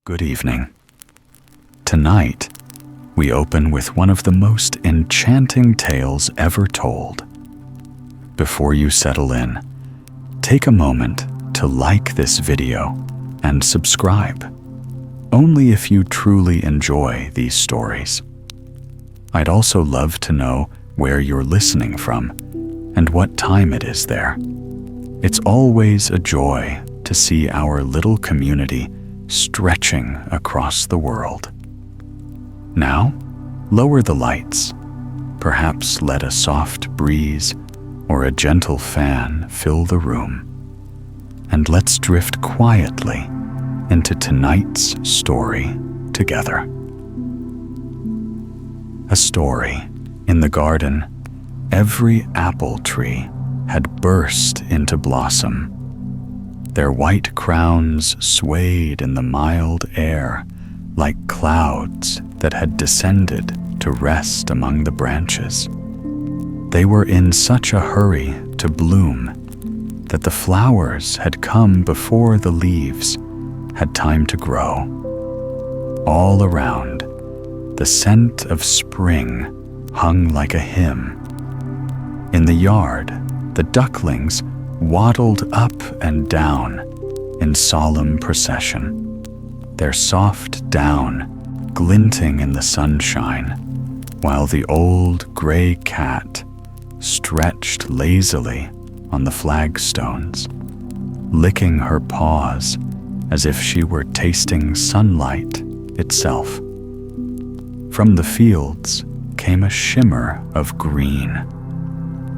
Good evening. Tonight, we open with one of the most enchanting tales ever told. Before you settle in, take a moment to like this video and subscribe, only if you truly enjoy these stories. I'd also love to know where you're listening from and what time it is there. It's always a joy to see our little community stretching across the world. Now, lower the lights. Perhaps let a soft breeze or a gentle fan fill the room. And let's drift quietly into tonight's story together. A story. In the garden, every apple tree had burst into blossom. Their white crowns swayed in the mild air like clouds that had descended to rest among the branches. They were in such a hurry to bloom that the flowers had come before the leaves had time to grow. All around, the scent of spring hung like a hymn. In the yard, the ducklings waddled up and down in solemn procession, their soft down glinting in the sunshine, while the old gray cat stretched lazily on the flagstones, licking her paws as if she were tasting sunlight itself. From the fields came a shimmer of green.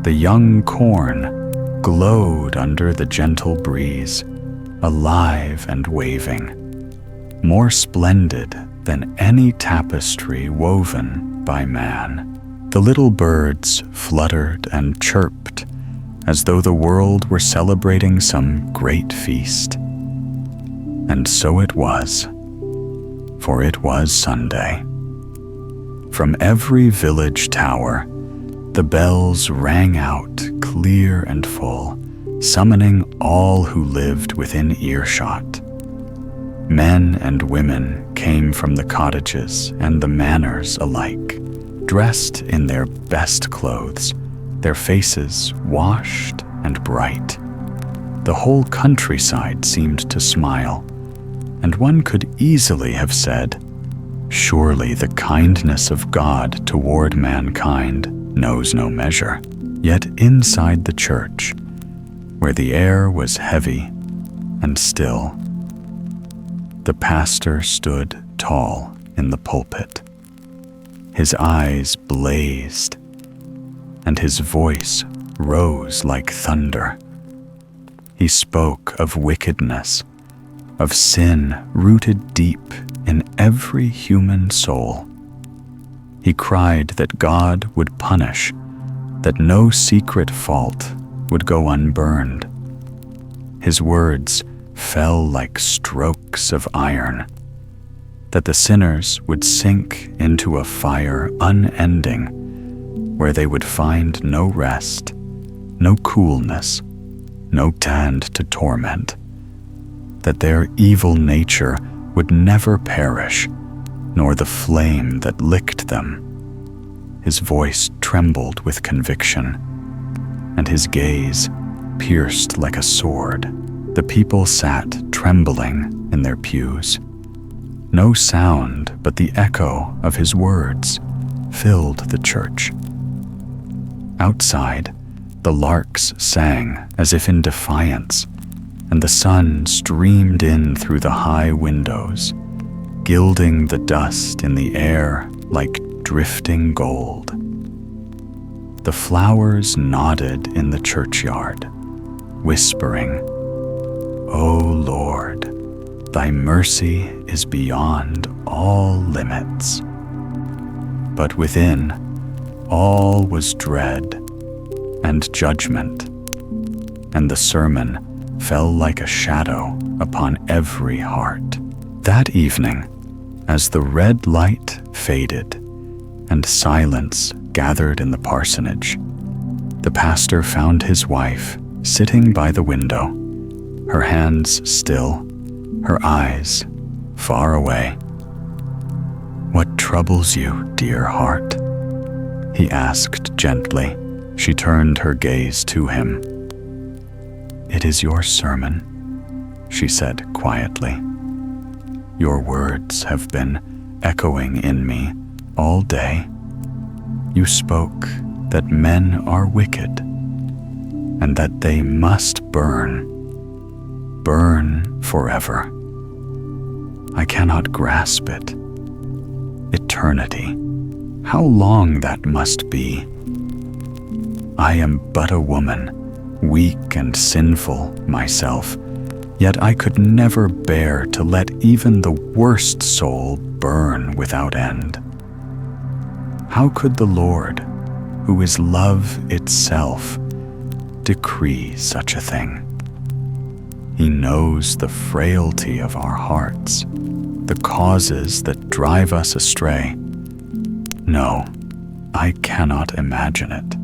The young corn glowed under the gentle breeze, alive and waving, more splendid than any tapestry woven by man. The little birds fluttered and chirped as though the world were celebrating some great feast. And so it was, for it was Sunday. From every village tower, the bells rang out clear and full, summoning all who lived within earshot. Men and women came from the cottages and the manors alike, dressed in their best clothes, their faces washed and bright. The whole countryside seemed to smile, and one could easily have said, "Surely the kindness of God toward mankind knows no measure." Yet inside the church, where the air was heavy and still, the pastor stood tall in the pulpit. His eyes blazed, and his voice rose like thunder. He spoke of wickedness, of sin rooted deep in every human soul. He cried that God would punish, that no secret fault would go unburned. His words fell like strokes of iron, that the sinners would sink into a fire unending, where they would find no rest, no coolness, no hand to torment, that their evil nature would never perish, nor the flame that licked them. His voice trembled with conviction, and his gaze pierced like a sword. The people sat trembling in their pews. No sound but the echo of his words filled the church. Outside, the larks sang as if in defiance, and the sun streamed in through the high windows, gilding the dust in the air like drifting gold. The flowers nodded in the churchyard, whispering, "O Lord, thy mercy is beyond all limits." But within, all was dread and judgment, and the sermon fell like a shadow upon every heart. That evening, as the red light faded and silence gathered in the parsonage, the pastor found his wife sitting by the window, her hands still, her eyes far away. "What troubles you, dear heart?" he asked gently. She turned her gaze to him. "It is your sermon," she said quietly. "Your words have been echoing in me all day. You spoke that men are wicked, and that they must burn forever. I cannot grasp it. Eternity, how long that must be. I am but a woman, weak and sinful myself, yet I could never bear to let even the worst soul burn without end. How could the Lord, who is love itself, decree such a thing? He knows the frailty of our hearts, the causes that drive us astray. No, I cannot imagine it,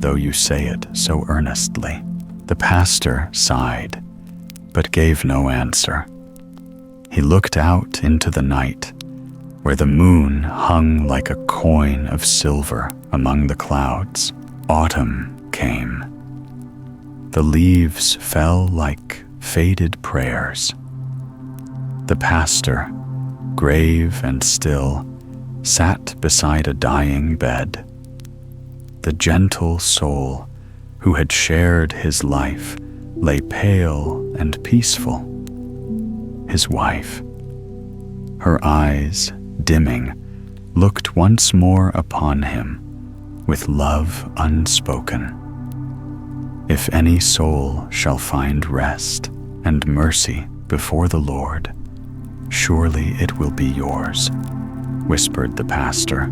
though you say it so earnestly." The pastor sighed, but gave no answer. He looked out into the night, where the moon hung like a coin of silver among the clouds. Autumn came. The leaves fell like faded prayers. The pastor, grave and still, sat beside a dying bed. The gentle soul who had shared his life lay pale and peaceful. His wife, her eyes dimming, looked once more upon him with love unspoken. "If any soul shall find rest and mercy before the Lord, surely it will be yours," whispered the pastor,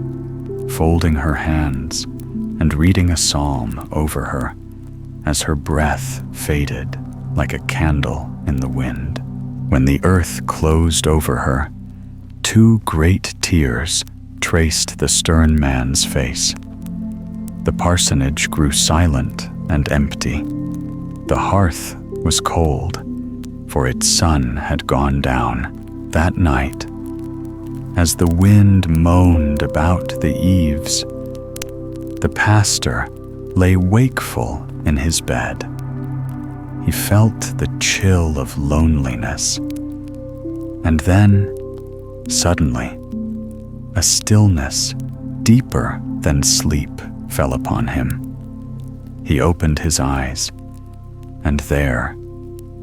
folding her hands and reading a psalm over her as her breath faded like a candle in the wind. When the earth closed over her, 2 great tears traced the stern man's face. The parsonage grew silent and empty. The hearth was cold, for its sun had gone down. That night, as the wind moaned about the eaves, the pastor lay wakeful in his bed. He felt the chill of loneliness, and then, suddenly, a stillness deeper than sleep fell upon him. He opened his eyes, and there,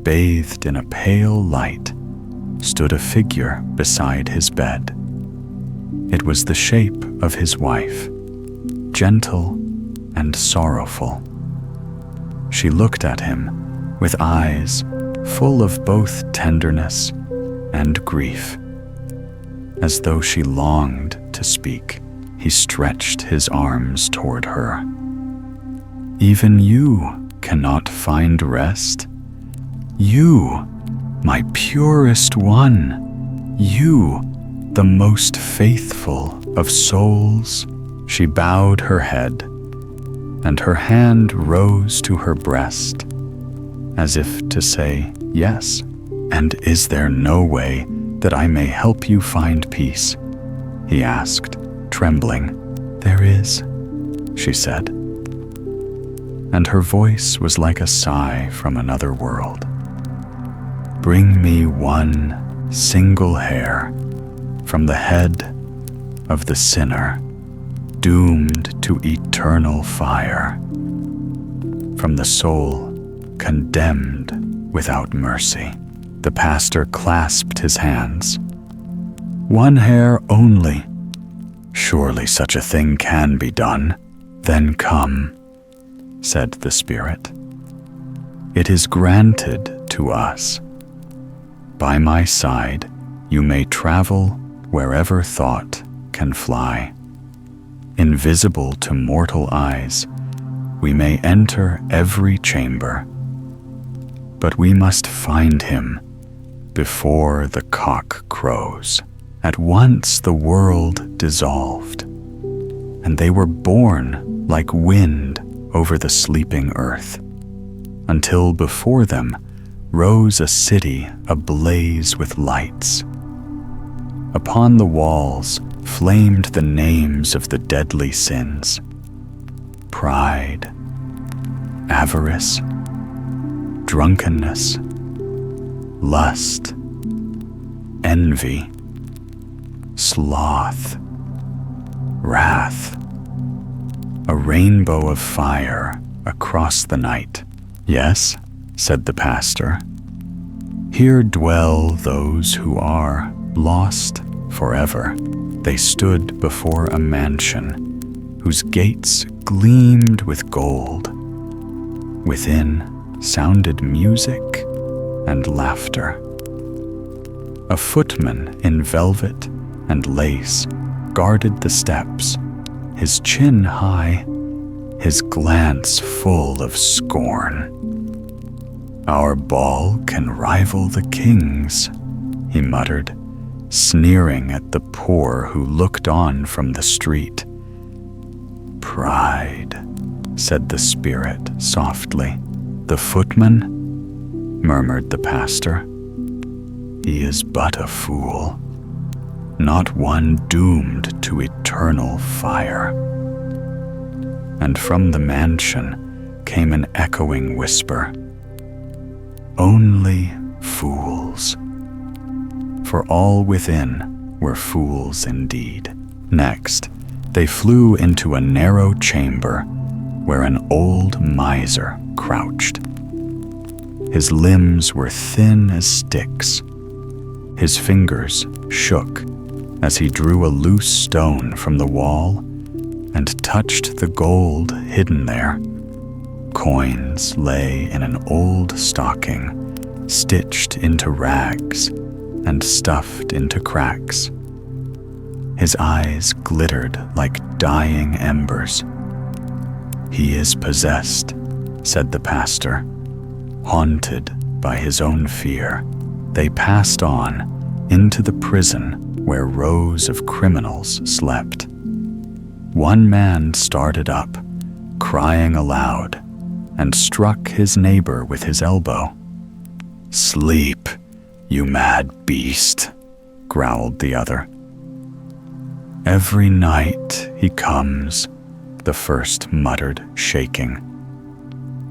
bathed in a pale light, stood a figure beside his bed. It was the shape of his wife, gentle and sorrowful. She looked at him with eyes full of both tenderness and grief. As though she longed to speak, he stretched his arms toward her. "Even you cannot find rest? You, my purest one, you, the most faithful of souls?" She bowed her head, and her hand rose to her breast, as if to say, "Yes." "And is there no way that I may help you find peace?" he asked, trembling. "There is," she said, and her voice was like a sigh from another world. "Bring me one single hair from the head of the sinner, doomed to eternal fire, from the soul condemned without mercy." The pastor clasped his hands. "One hair only. Surely such a thing can be done." "Then come," said the Spirit. "It is granted to us. By my side, you may travel wherever thought can fly. Invisible to mortal eyes, we may enter every chamber. But we must find him before the cock crows." At once the world dissolved, and they were borne like wind over the sleeping earth, until before them rose a city ablaze with lights. Upon the walls flamed the names of the deadly sins: pride, avarice, drunkenness, lust, envy, sloth, wrath. A rainbow of fire across the night. "Yes," said the pastor, "here dwell those who are lost forever." They stood before a mansion whose gates gleamed with gold. Within sounded music and laughter. A footman in velvet and lace guarded the steps, his chin high, his glance full of scorn. "Our ball can rival the king's," he muttered, sneering at the poor who looked on from the street. "Pride," said the spirit softly. "The footman?" murmured the pastor. "He is but a fool, not one doomed to eternal fire." And from the mansion came an echoing whisper, "Only fools." For all within were fools indeed. Next, they flew into a narrow chamber where an old miser crouched. His limbs were thin as sticks. His fingers shook as he drew a loose stone from the wall and touched the gold hidden there. Coins lay in an old stocking, stitched into rags and stuffed into cracks. His eyes glittered like dying embers. "He is possessed," said the pastor, haunted by his own fear. They passed on into the prison where rows of criminals slept. One man started up, crying aloud, and struck his neighbor with his elbow. "Sleep, you mad beast," growled the other. "Every night he comes," the first muttered, shaking.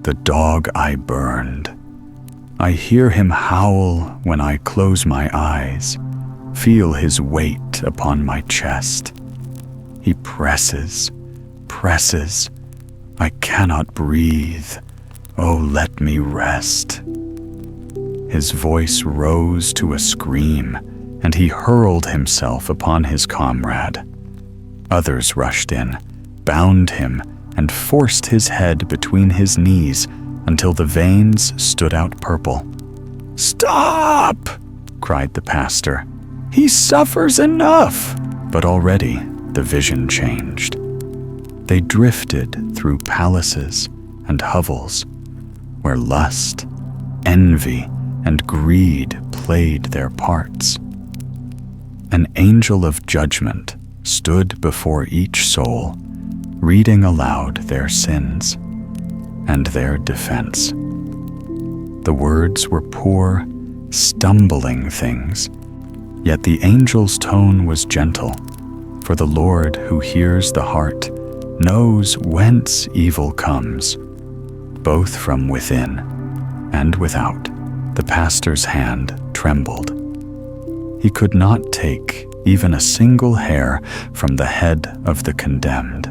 "The dog I burned. I hear him howl when I close my eyes, feel his weight upon my chest. He presses, presses. I cannot breathe. Oh, let me rest." His voice rose to a scream, and he hurled himself upon his comrade. Others rushed in, bound him, and forced his head between his knees until the veins stood out purple. "Stop!" cried the pastor. "He suffers enough!" But already the vision changed. They drifted through palaces and hovels, where lust, envy, and greed played their parts. An angel of judgment stood before each soul, reading aloud their sins and their defense. The words were poor, stumbling things, yet the angel's tone was gentle, for the Lord who hears the heart knows whence evil comes, both from within and without. The pastor's hand trembled. He could not take even a single hair from the head of the condemned.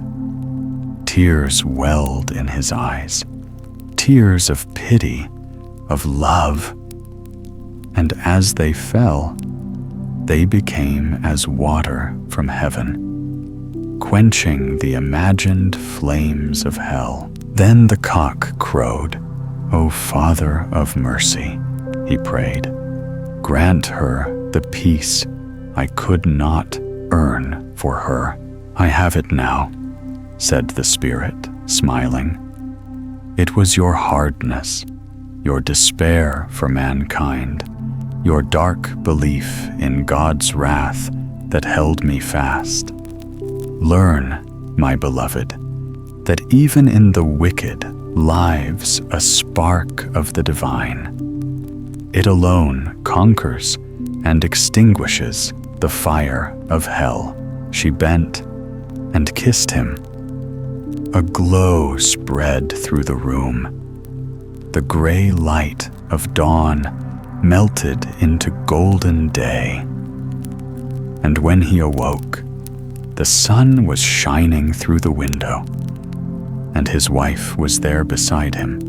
Tears welled in his eyes, tears of pity, of love, and as they fell, they became as water from heaven, quenching the imagined flames of hell. Then the cock crowed. "O Father of mercy," he prayed, "grant her the peace I could not earn for her." "I have it now," said the Spirit, smiling. "It was your hardness, your despair for mankind, your dark belief in God's wrath that held me fast. Learn, my beloved, that even in the wicked lives a spark of the divine. It alone conquers and extinguishes the fire of hell. She bent and kissed him. A glow spread through the room. The gray light of dawn melted into golden day. And when he awoke, the sun was shining through the window, and his wife was there beside him,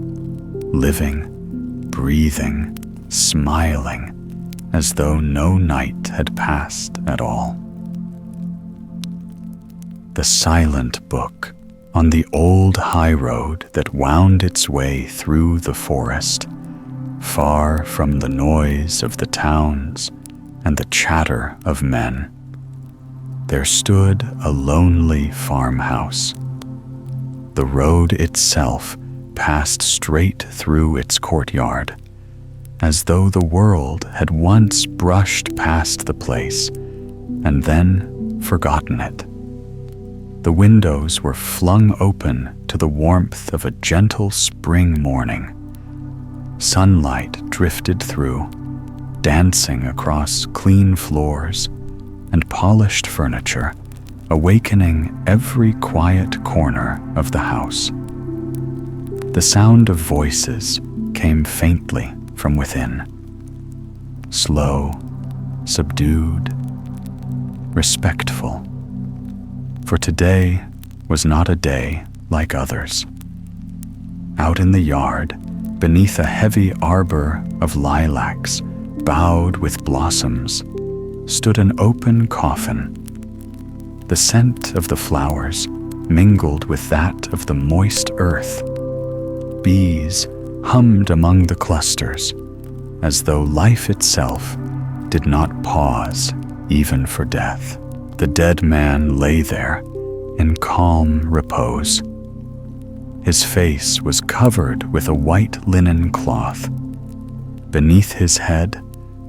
living, breathing, smiling, as though no night had passed at all. The silent book on the old high road that wound its way through the forest, far from the noise of the towns and the chatter of men. There stood a lonely farmhouse. The road itself passed straight through its courtyard, as though the world had once brushed past the place and then forgotten it. The windows were flung open to the warmth of a gentle spring morning. Sunlight drifted through, dancing across clean floors and polished furniture, awakening every quiet corner of the house. The sound of voices came faintly from within, slow, subdued, respectful. For today was not a day like others. Out in the yard, beneath a heavy arbor of lilacs bowed with blossoms, stood an open coffin. The scent of the flowers mingled with that of the moist earth. Bees hummed among the clusters, as though life itself did not pause even for death. The dead man lay there in calm repose. His face was covered with a white linen cloth. Beneath his head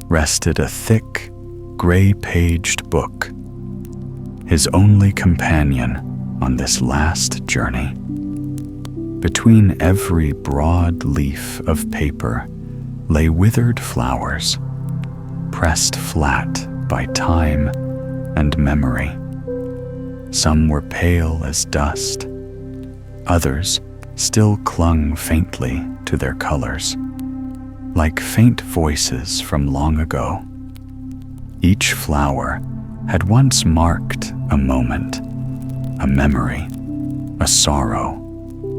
rested a thick, gray-paged book, his only companion on this last journey. Between every broad leaf of paper lay withered flowers, pressed flat by time and memory. Some were pale as dust. Others still clung faintly to their colors, like faint voices from long ago. Each flower had once marked a moment, a memory, a sorrow,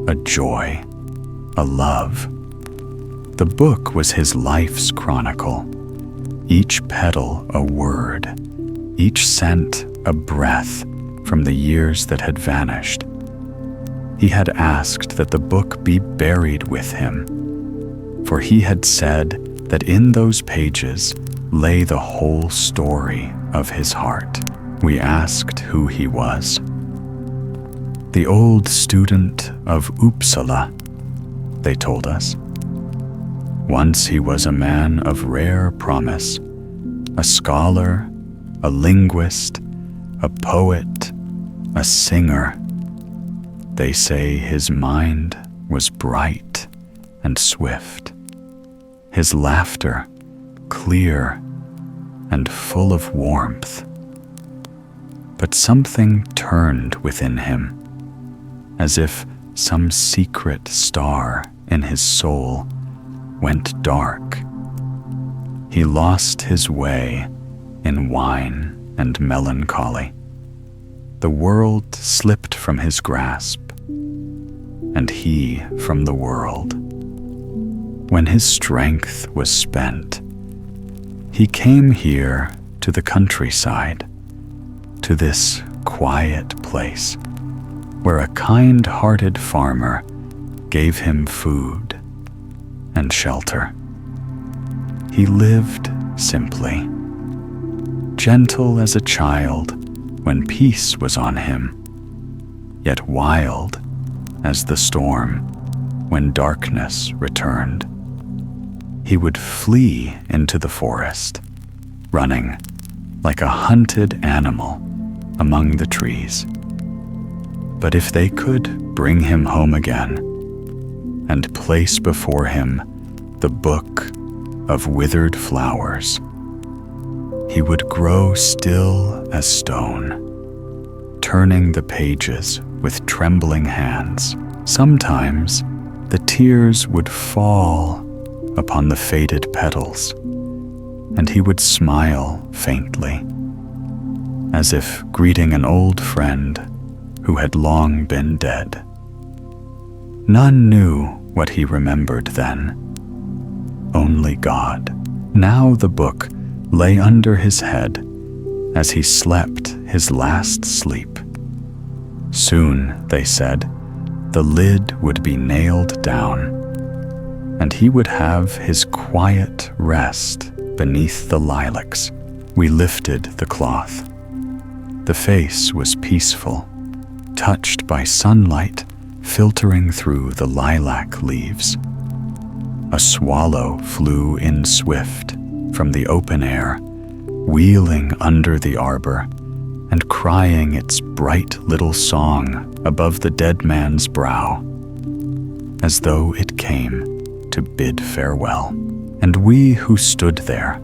a joy, a love. The book was his life's chronicle, each petal a word, each scent a breath from the years that had vanished. He had asked that the book be buried with him, for he had said that in those pages lay the whole story of his heart. We asked who he was. The old student of Uppsala, they told us. Once he was a man of rare promise, a scholar, a linguist, a poet, a singer. They say his mind was bright and swift, his laughter clear and full of warmth. But something turned within him, as if some secret star in his soul went dark. He lost his way in wine and melancholy. The world slipped from his grasp, and he from the world. When his strength was spent, he came here to the countryside, to this quiet place where a kind-hearted farmer gave him food and shelter. He lived simply, gentle as a child when peace was on him, yet wild as the storm when darkness returned. He would flee into the forest, running like a hunted animal among the trees. But if they could bring him home again and place before him the book of withered flowers, he would grow still as stone, turning the pages with trembling hands. Sometimes the tears would fall upon the faded petals, and he would smile faintly, as if greeting an old friend who had long been dead. None knew what he remembered then, only God. Now the book lay under his head as he slept his last sleep. Soon, they said, the lid would be nailed down, and he would have his quiet rest beneath the lilacs. We lifted the cloth. The face was peaceful, touched by sunlight filtering through the lilac leaves. A swallow flew in swift from the open air, wheeling under the arbor and crying its bright little song above the dead man's brow, as though it came to bid farewell. And we who stood there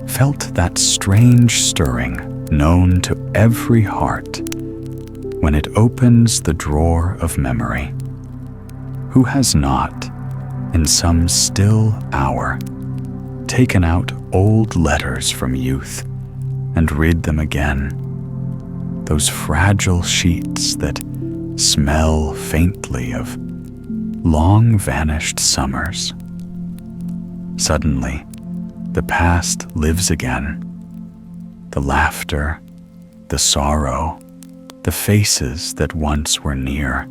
felt that strange stirring known to every heart when it opens the drawer of memory. Who has not, in some still hour, taken out old letters from youth and read them again? Those fragile sheets that smell faintly of long-vanished summers. Suddenly, the past lives again. The laughter, the sorrow, the faces that once were near.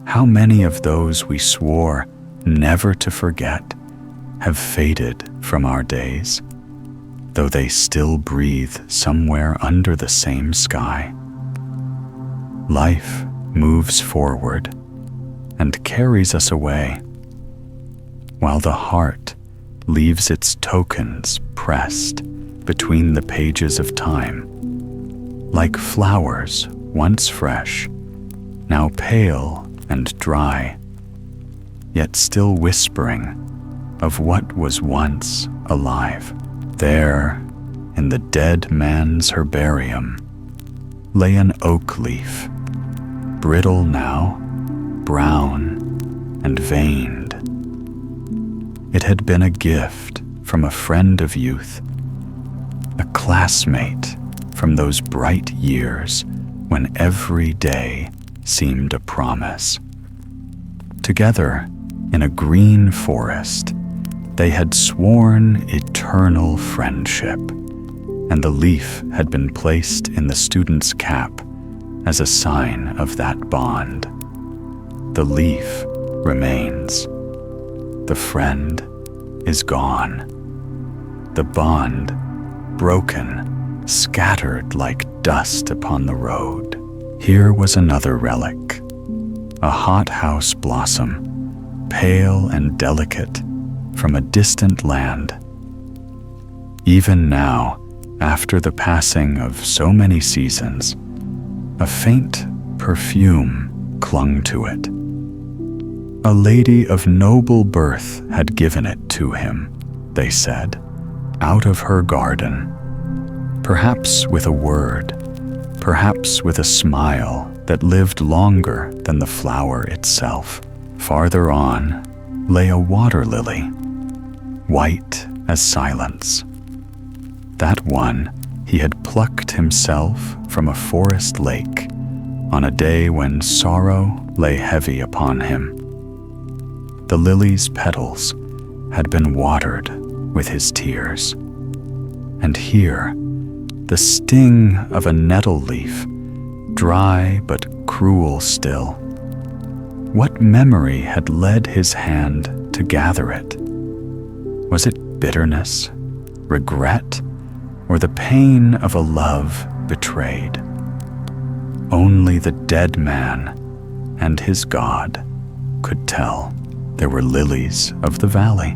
How many of those we swore never to forget have faded from our days, though they still breathe somewhere under the same sky. Life moves forward and carries us away, while the heart leaves its tokens pressed between the pages of time, like flowers once fresh, now pale and dry, yet still whispering of what was once alive. There, in the dead man's herbarium, lay an oak leaf, brittle now, brown and veined. It had been a gift from a friend of youth, a classmate from those bright years when every day seemed a promise. Together, in a green forest, they had sworn eternal friendship, and the leaf had been placed in the student's cap as a sign of that bond. The leaf remains. The friend is gone. The bond, broken, scattered like dust upon the road. Here was another relic, a hothouse blossom, pale and delicate, from a distant land. Even now, after the passing of so many seasons, a faint perfume clung to it. A lady of noble birth had given it to him, they said, out of her garden, perhaps with a word, perhaps with a smile that lived longer than the flower itself. Farther on lay a water lily, white as silence. That one he had plucked himself from a forest lake on a day when sorrow lay heavy upon him. The lily's petals had been watered with his tears, and here, the sting of a nettle leaf, dry but cruel still. What memory had led his hand to gather it? Was it bitterness, regret, or the pain of a love betrayed? Only the dead man and his God could tell. There were lilies of the valley,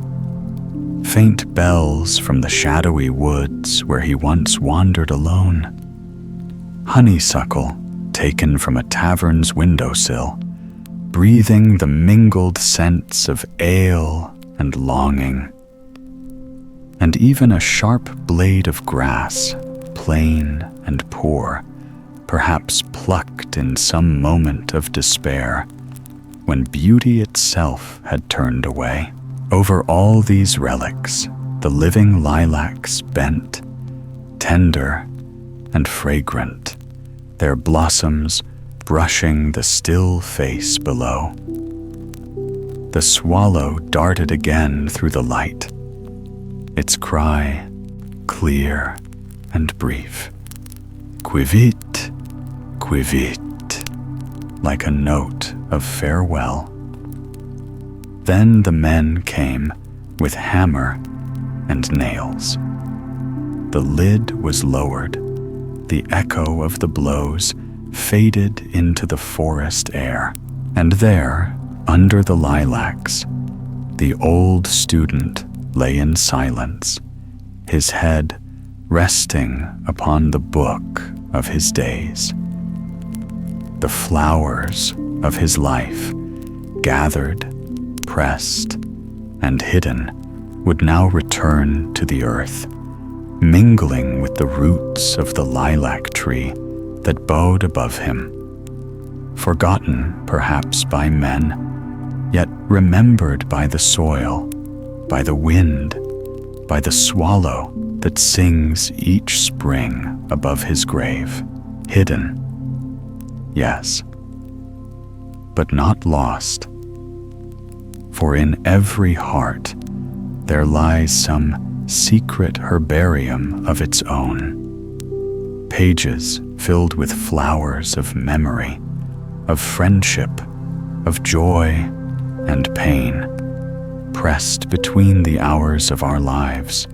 faint bells from the shadowy woods where he once wandered alone, honeysuckle taken from a tavern's windowsill, breathing the mingled scents of ale and longing. and even a sharp blade of grass, plain and poor, perhaps plucked in some moment of despair, when beauty itself had turned away. Over all these relics, the living lilacs bent, tender and fragrant, their blossoms brushing the still face below. The swallow darted again through the light, its cry clear and brief. Quivit, quivit, like a note of farewell. Then the men came with hammer and nails. The lid was lowered. The echo of the blows faded into the forest air. And there, under the lilacs, the old student lay in silence, his head resting upon the book of his days. The flowers of his life, gathered, pressed, and hidden, would now return to the earth, mingling with the roots of the lilac tree that bowed above him, forgotten perhaps by men, yet remembered by the soil, by the wind, by the swallow that sings each spring above his grave. Hidden, yes, but not lost. For in every heart there lies some secret herbarium of its own, pages filled with flowers of memory, of friendship, of joy and pain, pressed between the hours of our lives,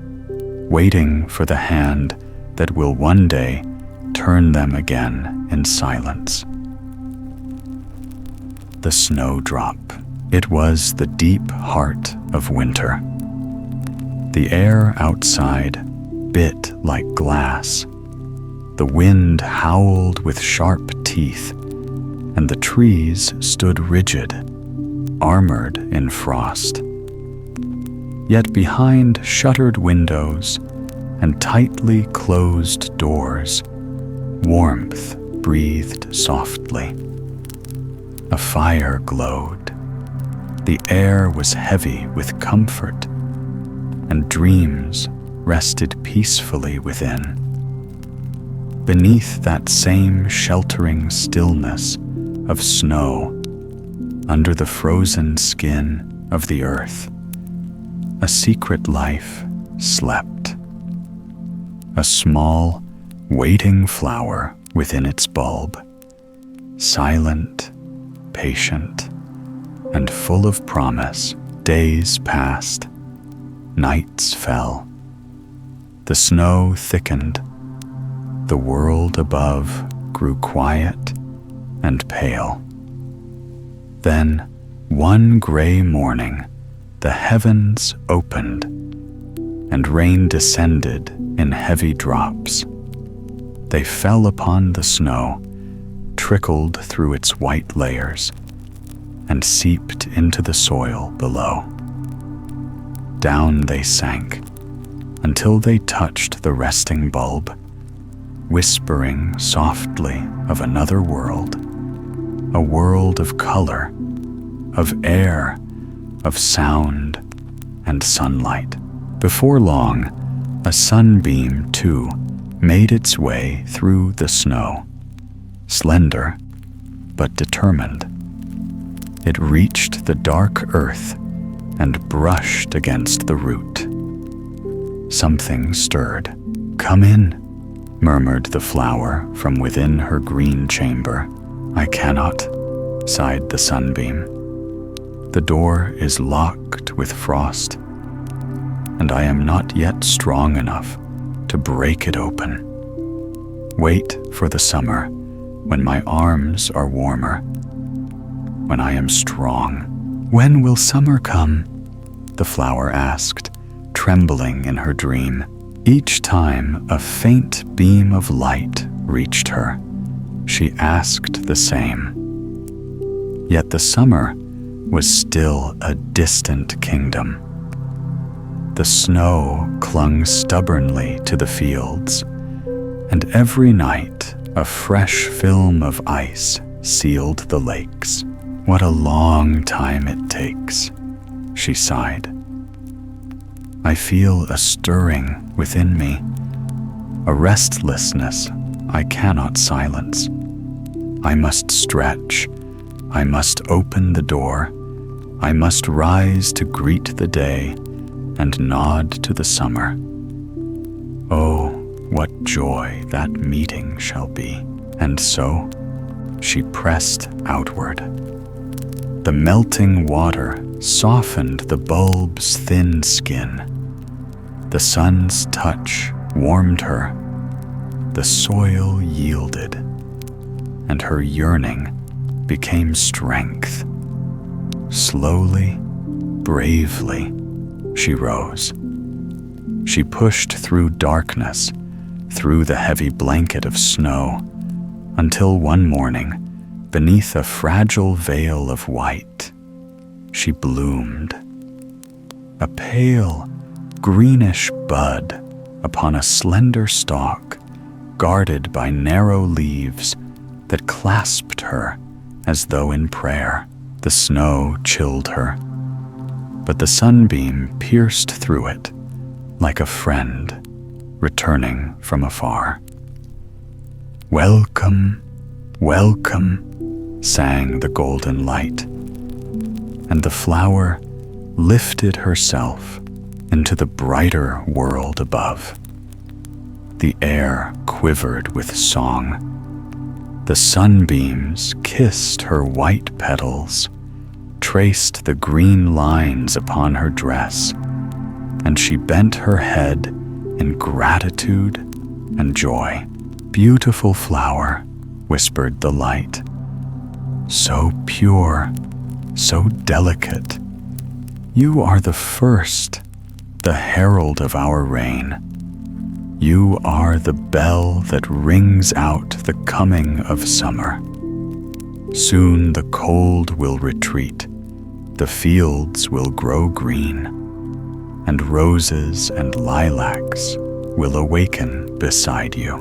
waiting for the hand that will one day turn them again in silence. The snowdrop. It was the deep heart of winter. The air outside bit like glass. The wind howled with sharp teeth, and the trees stood rigid, armored in frost. Yet behind shuttered windows and tightly closed doors, warmth breathed softly. A fire glowed. The air was heavy with comfort, and dreams rested peacefully within. Beneath that same sheltering stillness of snow, under the frozen skin of the earth, a secret life slept. A small, waiting flower within its bulb, silent, patient, and full of promise. Days passed, nights fell. The snow thickened. The world above grew quiet and pale. Then, one gray morning, the heavens opened, and rain descended in heavy drops. They fell upon the snow, trickled through its white layers, and seeped into the soil below. Down they sank, until they touched the resting bulb, whispering softly of another world, a world of color, of air, of sound and sunlight. Before long, a sunbeam, too, made its way through the snow, slender but determined. It reached the dark earth and brushed against the root. Something stirred. "Come in," murmured the flower from within her green chamber. "I cannot," sighed the sunbeam. "The door is locked with frost, and I am not yet strong enough to break it open. Wait for the summer, when my arms are warmer, when I am strong." "When will summer come?" the flower asked, trembling in her dream. Each time a faint beam of light reached her, she asked the same. Yet the summer was still a distant kingdom. The snow clung stubbornly to the fields, and every night a fresh film of ice sealed the lakes. "What a long time it takes," she sighed. "I feel a stirring within me, a restlessness I cannot silence. I must stretch, I must open the door, I must rise to greet the day and nod to the summer. Oh, what joy that meeting shall be." And so she pressed outward. The melting water softened the bulb's thin skin. The sun's touch warmed her. The soil yielded, and her yearning became strength. Slowly, bravely, she rose. She pushed through darkness, through the heavy blanket of snow, until one morning, beneath a fragile veil of white, she bloomed. A pale, greenish bud upon a slender stalk, guarded by narrow leaves that clasped her as though in prayer. The snow chilled her, but the sunbeam pierced through it like a friend returning from afar. "Welcome, welcome," sang the golden light, and the flower lifted herself into the brighter world above. The air quivered with song. The sunbeams kissed her white petals, traced the green lines upon her dress, and she bent her head in gratitude and joy. "Beautiful flower," whispered the light, "so pure, so delicate. You are the first, the herald of our reign. You are the bell that rings out the coming of summer. Soon the cold will retreat, the fields will grow green, and roses and lilacs will awaken beside you.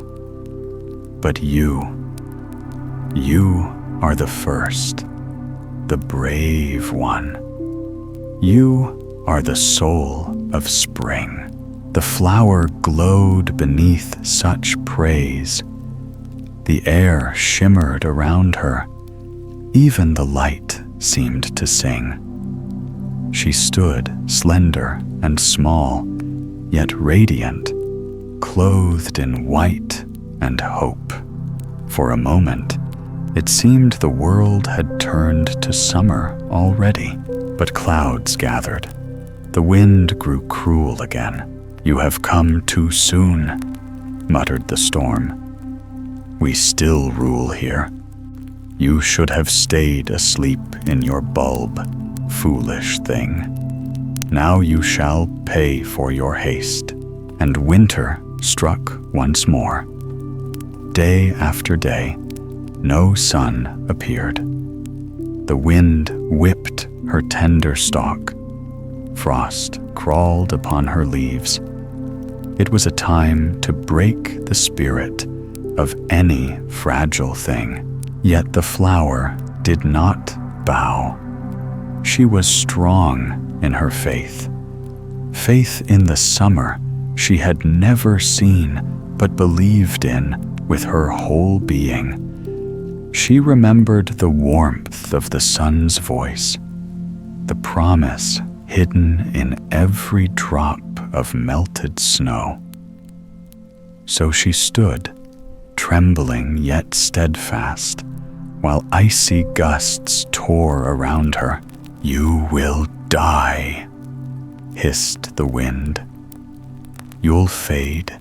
But you are the first, the brave one. You are the soul of spring." The flower glowed beneath such praise. The air shimmered around her. Even the light seemed to sing. She stood slender and small, yet radiant, clothed in white and hope. For a moment, it seemed the world had turned to summer already, but clouds gathered. The wind grew cruel again. "You have come too soon," muttered the storm. "We still rule here. You should have stayed asleep in your bulb, foolish thing. Now you shall pay for your haste." And winter struck once more. Day after day, no sun appeared. The wind whipped her tender stalk. Frost crawled upon her leaves. It was a time to break the spirit of any fragile thing. Yet the flower did not bow. She was strong in her faith. Faith in the summer she had never seen but believed in with her whole being. She remembered the warmth of the sun's voice, the promise hidden in every drop of melted snow. So she stood, trembling yet steadfast, while icy gusts tore around her. "You will die," hissed the wind. "You'll fade,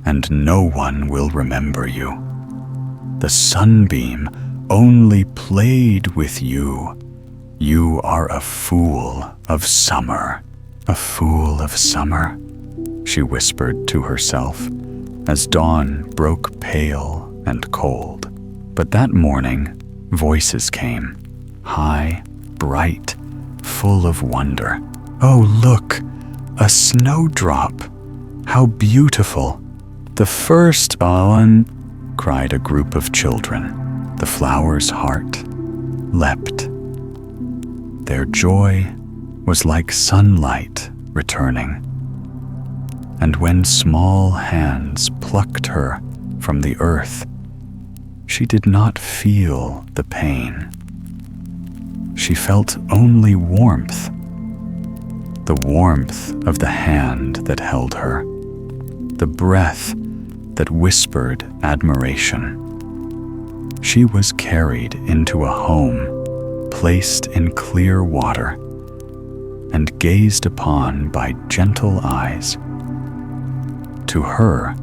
and no one will remember you. The sunbeam only played with you. You are a fool of summer." "A fool of summer," she whispered to herself, as dawn broke pale and cold. But that morning, voices came, high, bright, full of wonder. "Oh, look! A snowdrop! How beautiful! The first one!" cried a group of children. The flower's heart leapt. Their joy was like sunlight returning. And when small hands plucked her from the earth, she did not feel the pain. She felt only warmth, the warmth of the hand that held her, the breath that whispered admiration. She was carried into a home, placed in clear water, and gazed upon by gentle eyes. To her,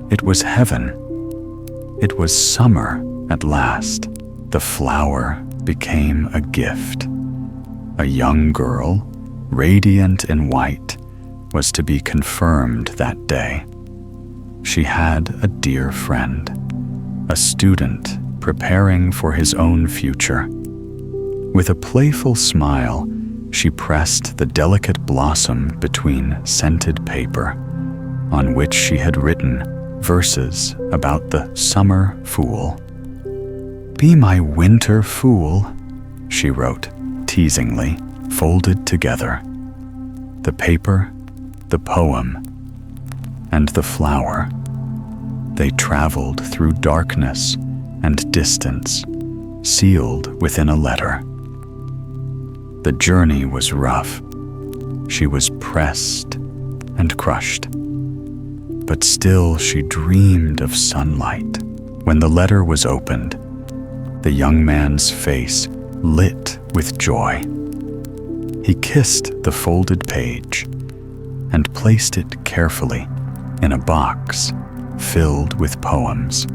it was heaven. It was summer at last. The flower became a gift. A young girl, radiant in white, was to be confirmed that day. She had a dear friend, a student preparing for his own future. With a playful smile, she pressed the delicate blossom between scented paper, on which she had written verses about the summer fool. "Be my winter fool," she wrote, teasingly, folded together. The paper, the poem, and the flower. They traveled through darkness and distance, sealed within a letter. The journey was rough. She was pressed and crushed. But still she dreamed of sunlight. When the letter was opened, the young man's face lit with joy. He kissed the folded page and placed it carefully in a box filled with poems.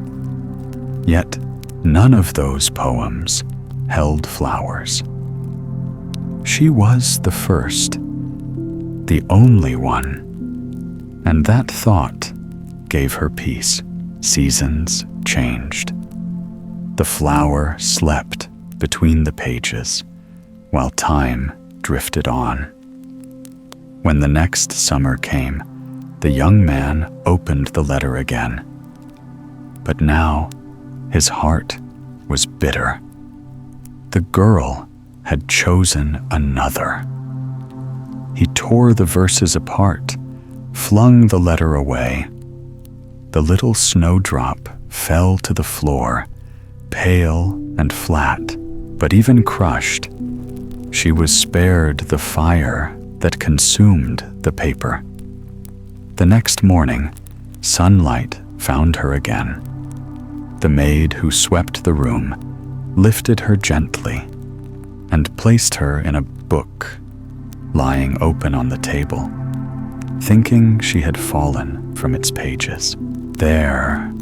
Yet none of those poems held flowers. She was the first, the only one, and that thought gave her peace. Seasons changed. The flower slept between the pages, while time drifted on. When the next summer came, the young man opened the letter again. But now his heart was bitter. The girl had chosen another. He tore the verses apart, flung the letter away. The little snowdrop fell to the floor, pale and flat, but even crushed, she was spared the fire that consumed the paper. The next morning, sunlight found her again. The maid who swept the room lifted her gently and placed her in a book lying open on the table, thinking she had fallen from its pages. There,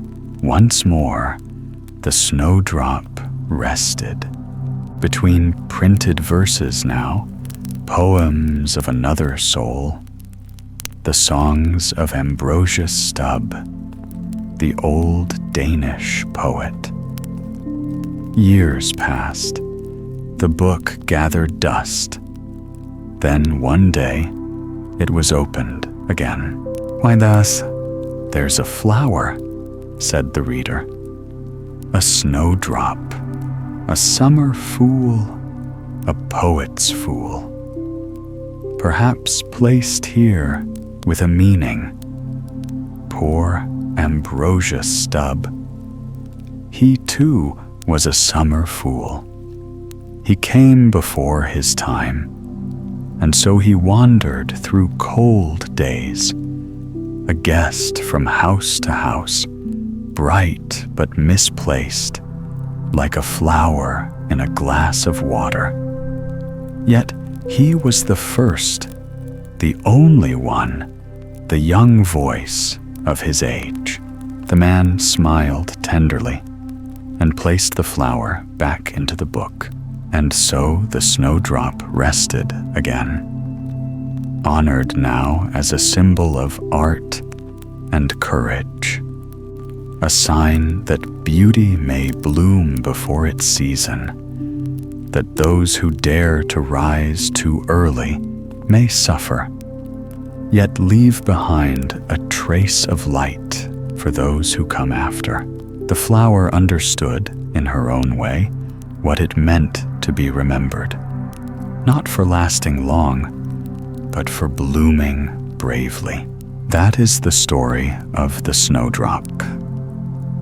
once more, the snowdrop rested. Between printed verses now, poems of another soul, the songs of Ambrosius Stubb, the old Danish poet. Years passed. The book gathered dust. Then one day, it was opened again. "Why thus? There's a flower," said the reader. "A snowdrop, a summer fool, a poet's fool. Perhaps placed here with a meaning. Poor Ambrosius Stubb. He too was a summer fool. He came before his time, and so he wandered through cold days, a guest from house to house, bright but misplaced, like a flower in a glass of water. Yet he was the first, the only one, the young voice of his age." The man smiled tenderly and placed the flower back into the book. And so the snowdrop rested again, honored now as a symbol of art and courage, a sign that beauty may bloom before its season, that those who dare to rise too early may suffer, yet leave behind a trace of light for those who come after. The flower understood, in her own way, what it meant to be remembered, not for lasting long, but for blooming bravely. That is the story of the Snowdrop,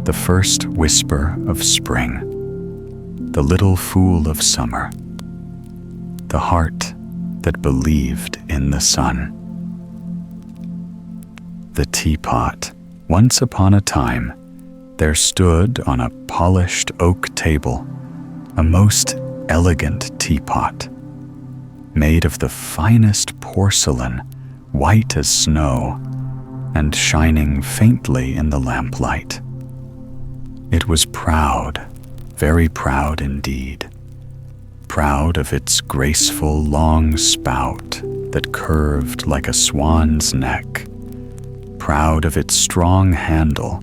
the first whisper of spring, the little fool of summer, the heart that believed in the sun. The Teapot. Once upon a time, there stood on a polished oak table a most elegant teapot, made of the finest porcelain, white as snow, and shining faintly in the lamplight. It was proud, very proud indeed, proud of its graceful long spout that curved like a swan's neck, proud of its strong handle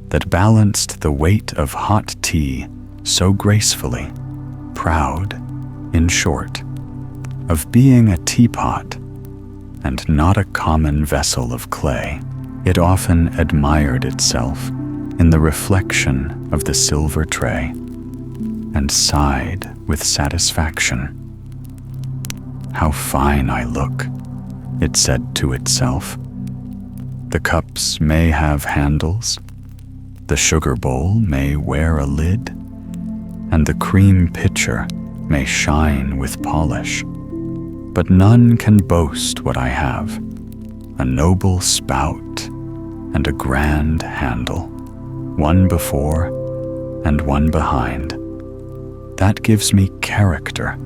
that balanced the weight of hot tea so gracefully, proud, in short, of being a teapot and not a common vessel of clay. It often admired itself in the reflection of the silver tray and sighed with satisfaction. "How fine I look," it said to itself. "The cups may have handles, the sugar bowl may wear a lid, and the cream pitcher may shine with polish. But none can boast what I have, a noble spout and a grand handle, one before and one behind. That gives me character,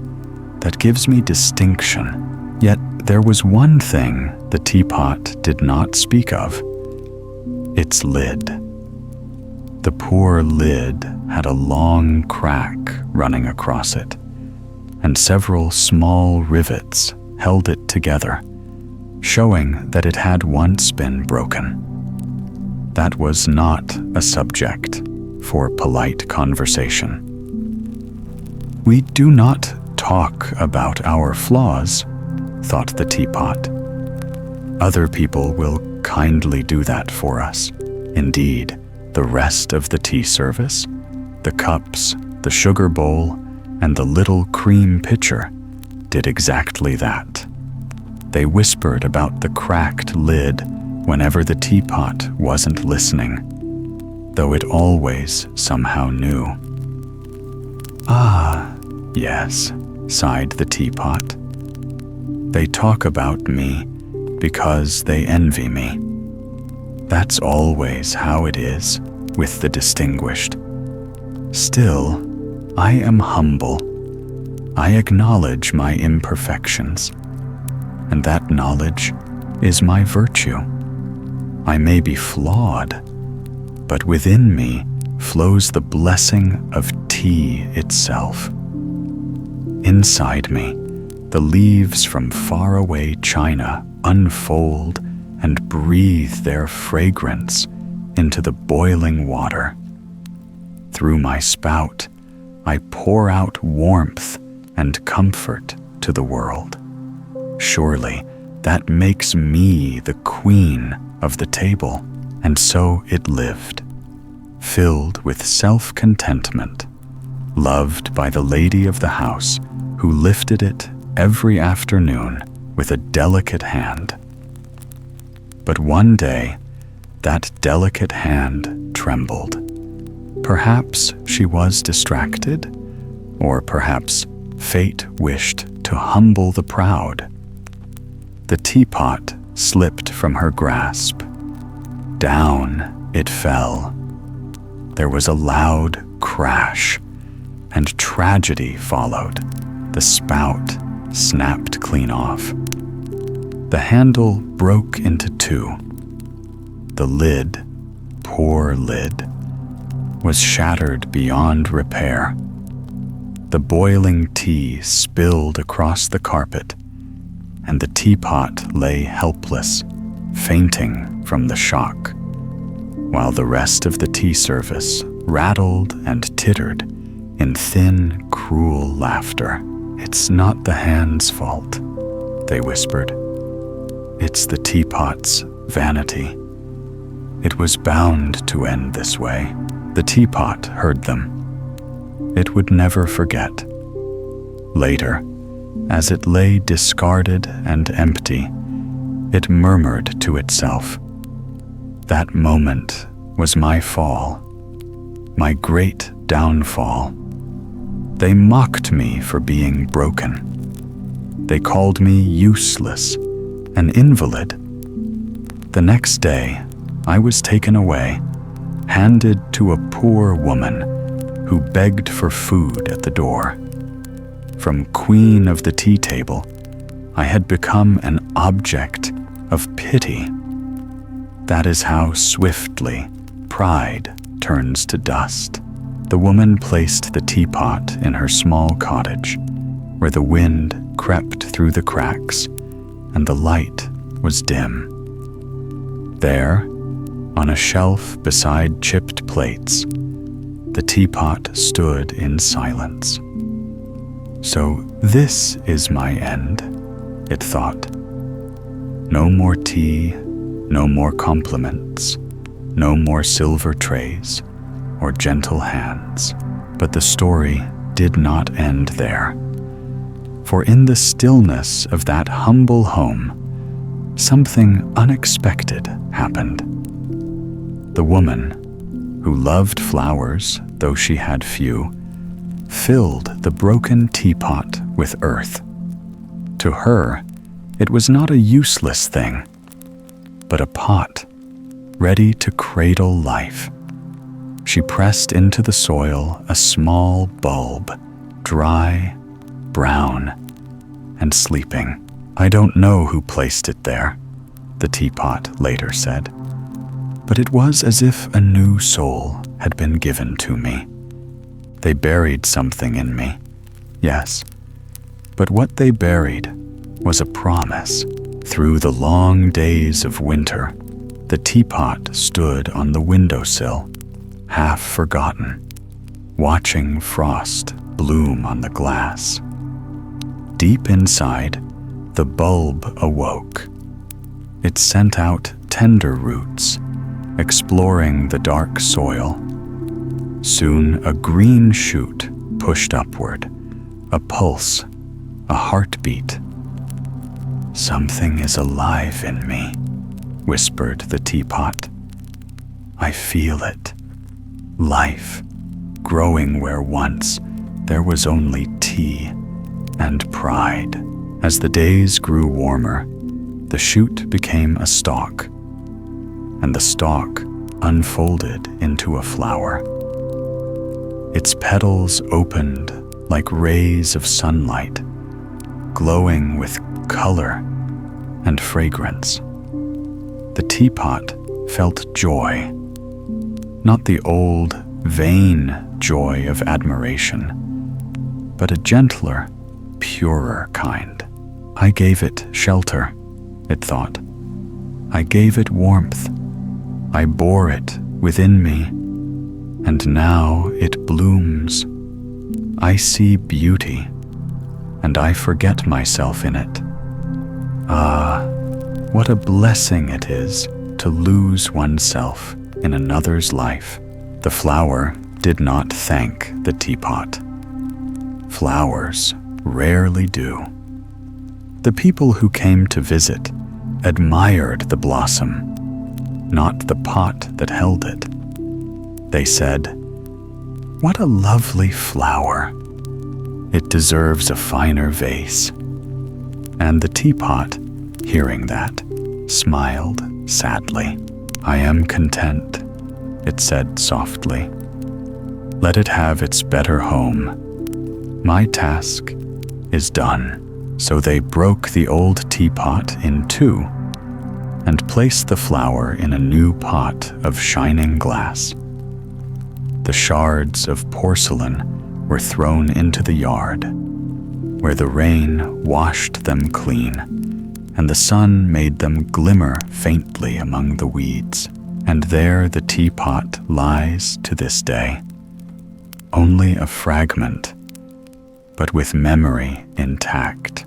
that gives me distinction." Yet there was one thing the teapot did not speak of: its lid. The poor lid had a long crack running across it, and several small rivets held it together, showing that it had once been broken. That was not a subject for polite conversation. "We do not talk about our flaws," thought the teapot. "Other people will kindly do that for us. Indeed, the rest of the tea service, the cups, the sugar bowl, and the little cream pitcher did exactly that. They whispered about the cracked lid whenever the teapot wasn't listening, though it always somehow knew." "Ah, yes," sighed the teapot. "They talk about me because they envy me. That's always how it is with the distinguished. Still, I am humble. I acknowledge my imperfections, and that knowledge is my virtue. I may be flawed, but within me flows the blessing of tea itself. Inside me, the leaves from faraway China unfold and breathe their fragrance into the boiling water. Through my spout, I pour out warmth and comfort to the world. Surely that makes me the queen of the table." And so it lived, filled with self-contentment, loved by the lady of the house, who lifted it every afternoon with a delicate hand. But one day, that delicate hand trembled. Perhaps she was distracted, or perhaps fate wished to humble the proud. The teapot slipped from her grasp. Down it fell. There was a loud crash, and tragedy followed. The spout snapped clean off. The handle broke into two. The lid, poor lid, was shattered beyond repair. The boiling tea spilled across the carpet, and the teapot lay helpless, fainting from the shock, while the rest of the tea service rattled and tittered in thin, cruel laughter. "It's not the hand's fault," they whispered. It's the teapot's vanity. It was bound to end this way. The teapot heard them. It would never forget. Later, as it lay discarded and empty, it murmured to itself, "That moment was my fall, my great downfall. They mocked me for being broken. They called me useless, an invalid. The next day, I was taken away, handed to a poor woman who begged for food at the door. From queen of the tea table, I had become an object of pity. That is how swiftly pride turns to dust." The woman placed the teapot in her small cottage, where the wind crept through the cracks and the light was dim. There, on a shelf beside chipped plates, the teapot stood in silence. "So this is my end," it thought. "No more tea, no more compliments, no more silver trays or gentle hands." But the story did not end there. For in the stillness of that humble home, something unexpected happened. The woman, who loved flowers though she had few, filled the broken teapot with earth. To her, it was not a useless thing, but a pot ready to cradle life. She pressed into the soil a small bulb, dry, brown, and sleeping. "I don't know who placed it there," the teapot later said, "but it was as if a new soul had been given to me. They buried something in me, yes, but what they buried was a promise." Through the long days of winter, the teapot stood on the windowsill, half forgotten, watching frost bloom on the glass. Deep inside, the bulb awoke. It sent out tender roots, exploring the dark soil. Soon a green shoot pushed upward, a pulse, a heartbeat. "Something is alive in me," whispered the teapot. "I feel it. Life, growing where once there was only tea and pride." As the days grew warmer, the shoot became a stalk, and the stalk unfolded into a flower. Its petals opened like rays of sunlight, glowing with color and fragrance. The teapot felt joy, not the old, vain joy of admiration, but a gentler, purer kind. "I gave it shelter," it thought. "I gave it warmth. I bore it within me, and now it blooms. I see beauty, and I forget myself in it. Ah, what a blessing it is to lose oneself in another's life." The flower did not thank the teapot. Flowers rarely do. The people who came to visit admired the blossom, not the pot that held it. They said, "What a lovely flower. It deserves a finer vase." And the teapot, hearing that, smiled sadly. "I am content," it said softly. "Let it have its better home. My task is done." So they broke the old teapot in two and placed the flower in a new pot of shining glass. The shards of porcelain were thrown into the yard, where the rain washed them clean, and the sun made them glimmer faintly among the weeds. And there the teapot lies to this day, only a fragment, but with memory intact.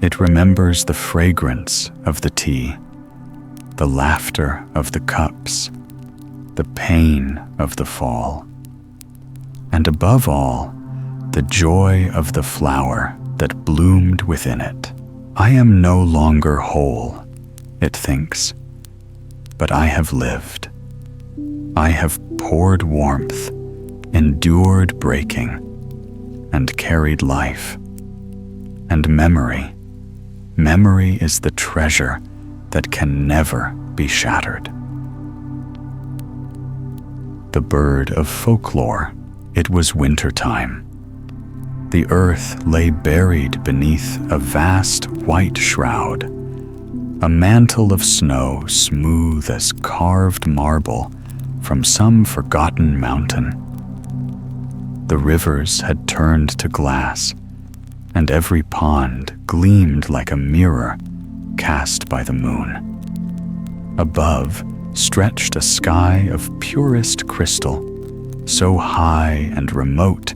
It remembers the fragrance of the tea, the laughter of the cups, the pain of the fall, and above all, the joy of the flower that bloomed within it. I am no longer whole, it thinks, but I have lived. I have poured warmth, endured breaking, and carried life. And memory is the treasure that can never be shattered. The Bird of Folklore. It was wintertime. The earth lay buried beneath a vast white shroud, a mantle of snow smooth as carved marble from some forgotten mountain. The rivers had turned to glass, and every pond gleamed like a mirror cast by the moon. Above stretched a sky of purest crystal, so high and remote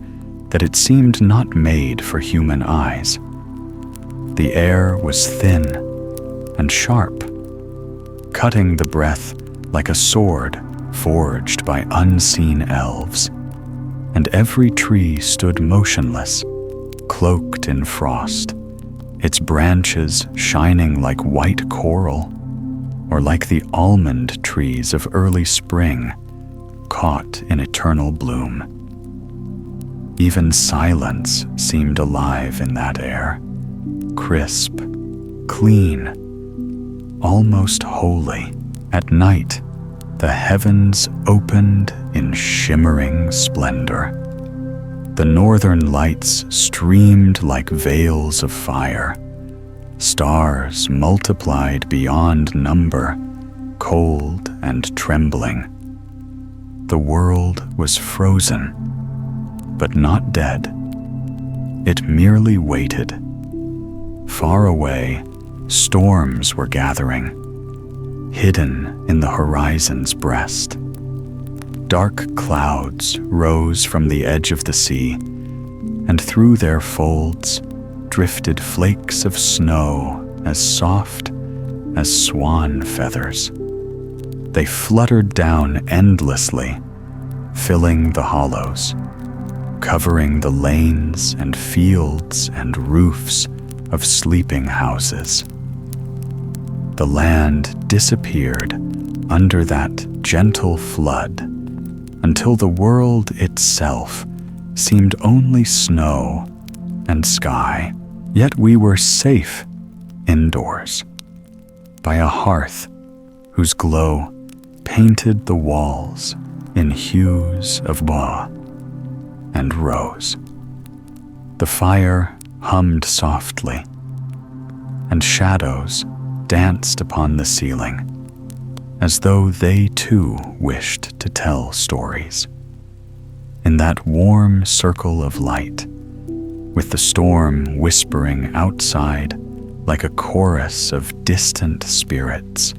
that it seemed not made for human eyes. The air was thin and sharp, cutting the breath like a sword forged by unseen elves, and every tree stood motionless, cloaked in frost, its branches shining like white coral, or like the almond trees of early spring, caught in eternal bloom. Even silence seemed alive in that air, crisp, clean, almost holy. At night, the heavens opened in shimmering splendor. The northern lights streamed like veils of fire. Stars multiplied beyond number, cold and trembling. The world was frozen, but not dead. It merely waited. Far away, storms were gathering, hidden in the horizon's breast. Dark clouds rose from the edge of the sea, and through their folds drifted flakes of snow as soft as swan feathers. They fluttered down endlessly, filling the hollows, covering the lanes and fields and roofs of sleeping houses. The land disappeared under that gentle flood until the world itself seemed only snow and sky. Yet we were safe indoors by a hearth whose glow painted the walls in hues of bois and rose. The fire hummed softly, and shadows danced upon the ceiling, as though they too wished to tell stories. In that warm circle of light, with the storm whispering outside like a chorus of distant spirits,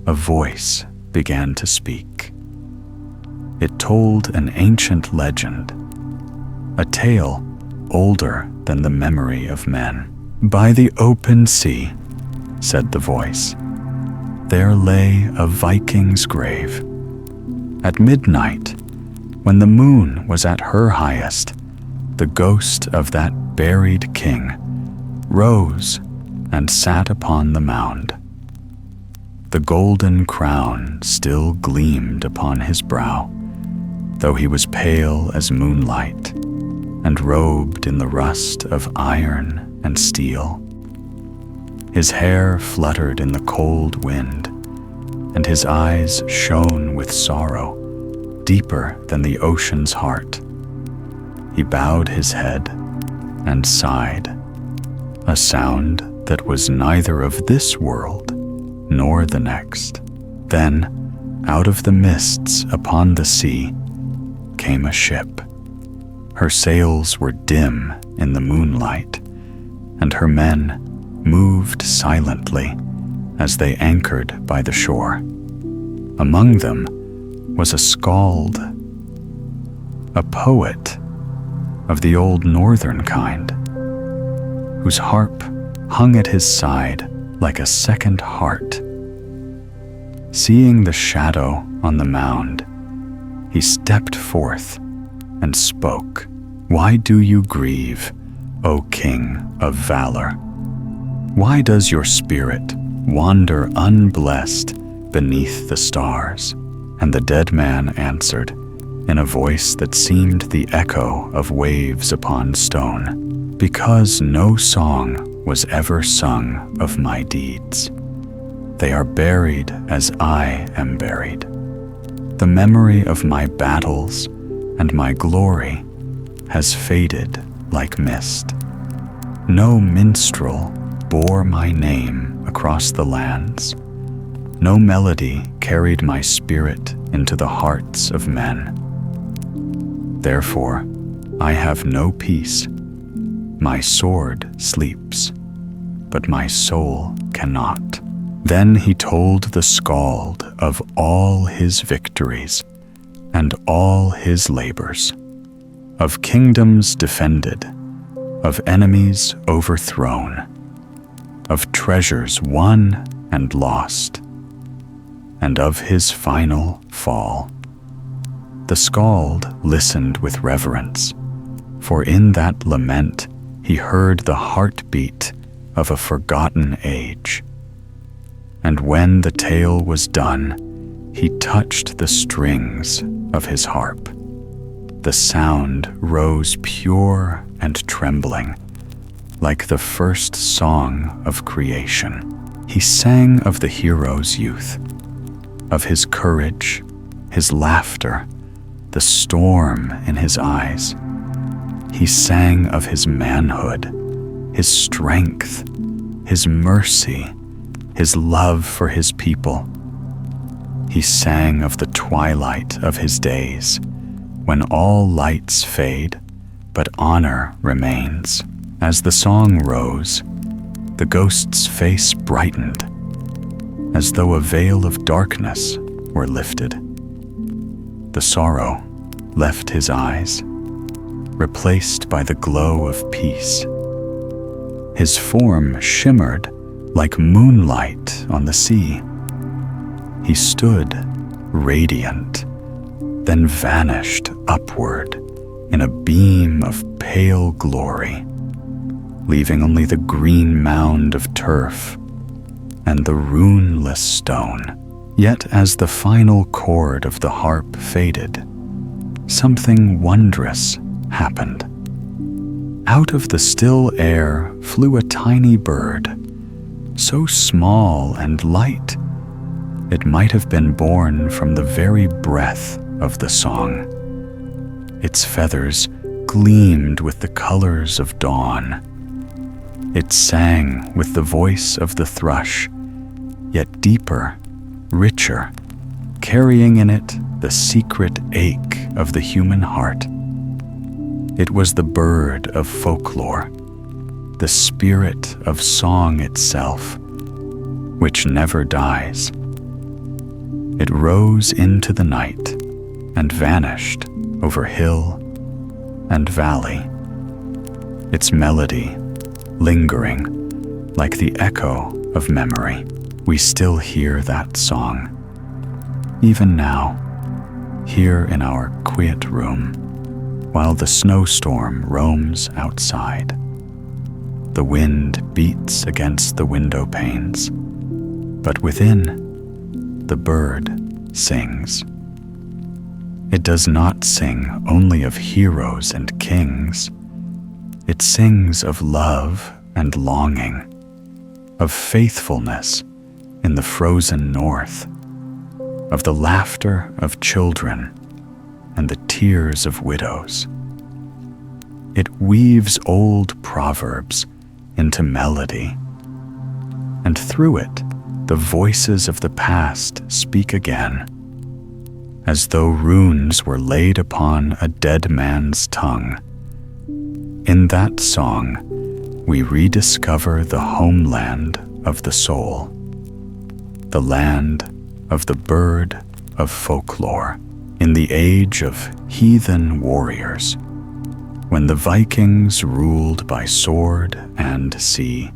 a voice began to speak. It told an ancient legend, a tale older than the memory of men. By the open sea, said the voice, there lay a Viking's grave. At midnight, when the moon was at her highest, the ghost of that buried king rose and sat upon the mound. The golden crown still gleamed upon his brow, though he was pale as moonlight and robed in the rust of iron and steel. His hair fluttered in the cold wind, and his eyes shone with sorrow, deeper than the ocean's heart. He bowed his head and sighed, a sound that was neither of this world nor the next. Then, out of the mists upon the sea, came a ship. Her sails were dim in the moonlight, and her men moved silently as they anchored by the shore. Among them was a skald, a poet of the old northern kind, whose harp hung at his side like a second heart. Seeing the shadow on the mound, he stepped forth and spoke. "Why do you grieve, O King of Valor? Why does your spirit wander unblessed beneath the stars?" And the dead man answered in a voice that seemed the echo of waves upon stone, "Because no song was ever sung of my deeds. They are buried as I am buried. The memory of my battles and my glory has faded like mist. No minstrel bore my name across the lands. No melody carried my spirit into the hearts of men. Therefore, I have no peace. My sword sleeps, but my soul cannot." Then he told the skald of all his victories and all his labors, of kingdoms defended, of enemies overthrown, of treasures won and lost, and of his final fall. The skald listened with reverence, for in that lament he heard the heartbeat of a forgotten age. And when the tale was done, he touched the strings of his harp. The sound rose pure and trembling, like the first song of creation. He sang of the hero's youth, of his courage, his laughter, the storm in his eyes. He sang of his manhood, his strength, his mercy, his love for his people. He sang of the twilight of his days, when all lights fade, but honor remains. As the song rose, the ghost's face brightened, as though a veil of darkness were lifted. The sorrow left his eyes, replaced by the glow of peace. His form shimmered like moonlight on the sea. He stood radiant, then vanished upward in a beam of pale glory, leaving only the green mound of turf and the runeless stone. Yet as the final chord of the harp faded, something wondrous happened. Out of the still air flew a tiny bird, so small and light, it might have been born from the very breath of the song. Its feathers gleamed with the colors of dawn. It sang with the voice of the thrush, yet deeper, richer, carrying in it the secret ache of the human heart. It was the bird of folklore, the spirit of song itself, which never dies. It rose into the night and vanished over hill and valley, its melody lingering like the echo of memory. We still hear that song, even now, here in our quiet room, while the snowstorm roams outside. The wind beats against the window panes, but within, the bird sings. It does not sing only of heroes and kings. It sings of love and longing, of faithfulness in the frozen north, of the laughter of children and the tears of widows. It weaves old proverbs into melody, and through it, the voices of the past speak again, as though runes were laid upon a dead man's tongue. In that song, we rediscover the homeland of the soul, the land of the bird of folklore. In the age of heathen warriors, when the Vikings ruled by sword and sea,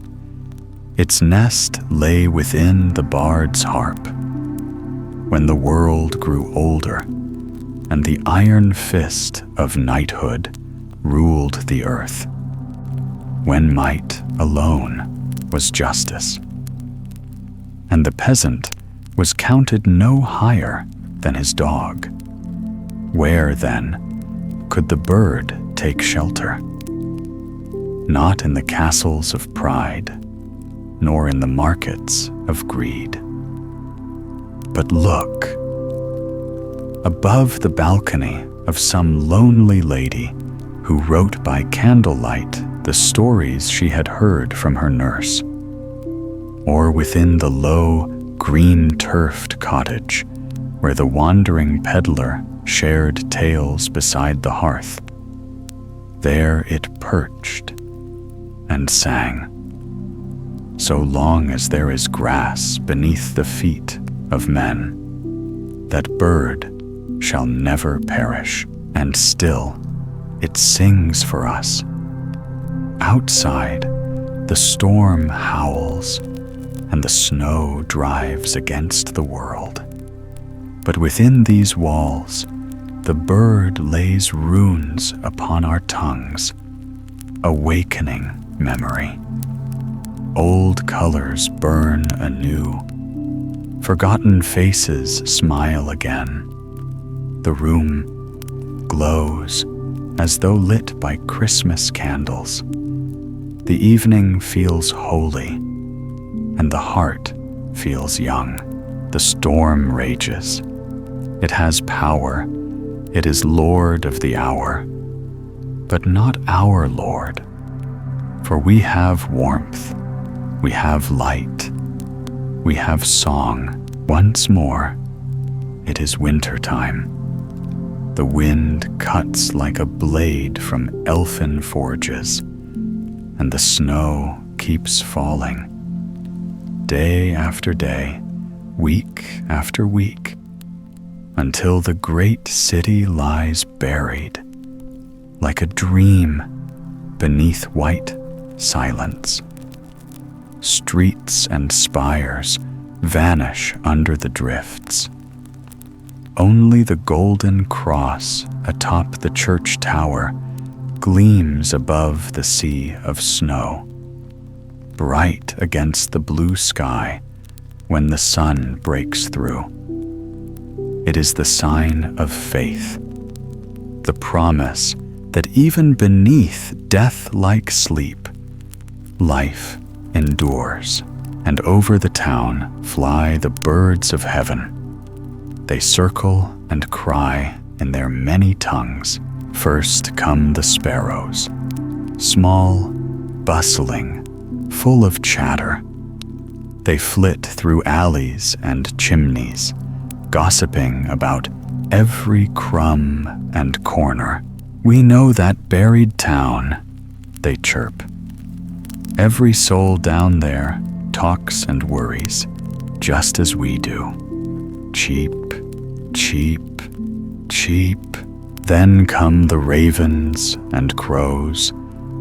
Its nest lay within the bard's harp. When the world grew older, and the iron fist of knighthood ruled the earth, when might alone was justice, and the peasant was counted no higher than his dog, where then could the bird take shelter? Not in the castles of pride, nor in the markets of greed. But look, above the balcony of some lonely lady who wrote by candlelight the stories she had heard from her nurse, or within the low, green-turfed cottage where the wandering peddler shared tales beside the hearth, there it perched and sang. So long as there is grass beneath the feet of men, that bird shall never perish, and still it sings for us. Outside, the storm howls, and the snow drives against the world. But within these walls, the bird lays runes upon our tongues, awakening memory. Old colors burn anew. Forgotten faces smile again. The room glows as though lit by Christmas candles. The evening feels holy, and the heart feels young. The storm rages. It has power. It is Lord of the hour, but not our Lord. For we have warmth. We have light. We have song. Once more, it is winter time. The wind cuts like a blade from elfin forges, and the snow keeps falling. Day after day, week after week, until the great city lies buried, like a dream beneath white silence. Streets and spires vanish under the drifts. Only the golden cross atop the church tower gleams above the sea of snow, bright against the blue sky when the sun breaks through. It is the sign of faith, the promise that even beneath death-like sleep, life endures, and over the town fly the birds of heaven. They circle and cry in their many tongues. First come the sparrows, small, bustling, full of chatter. They flit through alleys and chimneys, gossiping about every crumb and corner. We know that buried town, they chirp. Every soul down there talks and worries, just as we do. Cheep, cheep, cheep. Then come the ravens and crows,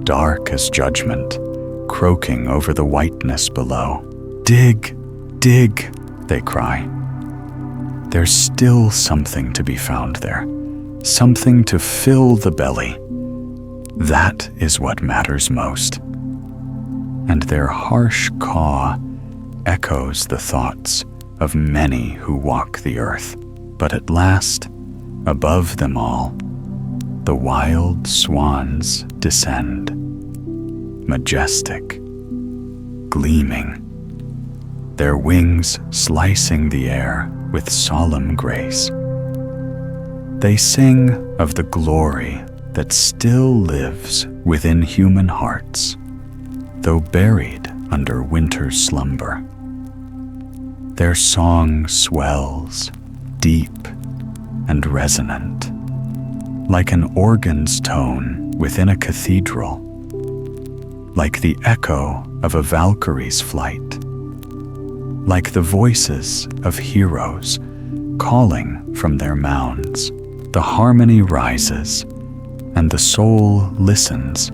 dark as judgment, croaking over the whiteness below. Dig, dig, they cry. There's still something to be found there, something to fill the belly. That is what matters most. And their harsh caw echoes the thoughts of many who walk the earth. But at last, above them all, the wild swans descend, majestic, gleaming, their wings slicing the air with solemn grace. They sing of the glory that still lives within human hearts, though buried under winter's slumber. Their song swells, deep and resonant, like an organ's tone within a cathedral, like the echo of a Valkyrie's flight, like the voices of heroes calling from their mounds. The harmony rises, and the soul listens.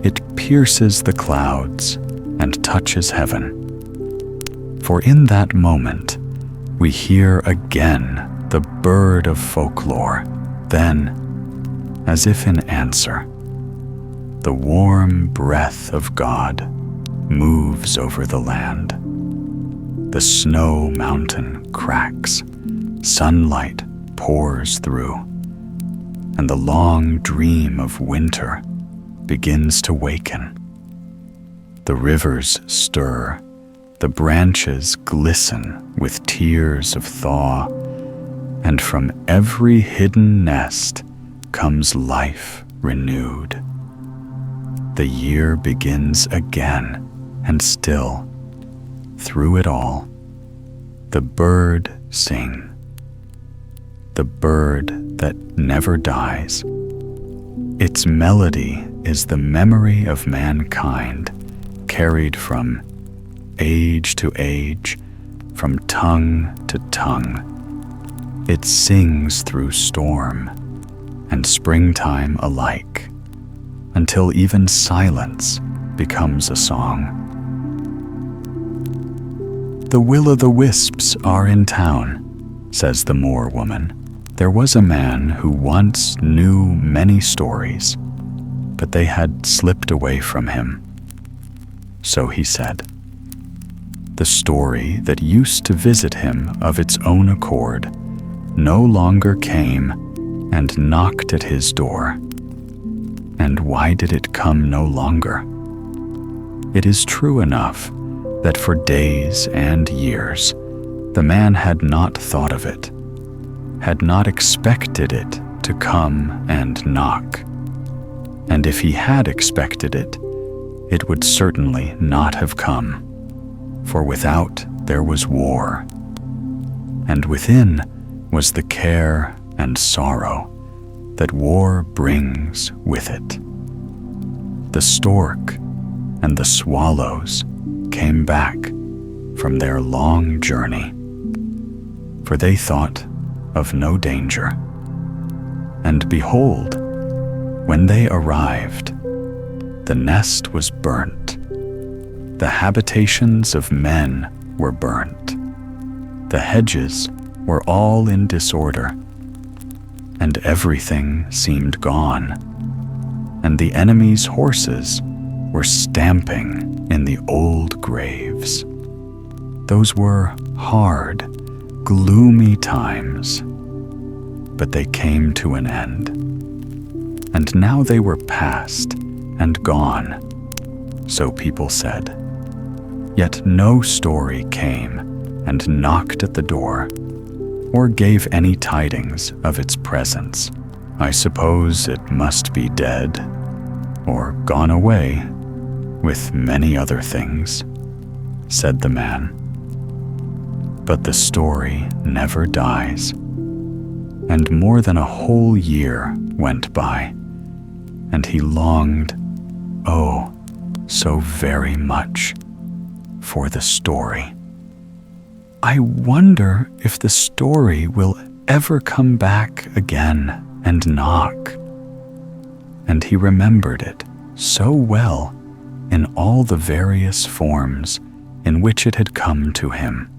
It pierces the clouds and touches heaven. For in that moment, we hear again the Bird of Folklore. Then, as if in answer, the warm breath of God moves over the land. The snow mountain cracks, sunlight pours through, and the long dream of winter begins to waken. The rivers stir, the branches glisten with tears of thaw, and from every hidden nest comes life renewed. The year begins again, and still, through it all, the bird sings. The bird that never dies. Its melody is the memory of mankind, carried from age to age, from tongue to tongue. It sings through storm and springtime alike, until even silence becomes a song. The will-o'-the-wisps are in town, says the Moor-Woman. There was a man who once knew many stories, but they had slipped away from him. So he said, the story that used to visit him of its own accord no longer came and knocked at his door. And why did it come no longer? It is true enough that for days and years the man had not thought of it, had not expected it to come and knock. And if he had expected it, it would certainly not have come, for without there was war, and within was the care and sorrow that war brings with it. The stork and the swallows came back from their long journey, for they thought of no danger. And behold, when they arrived, the nest was burnt. The habitations of men were burnt. The hedges were all in disorder, and everything seemed gone, and the enemy's horses were stamping in the old graves. Those were hard, gloomy times, but they came to an end. And now they were past and gone, so people said. Yet no story came and knocked at the door, or gave any tidings of its presence. I suppose it must be dead, or gone away, with many other things, said the man. But the story never dies, and more than a whole year went by, and he longed, oh, so very much, for the story. I wonder if the story will ever come back again and knock. And he remembered it so well in all the various forms in which it had come to him.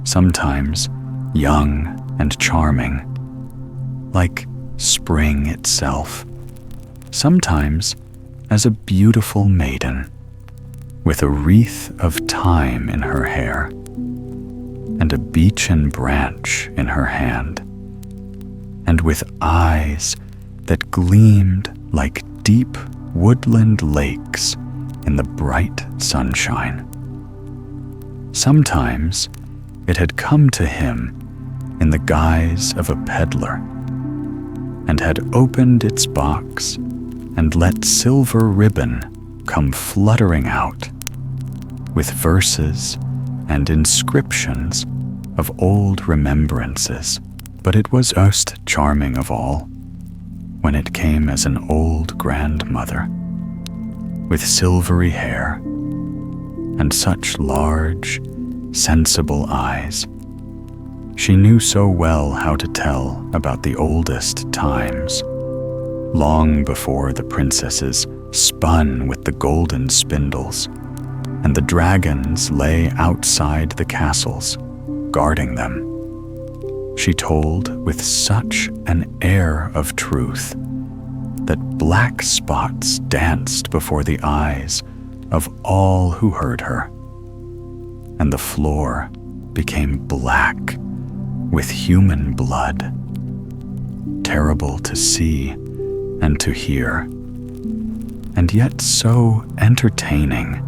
Sometimes young and charming, like spring itself. Sometimes as a beautiful maiden, with a wreath of thyme in her hair, and a beechen branch in her hand, and with eyes that gleamed like deep woodland lakes in the bright sunshine. Sometimes it had come to him in the guise of a peddler, and had opened its box and let silver ribbon come fluttering out, with verses and inscriptions of old remembrances. But it was most charming of all when it came as an old grandmother, with silvery hair and such large, sensible eyes. She knew so well how to tell about the oldest times, long before the princesses spun with the golden spindles, and the dragons lay outside the castles, guarding them. She told with such an air of truth that black spots danced before the eyes of all who heard her, and the floor became black with human blood, terrible to see and to hear, and yet so entertaining,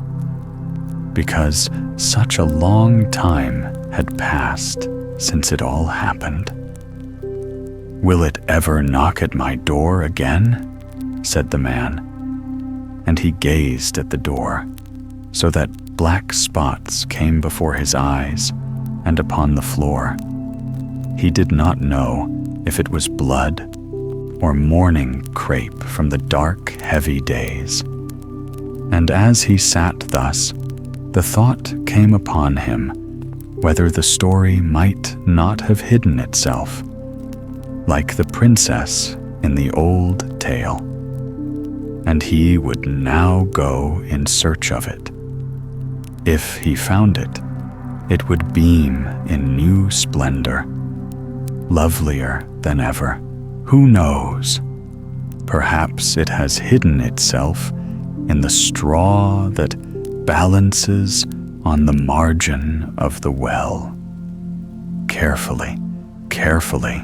because such a long time had passed since it all happened. "Will it ever knock at my door again?" said the man, and he gazed at the door, so that black spots came before his eyes and upon the floor. He did not know if it was blood or morning crepe from the dark, heavy days. And as he sat thus, the thought came upon him whether the story might not have hidden itself, like the princess in the old tale, and he would now go in search of it. If he found it, it would beam in new splendor, lovelier than ever. Who knows? Perhaps it has hidden itself in the straw that balances on the margin of the well. Carefully, carefully.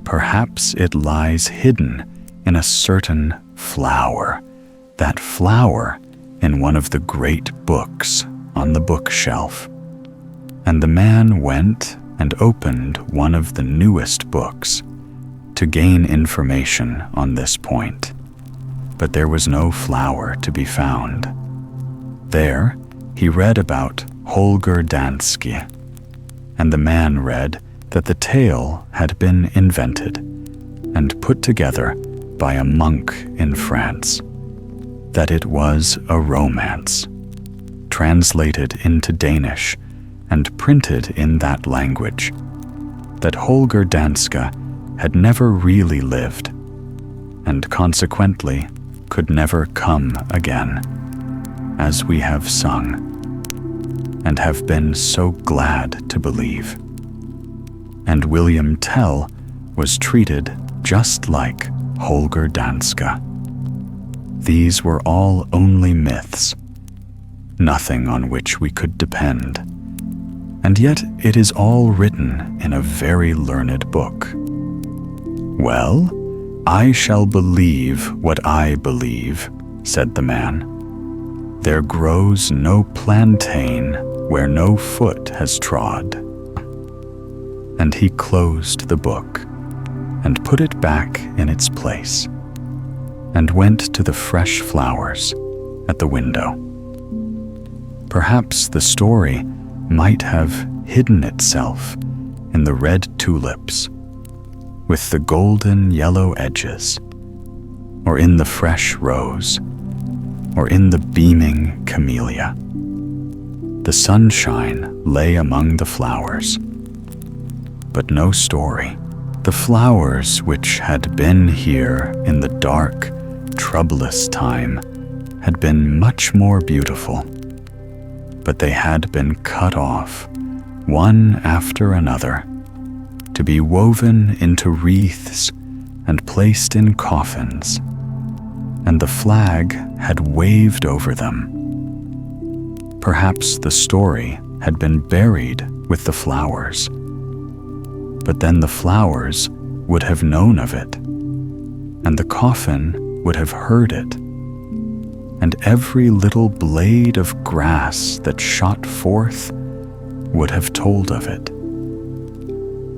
Perhaps it lies hidden in a certain flower, that flower in one of the great books on the bookshelf. And the man went and opened one of the newest books to gain information on this point. But there was no flower to be found. There, he read about Holger Danske, and the man read that the tale had been invented and put together by a monk in France, that it was a romance, translated into Danish and printed in that language, that Holger Danske had never really lived, and consequently could never come again, as we have sung, and have been so glad to believe. And William Tell was treated just like Holger Danske. These were all only myths, nothing on which we could depend, and yet it is all written in a very learned book. "Well, I shall believe what I believe," said the man. "There grows no plantain where no foot has trod." And he closed the book and put it back in its place, and went to the fresh flowers at the window. Perhaps the story might have hidden itself in the red tulips with the golden yellow edges, or in the fresh rose, or in the beaming camellia. The sunshine lay among the flowers, but no story. The flowers which had been here in the dark, troublous time had been much more beautiful, but they had been cut off, one after another, to be woven into wreaths and placed in coffins, and the flag had waved over them. Perhaps the story had been buried with the flowers, but then the flowers would have known of it, and the coffin would have heard it, and every little blade of grass that shot forth would have told of it.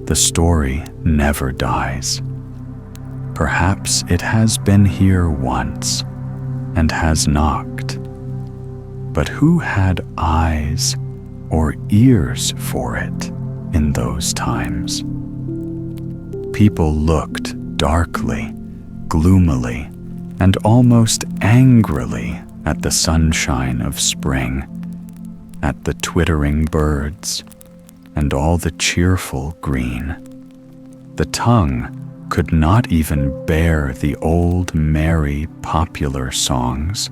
The story never dies. Perhaps it has been here once and has knocked, but who had eyes or ears for it in those times? People looked darkly, gloomily, and almost angrily at the sunshine of spring, at the twittering birds, and all the cheerful green. The tongue could not even bear the old merry popular songs,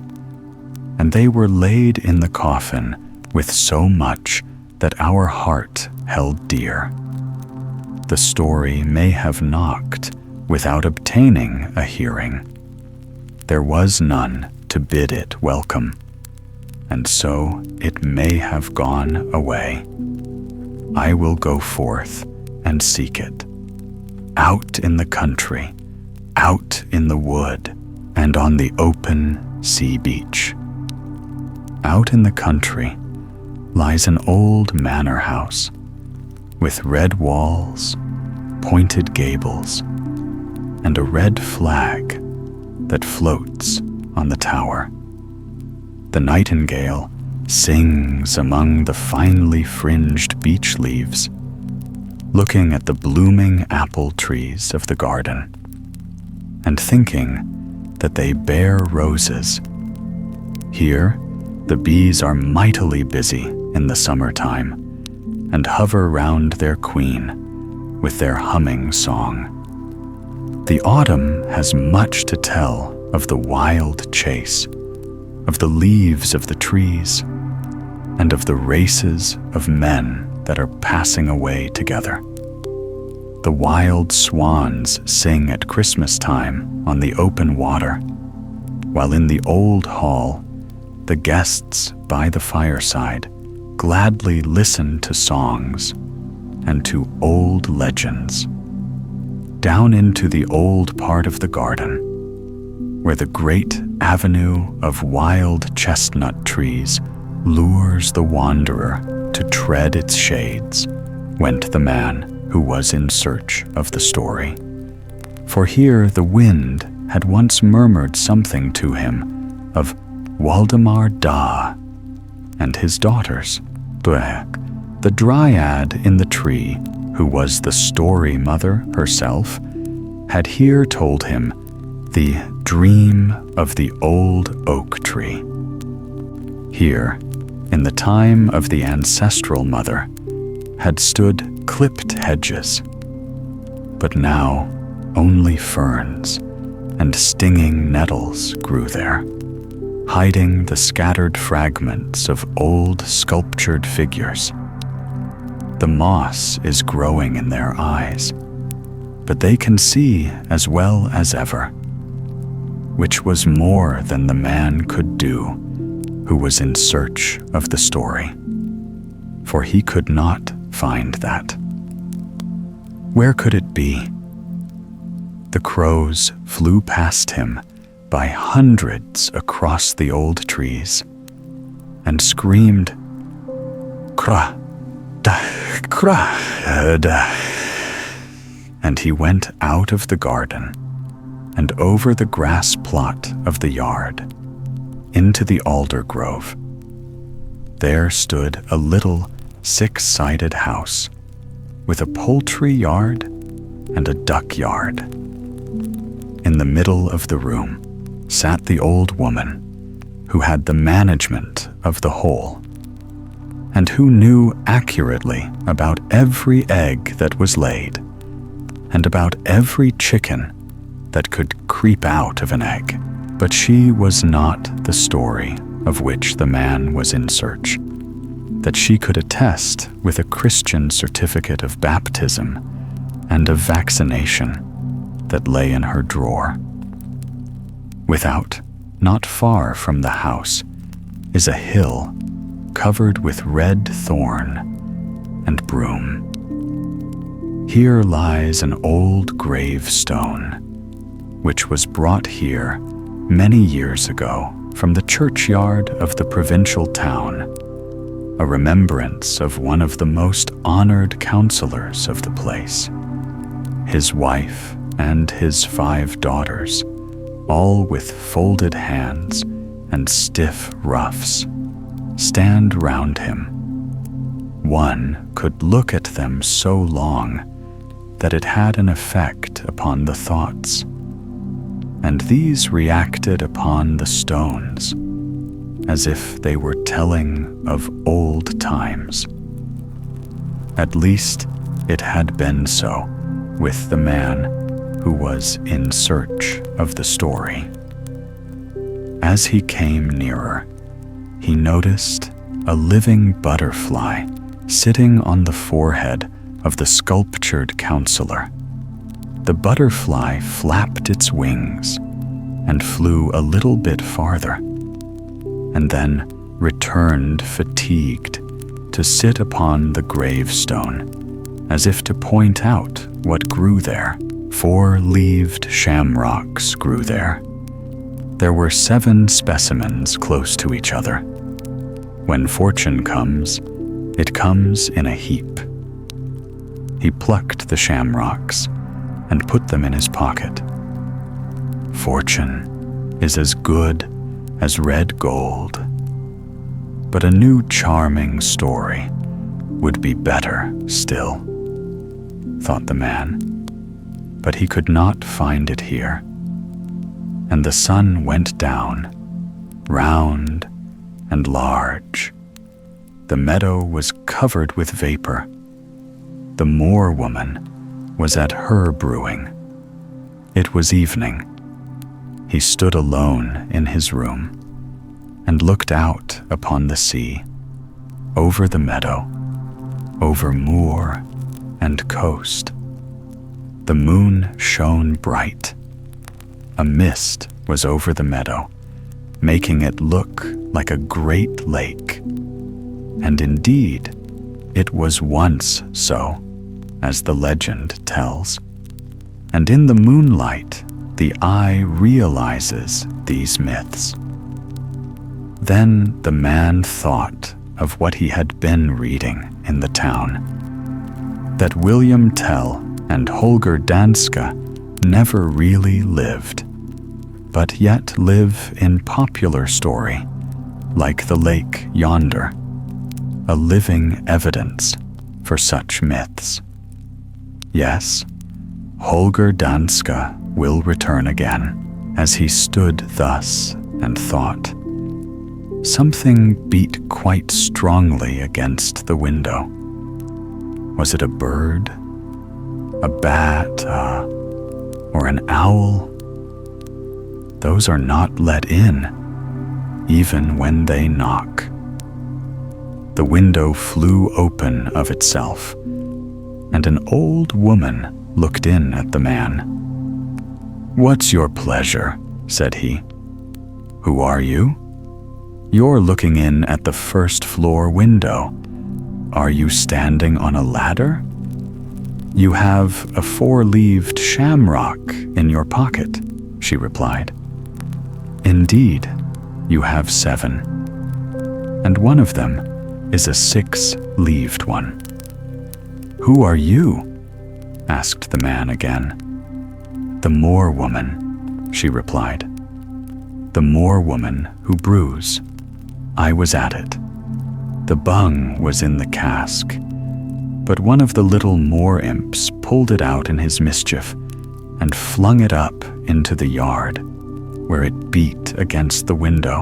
and they were laid in the coffin with so much that our heart held dear. The story may have knocked without obtaining a hearing. There was none to bid it welcome, and so it may have gone away. I will go forth and seek it, out in the country, out in the wood, and on the open sea beach. Out in the country lies an old manor house with red walls, pointed gables, and a red flag that floats on the tower. The nightingale sings among the finely fringed beech leaves, looking at the blooming apple trees of the garden, and thinking that they bear roses. Here, the bees are mightily busy in the summertime, and hover round their queen with their humming song. The autumn has much to tell of the wild chase, of the leaves of the trees, and of the races of men that are passing away together. The wild swans sing at Christmas time on the open water, while in the old hall, the guests by the fireside gladly listen to songs and to old legends. Down into the old part of the garden, where the great avenue of wild chestnut trees lures the wanderer to tread its shades, went the man who was in search of the story. For here the wind had once murmured something to him of Waldemar Daa and his daughters, the dryad in the tree, who was the story mother herself, had here told him the dream of the old oak tree. Here, in the time of the ancestral mother, had stood clipped hedges, but now only ferns and stinging nettles grew there, hiding the scattered fragments of old sculptured figures. The moss is growing in their eyes, but they can see as well as ever, which was more than the man could do who was in search of the story, for he could not find that. Where could it be? The crows flew past him by hundreds across the old trees and screamed, "Kra, da, kra, da." And he went out of the garden and over the grass plot of the yard into the alder grove. There stood a little six-sided house with a poultry yard and a duck yard. In the middle of the room sat the old woman who had the management of the whole and who knew accurately about every egg that was laid and about every chicken that could creep out of an egg. But she was not the story of which the man was in search, that she could attest with a Christian certificate of baptism and of vaccination that lay in her drawer. Without, not far from the house, is a hill covered with red thorn and broom. Here lies an old gravestone, which was brought here many years ago from the churchyard of the provincial town, a remembrance of one of the most honored counselors of the place. His wife and his 5 daughters, all with folded hands and stiff ruffs, stand round him. One could look at them so long that it had an effect upon the thoughts, and these reacted upon the stones as if they were telling of old times. At least it had been so with the man who was in search of the story. As he came nearer, he noticed a living butterfly sitting on the forehead of the sculptured counselor. The butterfly flapped its wings and flew a little bit farther, and then returned fatigued to sit upon the gravestone, as if to point out what grew there. 4-leaved shamrocks grew there. There were 7 specimens close to each other. When fortune comes, it comes in a heap. He plucked the shamrocks and put them in his pocket. Fortune is as good as red gold, but a new charming story would be better still, thought the man, but he could not find it here. And the sun went down, round and large. The meadow was covered with vapor. The Moor-Woman was at her brewing. It was evening. He stood alone in his room and looked out upon the sea, over the meadow, over moor and coast. The moon shone bright. A mist was over the meadow, making it look like a great lake. And indeed, it was once so, as the legend tells. And in the moonlight, the eye realizes these myths. Then the man thought of what he had been reading in the town, that William Tell and Holger Danske never really lived, but yet live in popular story, like the lake yonder, a living evidence for such myths. Yes, Holger Danske will return again. As he stood thus and thought, something beat quite strongly against the window. Was it a bird, a bat, or an owl? Those are not let in, even when they knock. The window flew open of itself, and an old woman looked in at the man. "What's your pleasure?" said he. "Who are you?" "You're looking in at the first-floor window. Are you standing on a ladder?" "You have a 4-leaved shamrock in your pocket," she replied. "Indeed, you have 7, and one of them is a 6-leaved one." "Who are you?" asked the man again. "The Moor-Woman," she replied. "The Moor-Woman who brews. I was at it. The bung was in the cask, but one of the little moor imps pulled it out in his mischief and flung it up into the yard, where it beat against the window.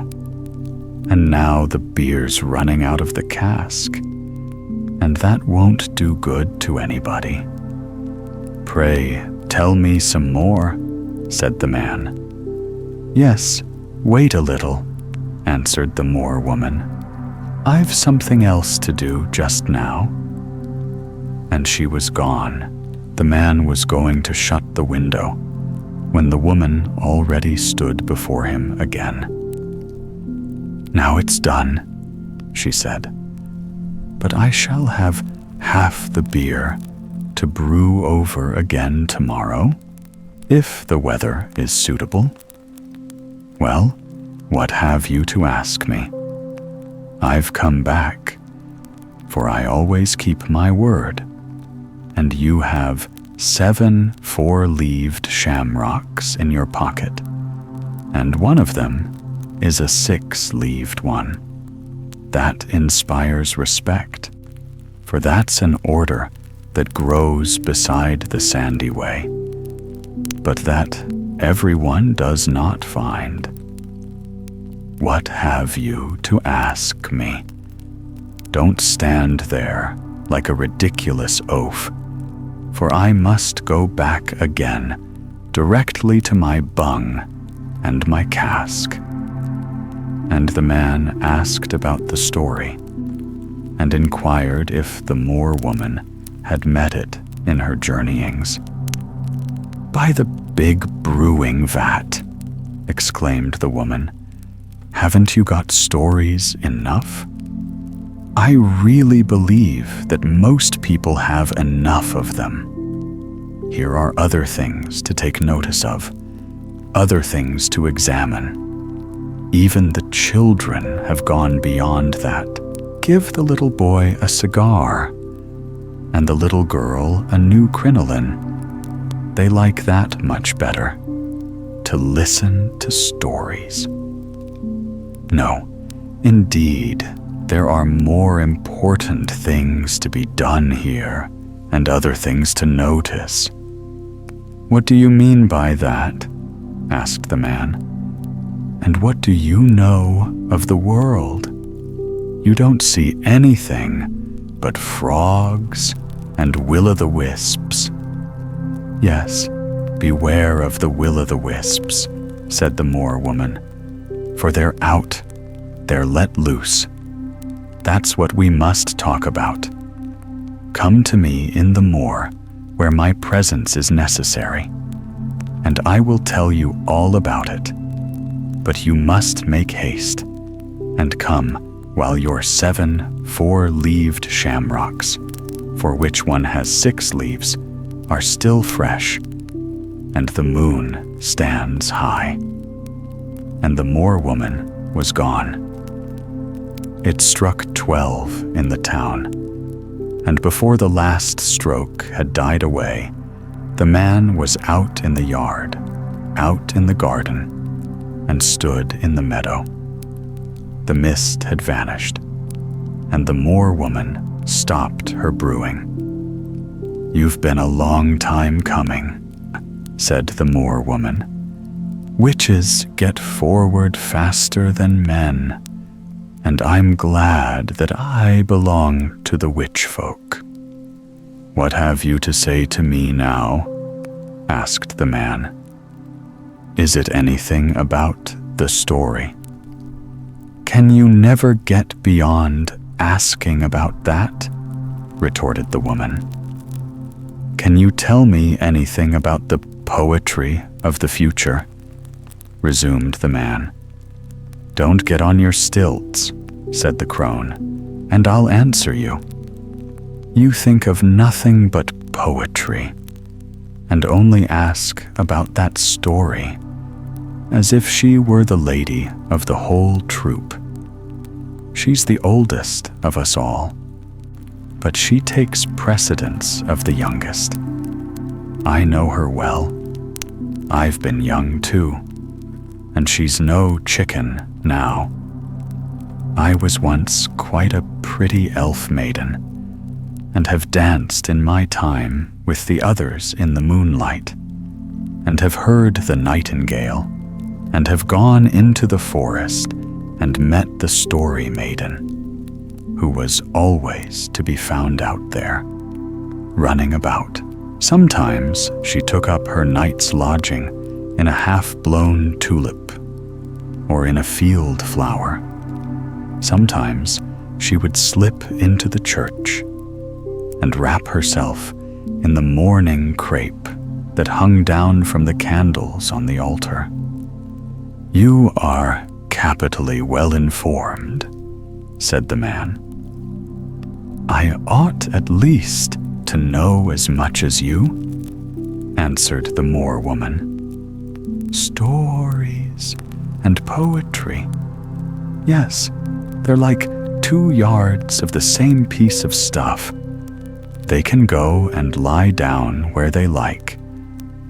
And now the beer's running out of the cask, and that won't do good to anybody." "Pray, tell me some more," said the man. "Yes, wait a little," answered the Moor-Woman. "I've something else to do just now." And she was gone. The man was going to shut the window, when the woman already stood before him again. "Now it's done," she said, "but I shall have half the beer to brew over again tomorrow, if the weather is suitable." "Well, what have you to ask me?" "I've come back, for I always keep my word, and you have 7 4-leaved shamrocks in your pocket, and one of them is a 6-leaved one. That inspires respect, for that's an order that grows beside the sandy way, but that everyone does not find. What have you to ask me? Don't stand there like a ridiculous oaf, for I must go back again, directly to my bung and my cask." And the man asked about the story and inquired if the Moor-Woman had met it in her journeyings. "By the big brewing vat," exclaimed the woman, "haven't you got stories enough? I really believe that most people have enough of them. Here are other things to take notice of, other things to examine. Even the children have gone beyond that. Give the little boy a cigar, and the little girl a new crinoline. They like that much better, to listen to stories. No, indeed, there are more important things to be done here, and other things to notice." "What do you mean by that?" asked the man. "And what do you know of the world? You don't see anything but frogs and will-o'-the-wisps." "Yes, beware of the will-o'-the-wisps," said the Moor-Woman, "for they're out, they're let loose. That's what we must talk about. Come to me in the moor, where my presence is necessary, and I will tell you all about it. But you must make haste, and come while your 7 4-leaved shamrocks, for which one has 6 leaves, are still fresh, and the moon stands high." And the Moor-Woman was gone. It struck 12 in the town, and before the last stroke had died away, the man was out in the yard, out in the garden, and stood in the meadow. The mist had vanished, and the Moor-Woman stopped her brewing. "You've been a long time coming," said the Moor-Woman. "Witches get forward faster than men, and I'm glad that I belong to the witch folk." "What have you to say to me now?" asked the man. "Is it anything about the story?" "Can you never get beyond asking about that?" retorted the woman. "Can you tell me anything about the poetry of the future?" resumed the man. "Don't get on your stilts," said the crone, "and I'll answer you. You think of nothing but poetry, and only ask about that story, as if she were the lady of the whole troop. She's the oldest of us all, but she takes precedence of the youngest. I know her well. I've been young too, and she's no chicken now. I was once quite a pretty elf maiden, and have danced in my time with the others in the moonlight, and have heard the nightingale, and have gone into the forest and met the story maiden, who was always to be found out there, running about. Sometimes she took up her night's lodging in a half-blown tulip, or in a field flower. Sometimes she would slip into the church and wrap herself in the mourning crepe that hung down from the candles on the altar. You are capitally well informed, said the man. I ought at least to know as much as you, answered the Moor-Woman. Stories and poetry. Yes, they're like 2 yards of the same piece of stuff. They can go and lie down where they like,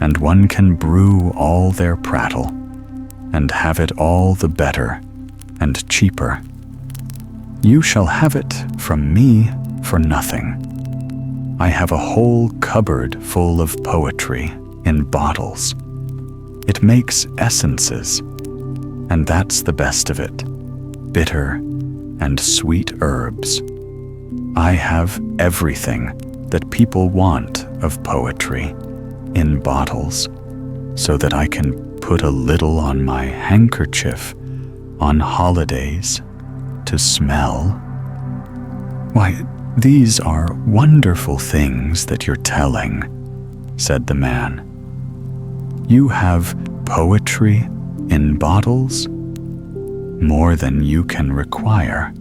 and one can brew all their prattle, and have it all the better and cheaper. You shall have it from me for nothing. I have a whole cupboard full of poetry in bottles. It makes essences, and that's the best of it, bitter and sweet herbs. I have everything that people want of poetry in bottles, so that I can put a little on my handkerchief on holidays to smell. Why, these are wonderful things that you're telling, said the man. You have poetry in bottles? More than you can require,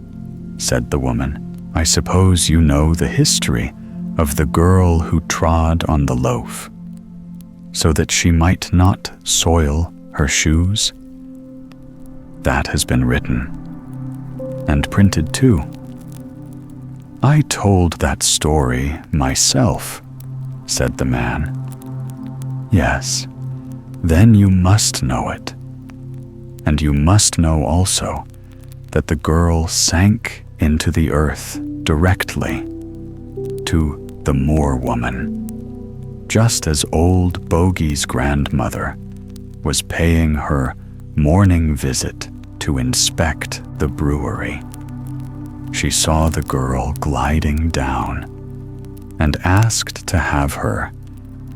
said the woman. I suppose you know the history of the girl who trod on the loaf, so that she might not soil her shoes? That has been written, and printed too. I told that story myself, said the man. Yes, then you must know it. And you must know also that the girl sank into the earth directly to the Moor-Woman, just as old Bogey's grandmother was paying her morning visit to inspect the brewery. She saw the girl gliding down and asked to have her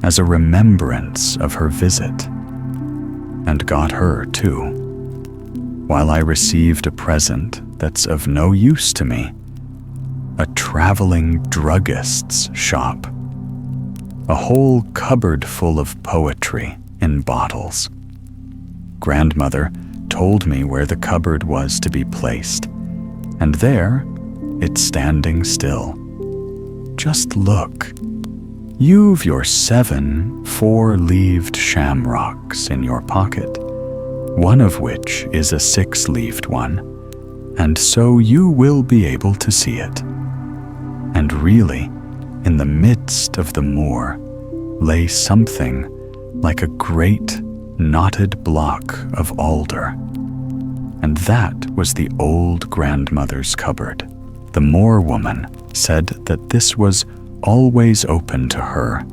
as a remembrance of her visit, and got her too, while I received a present that's of no use to me, a traveling druggist's shop, a whole cupboard full of poetry in bottles. Grandmother told me where the cupboard was to be placed, and there it's standing still. Just look. You've your 7 4-leaved shamrocks in your pocket, one of which is a 6-leaved one, and so you will be able to see it. And really, in the midst of the moor lay something like a great knotted block of alder, and that was the old grandmother's cupboard. The Moor-Woman said that this was always open to her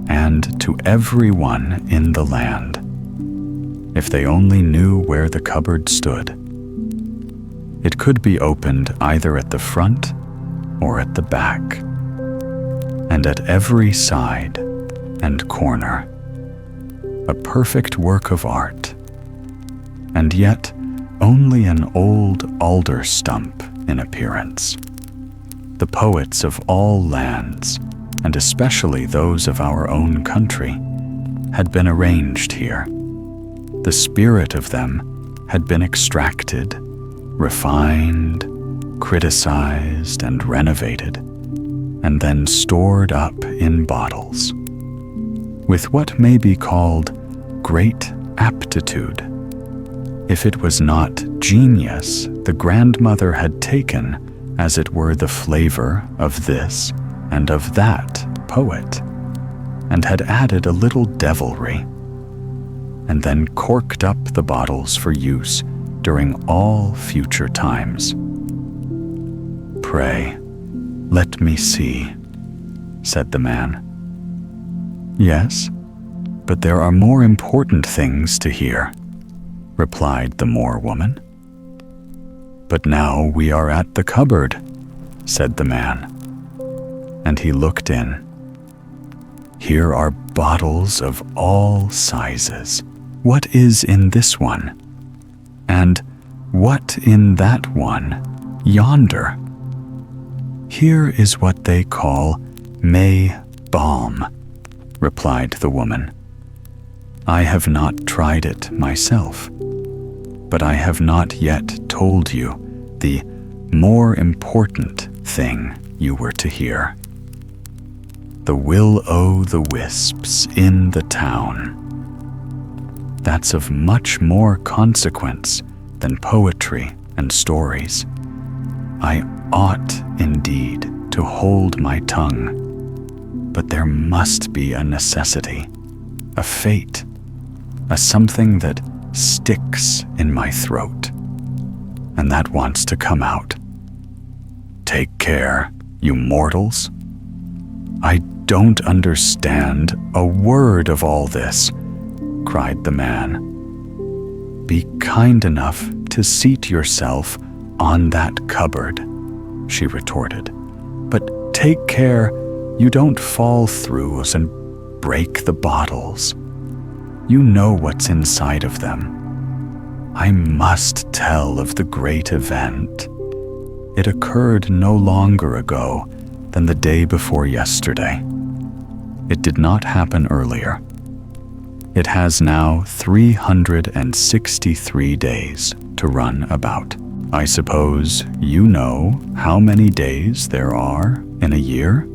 and to everyone in the land, if they only knew where the cupboard stood. It could be opened either at the front or at the back, and at every side and corner. A perfect work of art, and yet only an old alder stump in appearance. The poets of all lands, and especially those of our own country, had been arranged here. The spirit of them had been extracted, refined, criticized, and renovated, and then stored up in bottles, with what may be called great aptitude. If it was not genius, the grandmother had taken, as it were, the flavor of this and of that poet, and had added a little devilry, and then corked up the bottles for use during all future times. Pray, let me see, said the man. Yes, but there are more important things to hear, replied the Moor-Woman. But now we are at the cupboard, said the man, and he looked in. Here are bottles of all sizes. What is in this one? And what in that one yonder? Here is what they call May balm, replied the woman. I have not tried it myself, but I have not yet told you the more important thing you were to hear. The will-o'-the-wisps in the town. That's of much more consequence than poetry and stories. I ought indeed to hold my tongue, but there must be a necessity, a fate, a something that sticks in my throat, and that wants to come out. Take care, you mortals. I don't understand a word of all this, cried the man. Be kind enough to seat yourself on that cupboard, she retorted. But take care you don't fall through and break the bottles. You know what's inside of them. I must tell of the great event. It occurred no longer ago than the day before yesterday. It did not happen earlier. It has now 363 days to run about. I suppose you know how many days there are in a year?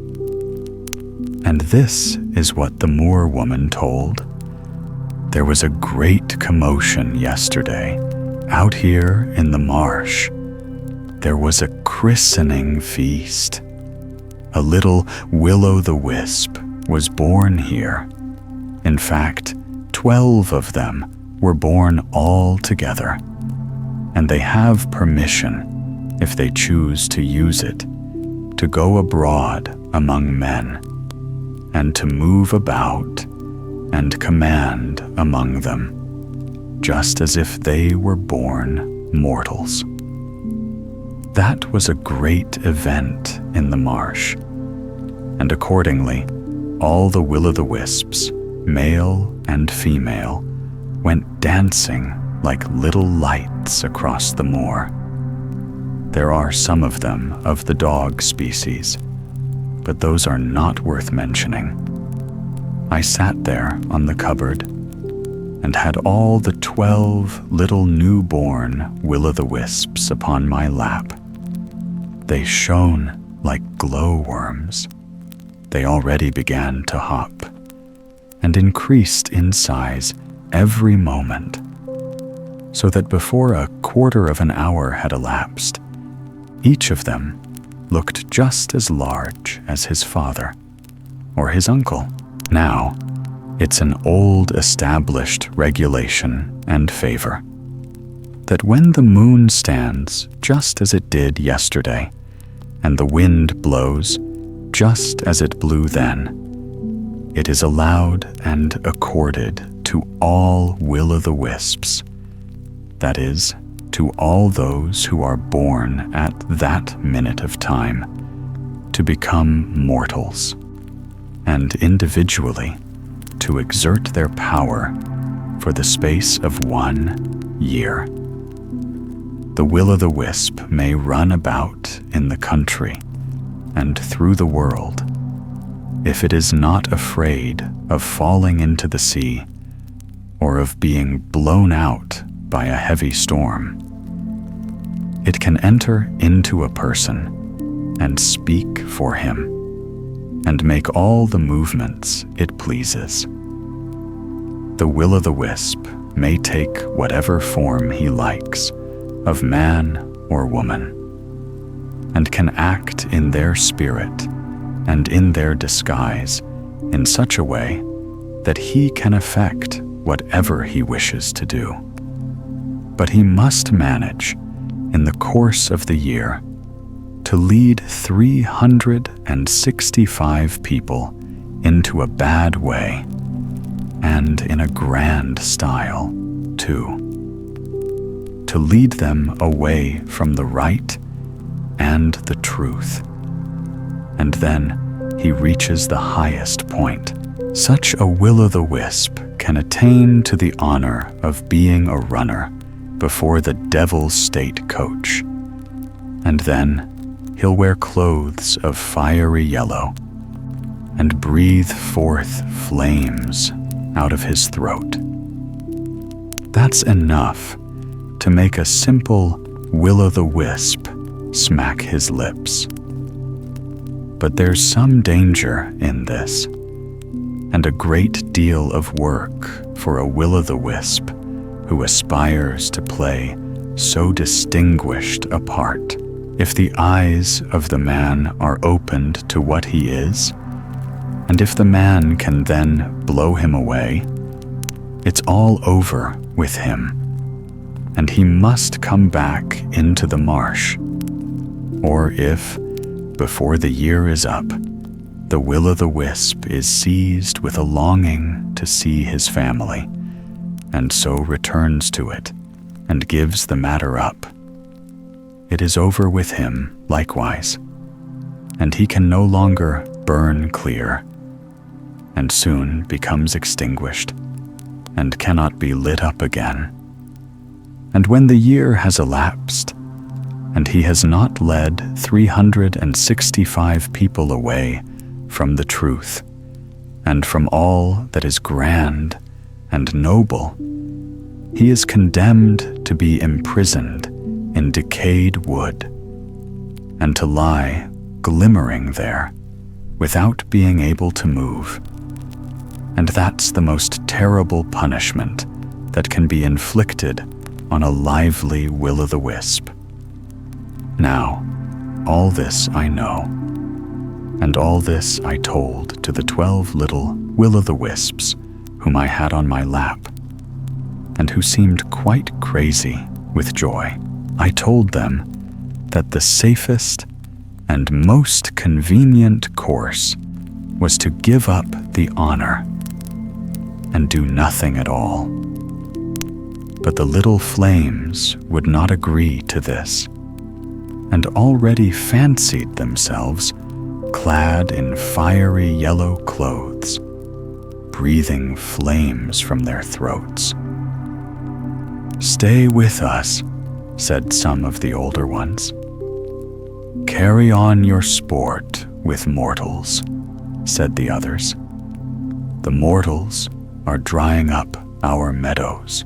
And this is what the Moor-Woman told. There was a great commotion yesterday, out here in the marsh. There was a christening feast. A little will-o'-the-wisp was born here. In fact, 12 of them were born all together, and they have permission, if they choose to use it, to go abroad among men, and to move about and command among them, just as if they were born mortals. That was a great event in the marsh, and accordingly, all the will-o'-the-wisps, male and female, went dancing like little lights across the moor. There are some of them of the dog species, but those are not worth mentioning. I sat there on the cupboard and had all the 12 little newborn will-o'-the-wisps upon my lap. They shone like glowworms. They already began to hop and increased in size every moment, so that before a quarter of an hour had elapsed, each of them looked just as large as his father or his uncle. Now, it's an old established regulation and favor that when the moon stands just as it did yesterday, and the wind blows just as it blew then, it is allowed and accorded to all will-o'-the-wisps, that is, to all those who are born at that minute of time, to become mortals, and individually to exert their power for the space of 1 year. The will-o'-the-wisp may run about in the country and through the world, if it is not afraid of falling into the sea or of being blown out by a heavy storm. It can enter into a person and speak for him and make all the movements it pleases. The will-o'-the-wisp may take whatever form he likes, of man or woman, and can act in their spirit and in their disguise in such a way that he can effect whatever he wishes to do. But he must manage, in the course of the year, to lead 365 people into a bad way, and in a grand style, too. To lead them away from the right and the truth. And then he reaches the highest point. Such a will-o'-the-wisp can attain to the honor of being a runner before the devil's state coach. And then he'll wear clothes of fiery yellow and breathe forth flames out of his throat. That's enough to make a simple will-o'-the-wisp smack his lips. But there's some danger in this, and a great deal of work for a will-o'-the-wisp who aspires to play so distinguished a part. If the eyes of the man are opened to what he is, and if the man can then blow him away, it's all over with him, and he must come back into the marsh. Or if, before the year is up, the will-o'-the-wisp is seized with a longing to see his family, and so returns to it and gives the matter up, it is over with him likewise, and he can no longer burn clear, and soon becomes extinguished, and cannot be lit up again. And when the year has elapsed, and he has not led 365 people away from the truth, and from all that is grand and noble, he is condemned to be imprisoned in decayed wood, and to lie glimmering there without being able to move. And that's the most terrible punishment that can be inflicted on a lively will-o'-the-wisp. Now, all this I know, and all this I told to the 12 little will-o'-the-wisps whom I had on my lap, and who seemed quite crazy with joy. I told them that the safest and most convenient course was to give up the honor and do nothing at all. But the little flames would not agree to this, and already fancied themselves clad in fiery yellow clothes, breathing flames from their throats. "Stay with us," said some of the older ones. "Carry on your sport with mortals," said the others. "The mortals are drying up our meadows.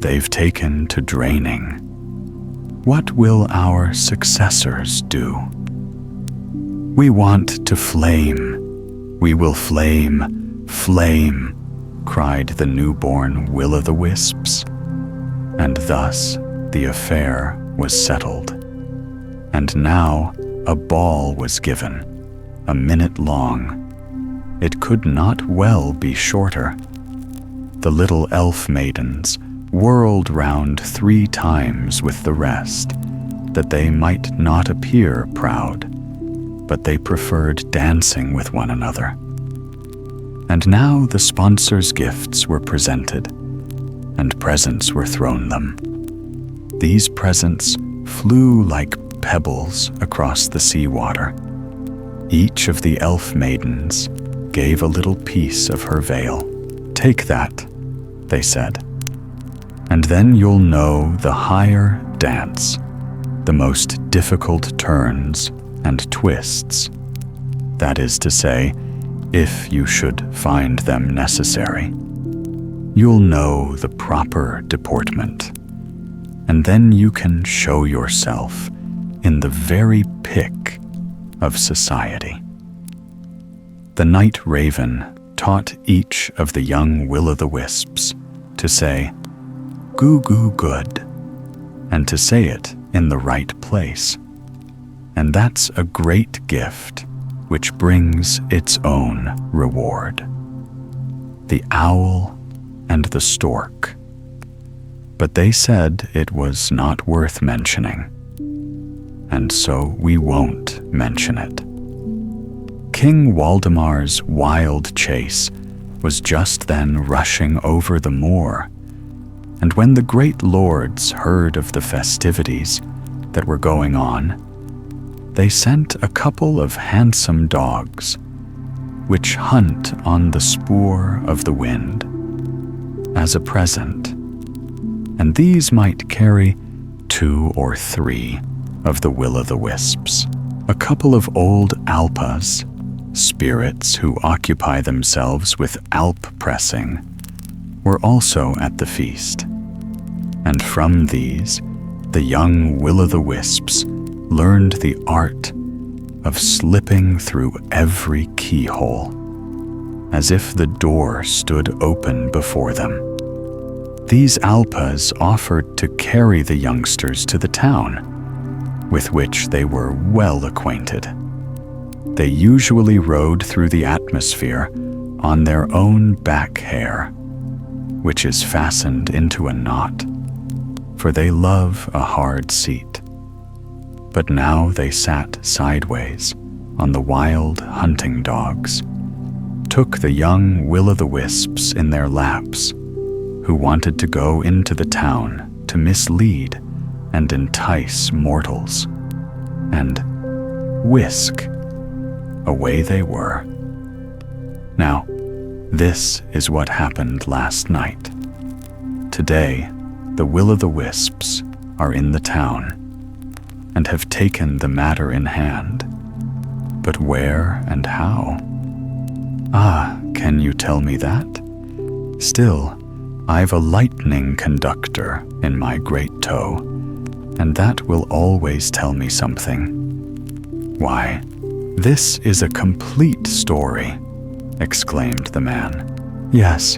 They've taken to draining. What will our successors do? We want to flame. We will flame, flame," cried the newborn will-o'-the-wisps. And thus the affair was settled. And now a ball was given, a minute long. It could not well be shorter. The little elf maidens whirled round 3 times with the rest, that they might not appear proud, but they preferred dancing with one another. And now the sponsors' gifts were presented, and presents were thrown them. These presents flew like pebbles across the seawater. Each of the elf maidens gave a little piece of her veil. "Take that," they said, "and then you'll know the higher dance, the most difficult turns and twists. That is to say, if you should find them necessary. You'll know the proper deportment, and then you can show yourself in the very pick of society." The night raven taught each of the young will-o'-the-wisps to say, "Goo goo good," and to say it in the right place. And that's a great gift which brings its own reward. The owl and the stork. But they said it was not worth mentioning, and so we won't mention it. King Waldemar's wild chase was just then rushing over the moor, and when the great lords heard of the festivities that were going on, they sent a couple of handsome dogs, which hunt on the spoor of the wind, as a present, and these might carry 2 or 3 of the will-o'-the-wisps. A couple of old alpas, spirits who occupy themselves with alp pressing, were also at the feast, and from these the young will-o'-the-wisps learned the art of slipping through every keyhole, as if the door stood open before them. These alpas offered to carry the youngsters to the town, with which they were well acquainted. They usually rode through the atmosphere on their own back hair, which is fastened into a knot, for they love a hard seat. But now they sat sideways on the wild hunting dogs, took the young will-o'-the-wisps in their laps, who wanted to go into the town to mislead and entice mortals, and whisk, away they were. Now, this is what happened last night. Today, The Will-o'-the-Wisps are in the town and have taken the matter in hand. But where and how? Ah, can you tell me that? Still, I've a lightning conductor in my great toe, and that will always tell me something. Why, this is a complete story, exclaimed the man. Yes,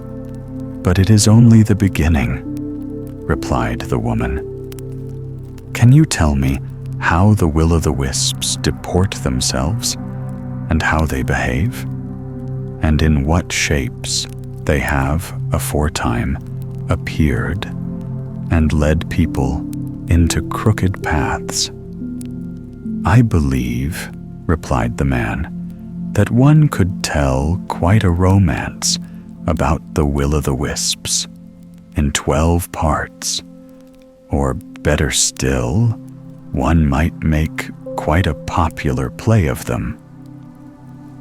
but it is only the beginning, replied the woman. Can you tell me how the will-o'-the-wisps deport themselves, and how they behave, and in what shapes they have aforetime appeared and led people into crooked paths? I believe, replied the man, that one could tell quite a romance about the will-o'-the-wisps in 12 parts, or better still, one might make quite a popular play of them.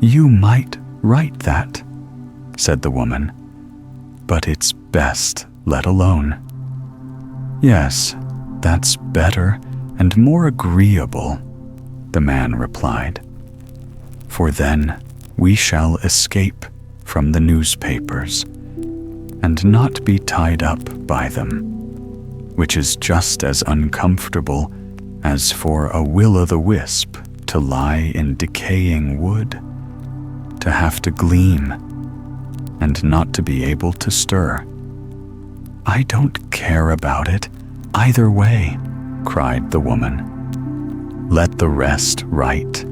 You might write that, said the woman, but it's best let alone. Yes, that's better and more agreeable, the man replied, for then we shall escape from the newspapers and not be tied up by them, which is just as uncomfortable as for a will-o'-the-wisp to lie in decaying wood, to have to gleam, and not to be able to stir. I don't care about it either way, cried the woman. Let the rest write,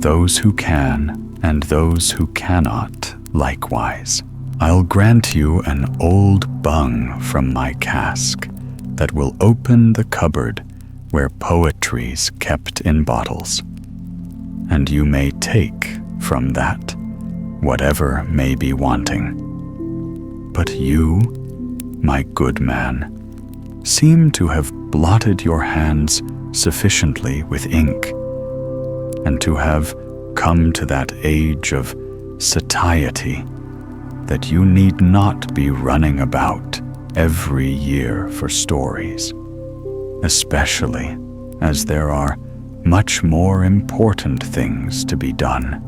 those who can and those who cannot likewise. I'll grant you an old bung from my cask that will open the cupboard where poetry's kept in bottles, and you may take from that whatever may be wanting. But you, my good man, seem to have blotted your hands sufficiently with ink, and to have come to that age of satiety that you need not be running about every year for stories, especially as there are much more important things to be done.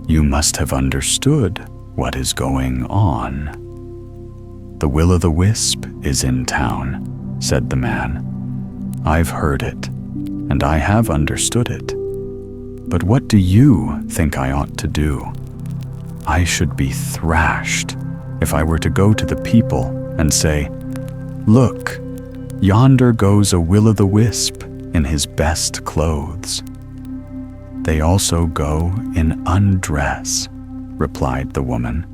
You must have understood what is going on. The will-o'-the-wisp is in town, said the man. I've heard it, and I have understood it. But what do you think I ought to do? I should be thrashed if I were to go to the people and say, look, yonder goes a will-o'-the-wisp in his best clothes. They also go in undress, replied the woman.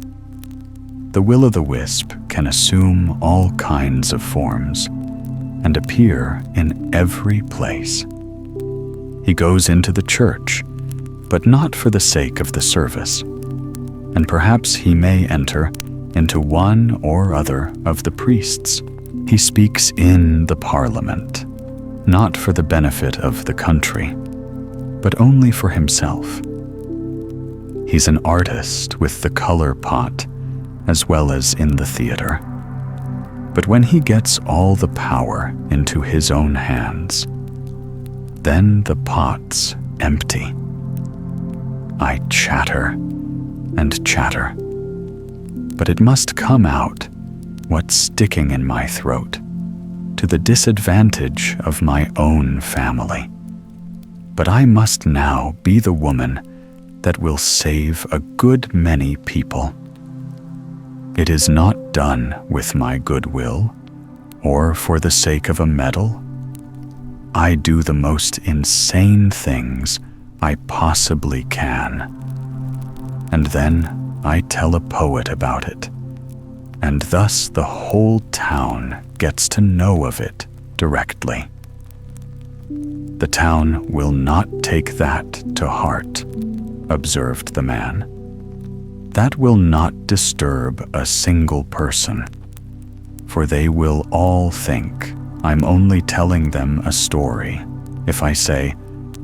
The will-o'-the-wisp can assume all kinds of forms and appear in every place. He goes into the church, but not for the sake of the service, and perhaps he may enter into one or other of the priests. He speaks in the parliament, not for the benefit of the country, but only for himself. He's an artist with the color pot, as well as in the theater. But when he gets all the power into his own hands, then the pot's empty. I chatter and chatter, but it must come out, what's sticking in my throat, to the disadvantage of my own family. But I must now be the woman that will save a good many people. It is not done with my goodwill, or for the sake of a medal. I do the most insane things I possibly can, and then I tell a poet about it, and thus the whole town gets to know of it directly. The town will not take that to heart, observed the man. That will not disturb a single person, for they will all think I'm only telling them a story if I say,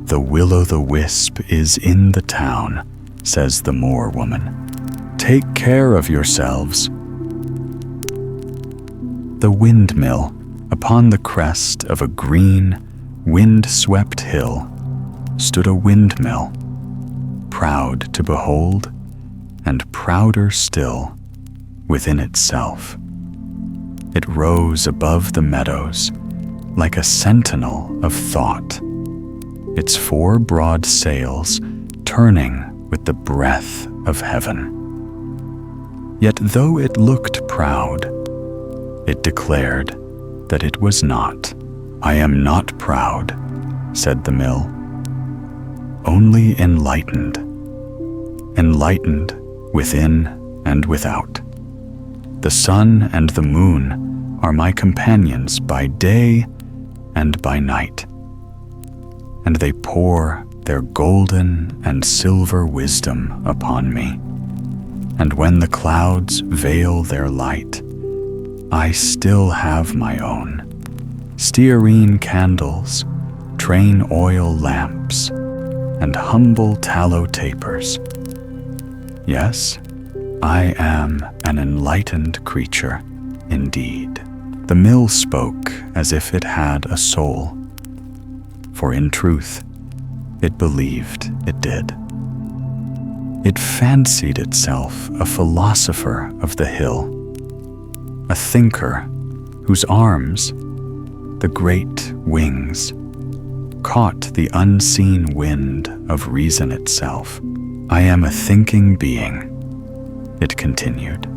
the will-o'-the-wisp is in the town, says the Moor-Woman. Take care of yourselves. The Windmill, upon the crest of a green, wind-swept hill, stood a windmill, proud to behold, and prouder still within itself. It rose above the meadows like a sentinel of thought, its 4 broad sails turning with the breath of heaven. Yet though it looked proud, it declared that it was not. "I am not proud," said the mill, "only enlightened, enlightened within and without. The sun and the moon are my companions by day and by night, and they pour their golden and silver wisdom upon me. And when the clouds veil their light, I still have my own. Stearine candles, train oil lamps, and humble tallow tapers. Yes, I am an enlightened creature, indeed." The mill spoke as if it had a soul, for in truth, it believed it did. It fancied itself a philosopher of the hill, a thinker whose arms, the great wings, caught the unseen wind of reason itself. "I am a thinking being," it continued.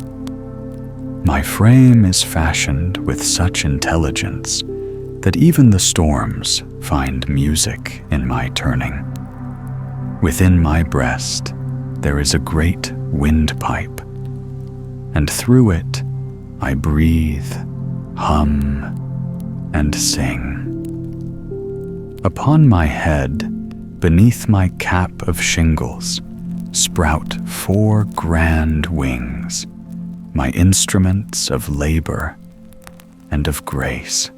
"My frame is fashioned with such intelligence that even the storms find music in my turning. Within my breast there is a great windpipe, and through it I breathe, hum, and sing. Upon my head, beneath my cap of shingles, sprout 4 grand wings, my instruments of labor and of grace.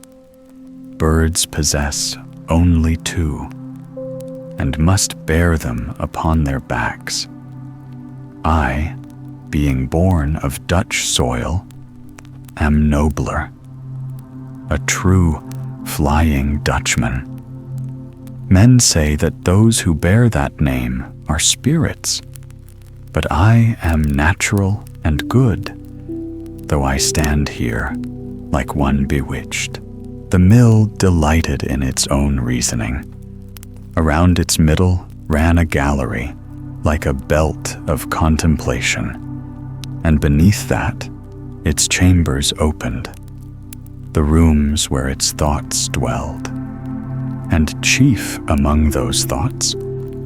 Birds possess only 2, and must bear them upon their backs. I, being born of Dutch soil, am nobler, a true Flying Dutchman. Men say that those who bear that name are spirits, but I am natural and good, though I stand here like one bewitched." The mill delighted in its own reasoning. Around its middle ran a gallery like a belt of contemplation, and beneath that its chambers opened, the rooms where its thoughts dwelled. And chief among those thoughts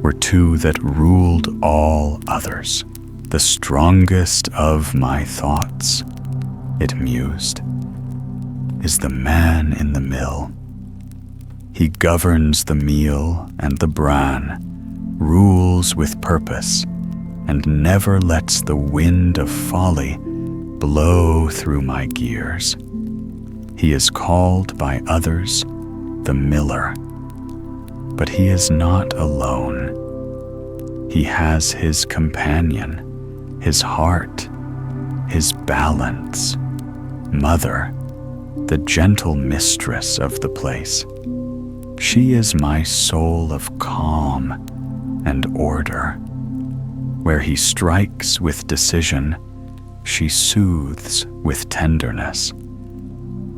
were 2 that ruled all others. "The strongest of my thoughts," it mused, "is the man in the mill. He governs the meal and the bran, rules with purpose, and never lets the wind of folly blow through my gears. He is called by others the miller, but he is not alone. He has his companion, his heart, his balance, Mother, the gentle mistress of the place. She is my soul of calm and order. Where he strikes with decision, she soothes with tenderness.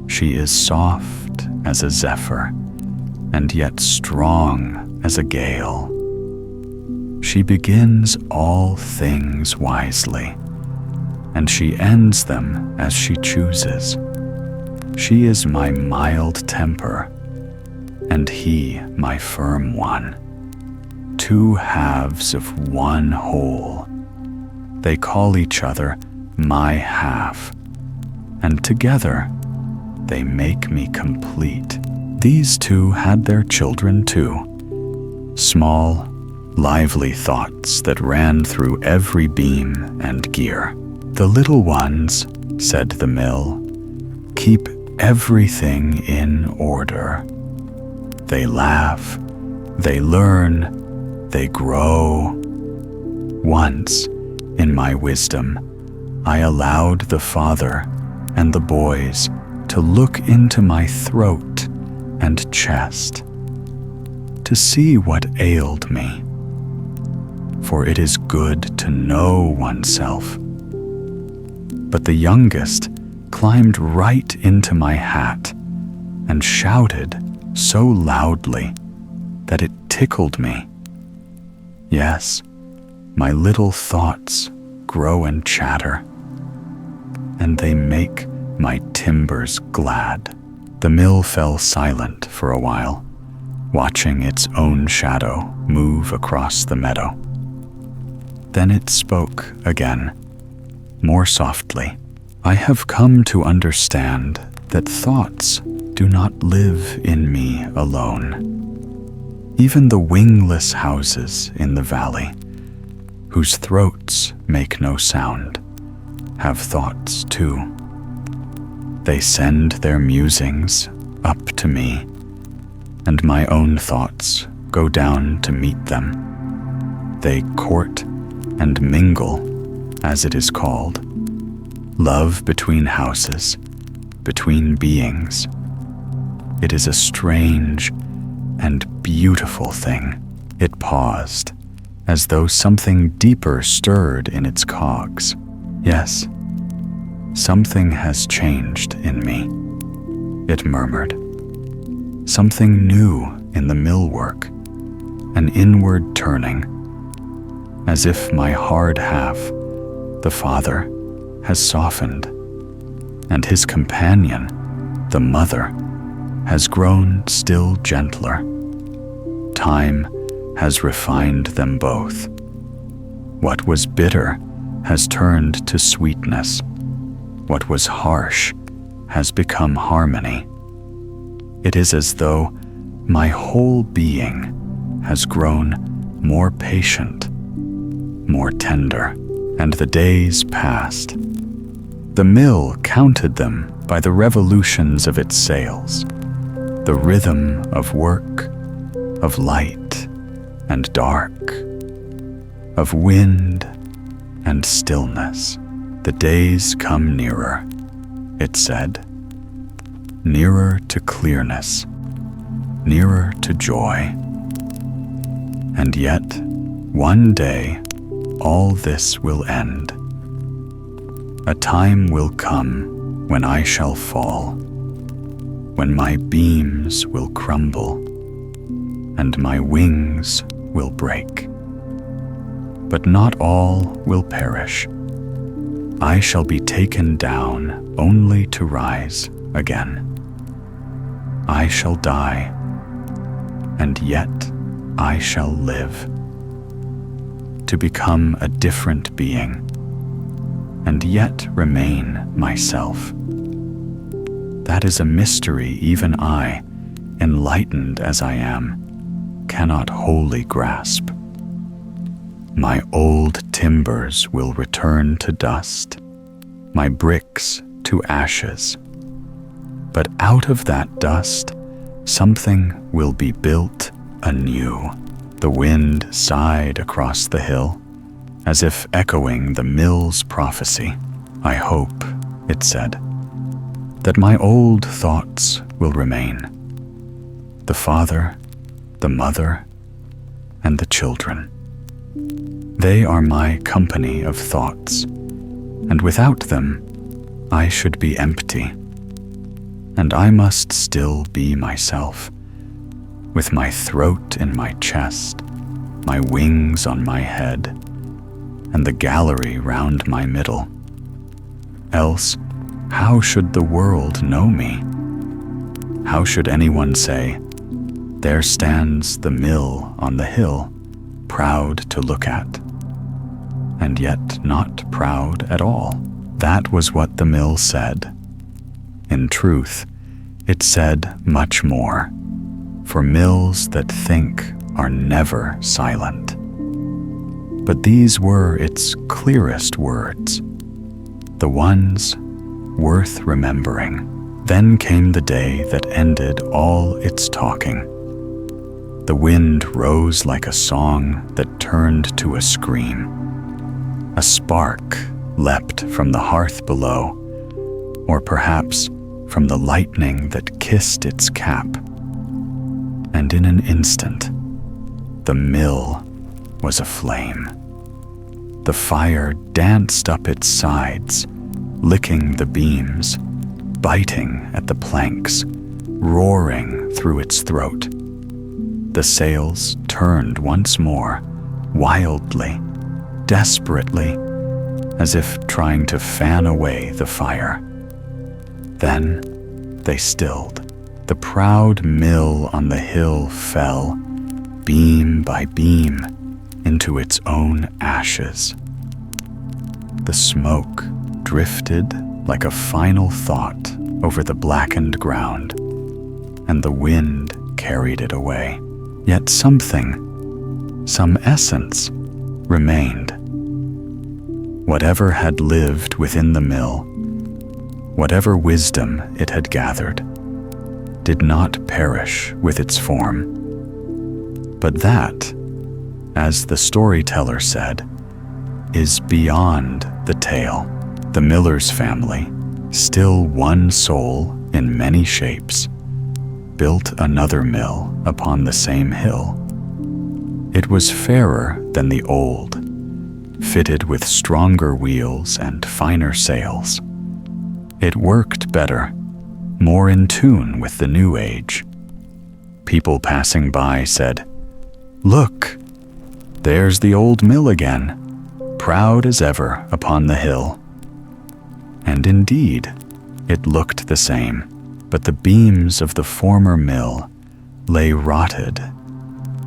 She is soft as a zephyr, and yet strong as a gale. She begins all things wisely, and she ends them as she chooses. She is my mild temper, and he my firm one, 2 halves of one whole. They call each other my half, and together they make me complete." These 2 had their children too, small, lively thoughts that ran through every beam and gear. "The little ones," said the mill, "keep everything in order. They laugh, they learn, they grow. Once, in my wisdom, I allowed the father and the boys to look into my throat and chest, to see what ailed me. For it is good to know oneself. But the youngest climbed right into my hat and shouted so loudly that it tickled me. Yes, my little thoughts grow and chatter, and they make my timbers glad. The mill fell silent for a while, watching its own shadow move across the meadow. Then it spoke again, more softly. I have come to understand that thoughts do not live in me alone. Even the wingless houses in the valley, whose throats make no sound, have thoughts too. They send their musings up to me, and my own thoughts go down to meet them. They court and mingle, as it is called, love between houses, between beings. It is a strange and beautiful thing. It paused, as though something deeper stirred in its cogs. Yes, something has changed in me, it murmured. Something new in the millwork, an inward turning, as if my hard half, the father, has softened, and his companion, the mother, has grown still gentler. Time has refined them both. What was bitter has turned to sweetness. What was harsh has become harmony. It is as though my whole being has grown more patient, more tender, and the days passed. The mill counted them by the revolutions of its sails, the rhythm of work, of light and dark, of wind and stillness. The days come nearer, it said, nearer to clearness, nearer to joy. And yet, one day, all this will end. A time will come when I shall fall, when my beams will crumble, and my wings will break. But not all will perish. I shall be taken down only to rise again. I shall die, and yet I shall live, to become a different being, and yet remain myself. That is a mystery even I, enlightened as I am, cannot wholly grasp. My old timbers will return to dust, my bricks to ashes. But out of that dust, something will be built anew. The wind sighed across the hill, as if echoing the mill's prophecy. I hope, it said, that my old thoughts will remain. The father, the mother, and the children. They are my company of thoughts, and without them, I should be empty. And I must still be myself, with my throat in my chest, my wings on my head, and the gallery round my middle. Else, how should the world know me? How should anyone say, "There stands the mill on the hill, proud to look at," and yet not proud at all? That was what the mill said. In truth, it said much more, for mills that think are never silent. But these were its clearest words, the ones worth remembering. Then came the day that ended all its talking. The wind rose like a song that turned to a scream. A spark leapt from the hearth below, or perhaps from the lightning that kissed its cap. And in an instant, the mill was aflame. The fire danced up its sides, licking the beams, biting at the planks, roaring through its throat. The sails turned once more, wildly, desperately, as if trying to fan away the fire. Then they stilled. The proud mill on the hill fell, beam by beam, into its own ashes. The smoke drifted like a final thought over the blackened ground, and the wind carried it away. Yet something, some essence, remained. Whatever had lived within the mill, whatever wisdom it had gathered, did not perish with its form. But that, as the storyteller said, is beyond the tale. The miller's family, still one soul in many shapes, built another mill upon the same hill. It was fairer than the old, fitted with stronger wheels and finer sails. It worked better, more in tune with the new age. People passing by said, "Look, there's the old mill again, proud as ever upon the hill." And indeed, it looked the same, but the beams of the former mill lay rotted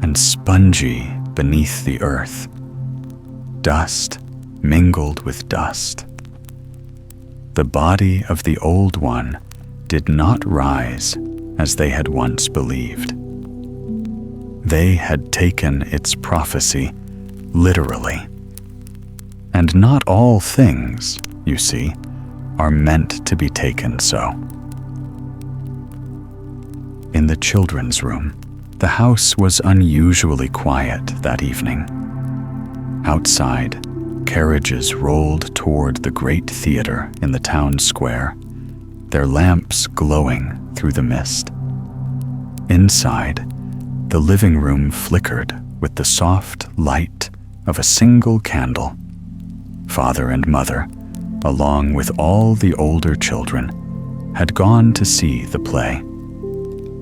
and spongy beneath the earth. Dust mingled with dust. The body of the old one did not rise as they had once believed. They had taken its prophecy literally. And not all things, you see, are meant to be taken so. In the children's room, the house was unusually quiet that evening. Outside, carriages rolled toward the great theater in the town square, their lamps glowing through the mist. Inside, the living room flickered with the soft light of a single candle. Father and mother, along with all the older children, had gone to see the play.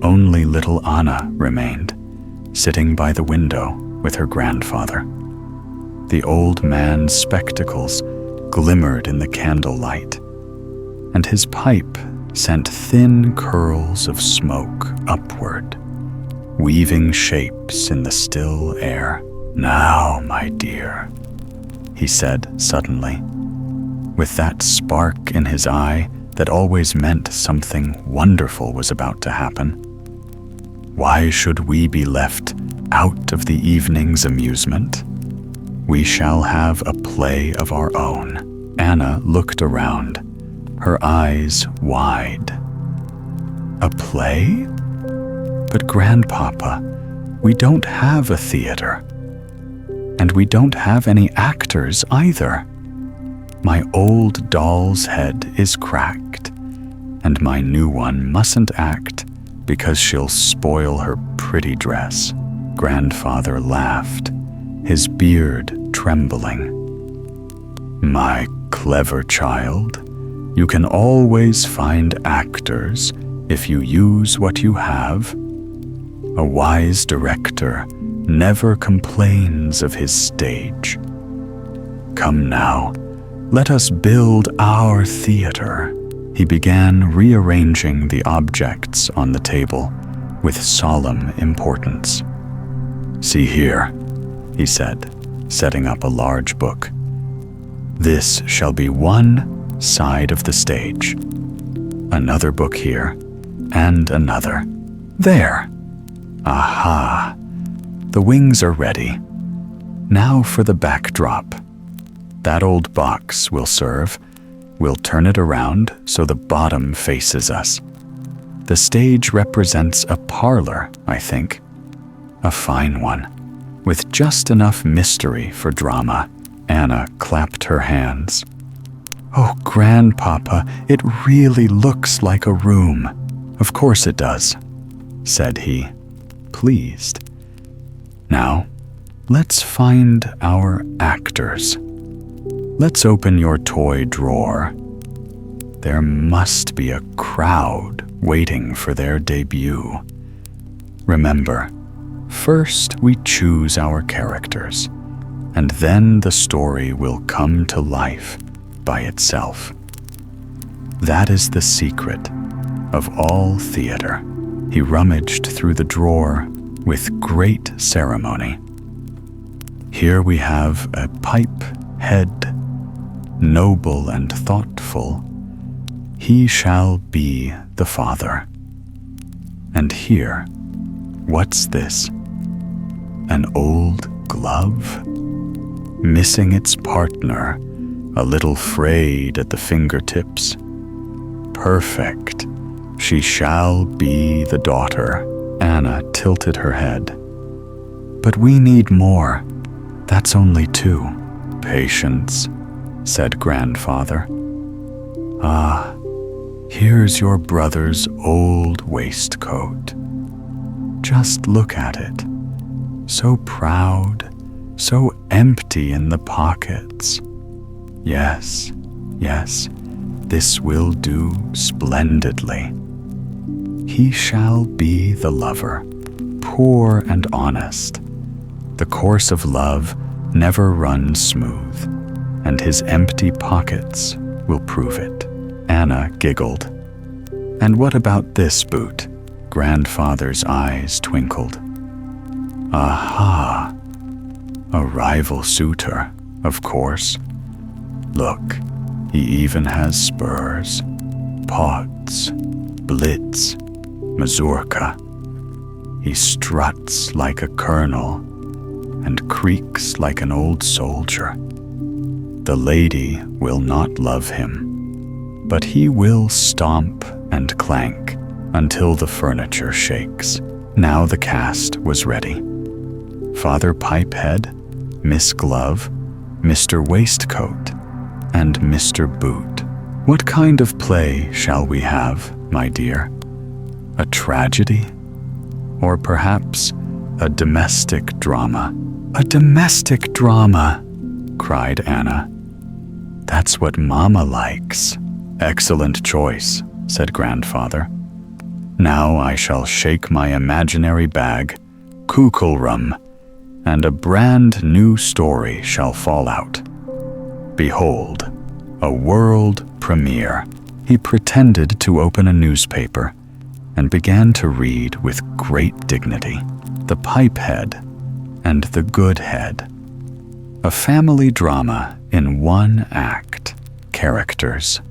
Only little Anna remained, sitting by the window with her grandfather. The old man's spectacles glimmered in the candlelight, and his pipe sent thin curls of smoke upward, weaving shapes in the still air. "Now, my dear," he said suddenly, with that spark in his eye that always meant something wonderful was about to happen. "Why should we be left out of the evening's amusement? We shall have a play of our own." Anna looked around, her eyes wide. "A play? But Grandpapa, we don't have a theater. And we don't have any actors either. My old doll's head is cracked, and my new one mustn't act because she'll spoil her pretty dress." Grandfather laughed, his beard trembling. "My clever child, you can always find actors if you use what you have. A wise director never complains of his stage. Come now, let us build our theater." He began rearranging the objects on the table with solemn importance. "See here," he said, setting up a large book. "This shall be one side of the stage. Another book here, and another. There! Aha! The wings are ready. Now for the backdrop. That old box will serve. We'll turn it around so the bottom faces us. The stage represents a parlor, I think. A fine one, with just enough mystery for drama." Anna clapped her hands. "Oh, Grandpapa, it really looks like a room." "Of course it does," said he, pleased. "Now, let's find our actors. Let's open your toy drawer. There must be a crowd waiting for their debut. Remember, first we choose our characters, and then the story will come to life by itself. That is the secret of all theater." He rummaged through the drawer with great ceremony. Here we have a pipe head, noble and thoughtful. He shall be the father. And here, what's this? An old glove? Missing its partner, a little frayed at the fingertips. Perfect. She shall be the daughter. Anna tilted her head. "But we need more. That's only 2. "Patience," said Grandfather. "Ah, here's your brother's old waistcoat. Just look at it. So proud, so empty in the pockets. Yes, yes, this will do splendidly. He shall be the lover, poor and honest. The course of love never runs smooth, and his empty pockets will prove it." Anna giggled. "And what about this boot?" Grandfather's eyes twinkled. "Aha! A rival suitor, of course. Look, he even has spurs, pots, blitz, mazurka. He struts like a colonel and creaks like an old soldier. The lady will not love him, but he will stomp and clank until the furniture shakes." Now the cast was ready. Father Pipehead, Miss Glove, Mr. Waistcoat, and Mr. Boot. "What kind of play shall we have, my dear? A tragedy? Or perhaps a domestic drama?" "A domestic drama!" cried Anna. "That's what Mama likes." "Excellent choice," said Grandfather. "Now I shall shake my imaginary bag, Kukulrum, and a brand new story shall fall out. Behold, a world premiere." He pretended to open a newspaper and began to read with great dignity. The Pipehead and the Good Head. A family drama in 1 act. Characters: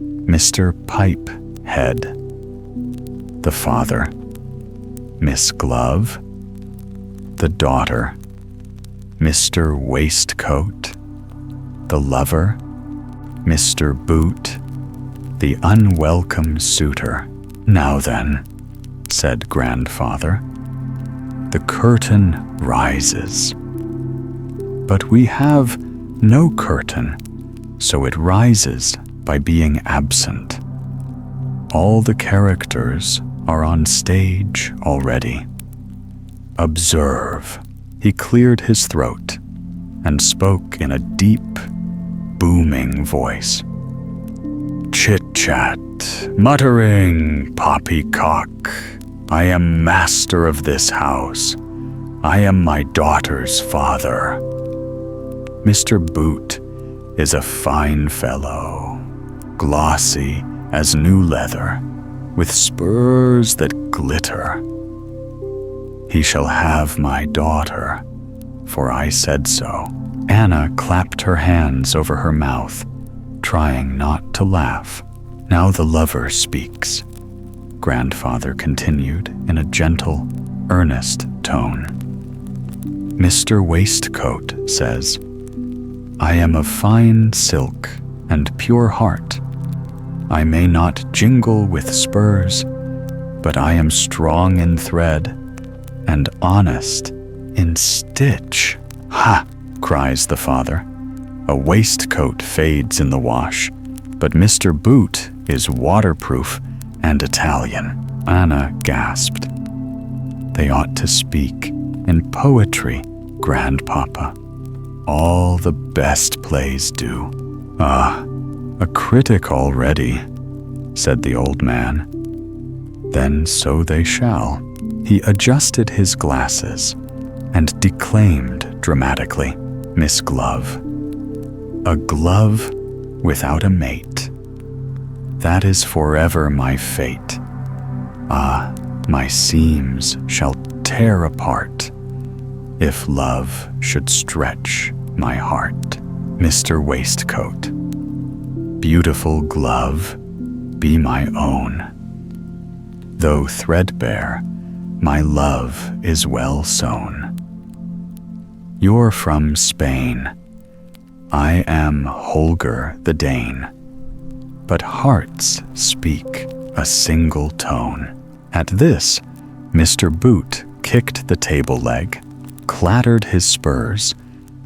Mr. Pipehead, the father; Miss Glove, the daughter; Mr. Waistcoat, the lover; Mr. Boot, the unwelcome suitor. "Now then," said Grandfather, "the curtain rises. But we have no curtain, so it rises by being absent. All the characters are on stage already. Observe." He cleared his throat and spoke in a deep, booming voice. "Chit-chat, muttering, poppycock. I am master of this house. I am my daughter's father. Mr. Boot is a fine fellow, glossy as new leather, with spurs that glitter. He shall have my daughter, for I said so." Anna clapped her hands over her mouth, trying not to laugh. "Now the lover speaks," Grandfather continued in a gentle, earnest tone. "Mr. Waistcoat says, 'I am of fine silk and pure heart. I may not jingle with spurs, but I am strong in thread and honest in stitch.'" "Ha!" cries the father. "A waistcoat fades in the wash, But Mr. Boot is waterproof and Italian. Anna gasped. They ought to speak in poetry, Grandpapa. All the best plays do. Ah, a critic already, said the old man. Then so they shall. He adjusted his glasses and declaimed dramatically, Miss Glove. A glove without a mate. That is forever my fate. Ah, my seams shall tear apart if love should stretch my heart. Mr. Waistcoat, beautiful glove, be my own. Though threadbare, my love is well sewn. You're from Spain. I am Holger the Dane. But hearts speak a single tone. At this, Mr. Boot kicked the table leg, clattered his spurs,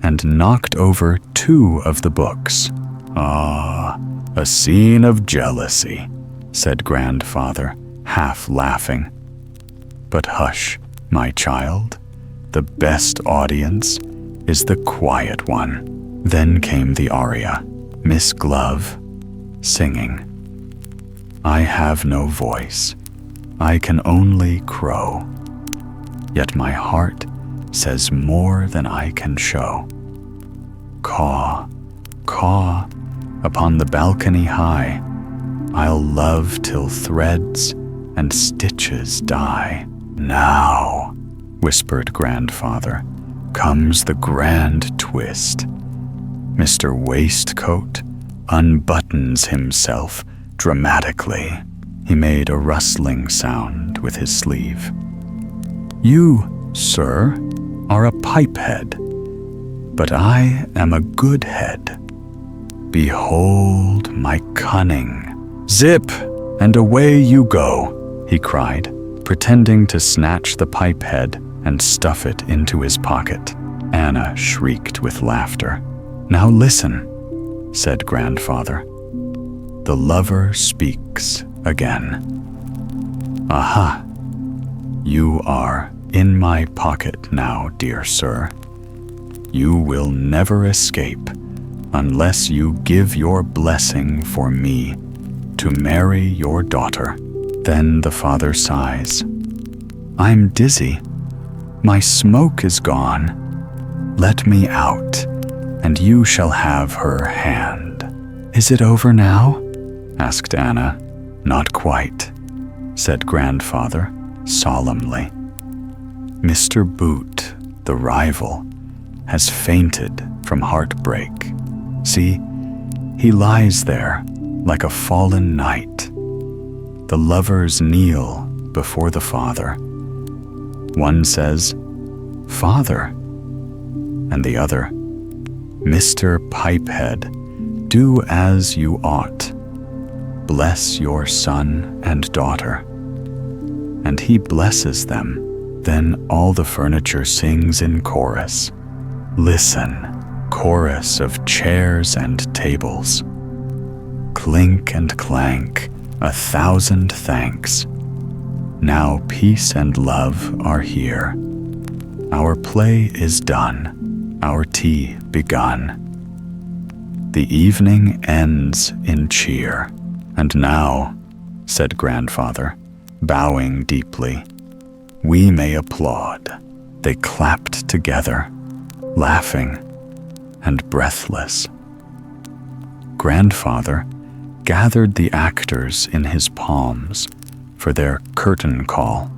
and knocked over 2 of the books. Ah, a scene of jealousy, said Grandfather, half laughing. But hush, my child, the best audience is the quiet one. Then came the aria, Miss Glove, singing. I have no voice, I can only crow, yet my heart says more than I can show. Caw, caw, upon the balcony high, I'll love till threads and stitches die. Now, whispered Grandfather, comes the grand twist. Mr. Waistcoat unbuttons himself dramatically. He made a rustling sound with his sleeve. You, sir, are a pipehead, but I am a good head. Behold my cunning. Zip, and away you go, he cried, pretending to snatch the pipe head and stuff it into his pocket. Anna shrieked with laughter. Now listen, said Grandfather. The lover speaks again. Aha! You are in my pocket now, dear sir. You will never escape unless you give your blessing for me to marry your daughter. Then the father sighs. I'm dizzy. My smoke is gone. Let me out, and you shall have her hand. Is it over now? Asked Anna. Not quite, said Grandfather solemnly. Mr. Boot, the rival, has fainted from heartbreak. See, he lies there like a fallen knight. The lovers kneel before the father. One says, Father, and the other, Mr. Pipehead, do as you ought. Bless your son and daughter. And he blesses them. Then all the furniture sings in chorus. Listen, chorus of chairs and tables. Clink and clank, 1,000 thanks. Now peace and love are here. Our play is done, our tea begun. The evening ends in cheer. And now, said Grandfather, bowing deeply, we may applaud. They clapped together, laughing and breathless. Grandfather gathered the actors in his palms for their curtain call.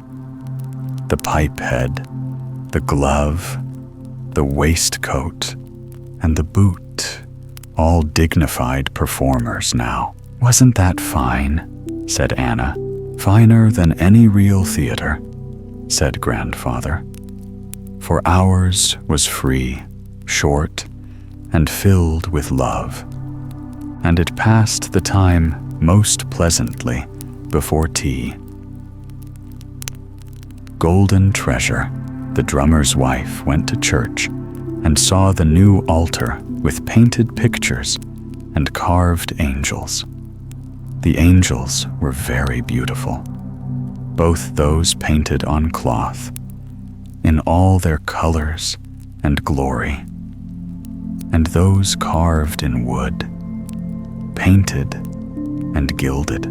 The pipehead, the glove, the waistcoat, and the boot, all dignified performers now. Wasn't that fine? Said Anna. Finer than any real theater, said Grandfather. For ours was free, short, and filled with love, and it passed the time most pleasantly before tea. Golden Treasure, the drummer's wife, went to church and saw the new altar with painted pictures and carved angels. The angels were very beautiful, both those painted on cloth, in all their colors and glory, and those carved in wood, painted and gilded.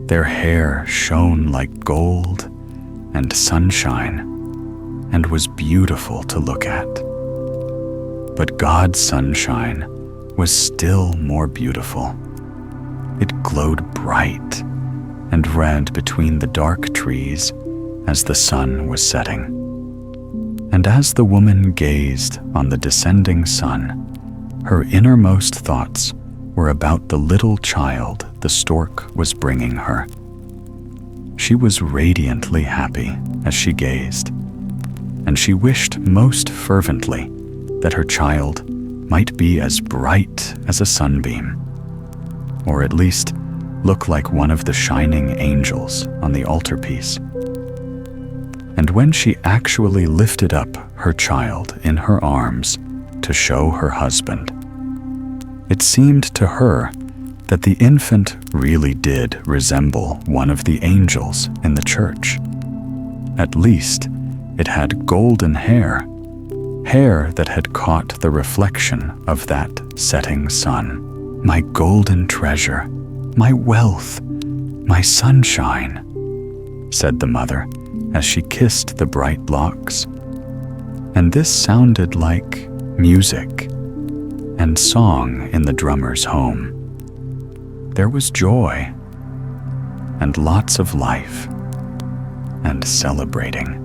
Their hair shone like gold and sunshine and was beautiful to look at. But God's sunshine was still more beautiful. It glowed bright and red between the dark trees as the sun was setting. And as the woman gazed on the descending sun, her innermost thoughts were about the little child the stork was bringing her. She was radiantly happy as she gazed, and she wished most fervently that her child might be as bright as a sunbeam, or at least look like one of the shining angels on the altarpiece. And when she actually lifted up her child in her arms to show her husband, it seemed to her that the infant really did resemble one of the angels in the church. At least, it had golden hair that had caught the reflection of that setting sun. My golden treasure, my wealth, my sunshine, said the mother as she kissed the bright locks. And this sounded like music and song in the drummer's home. There was joy and lots of life and celebrating.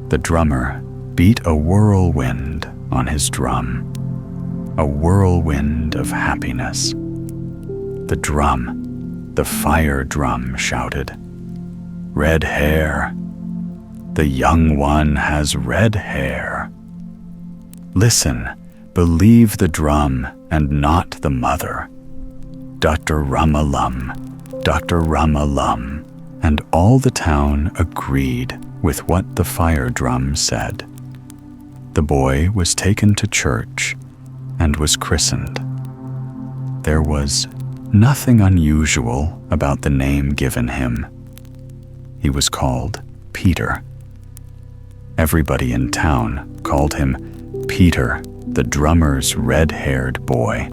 The drummer beat a whirlwind on his drum, a whirlwind of happiness. The drum, the fire drum, shouted, "Red hair. The young one has red hair. Listen, believe the drum and not the mother. Dr. Rum-a-lum, Dr. Rum-a-lum." And all the town agreed with what the fire drum said. The boy was taken to church and was christened. There was nothing unusual about the name given him. He was called Peter. Everybody in town called him Peter, the drummer's red-haired boy.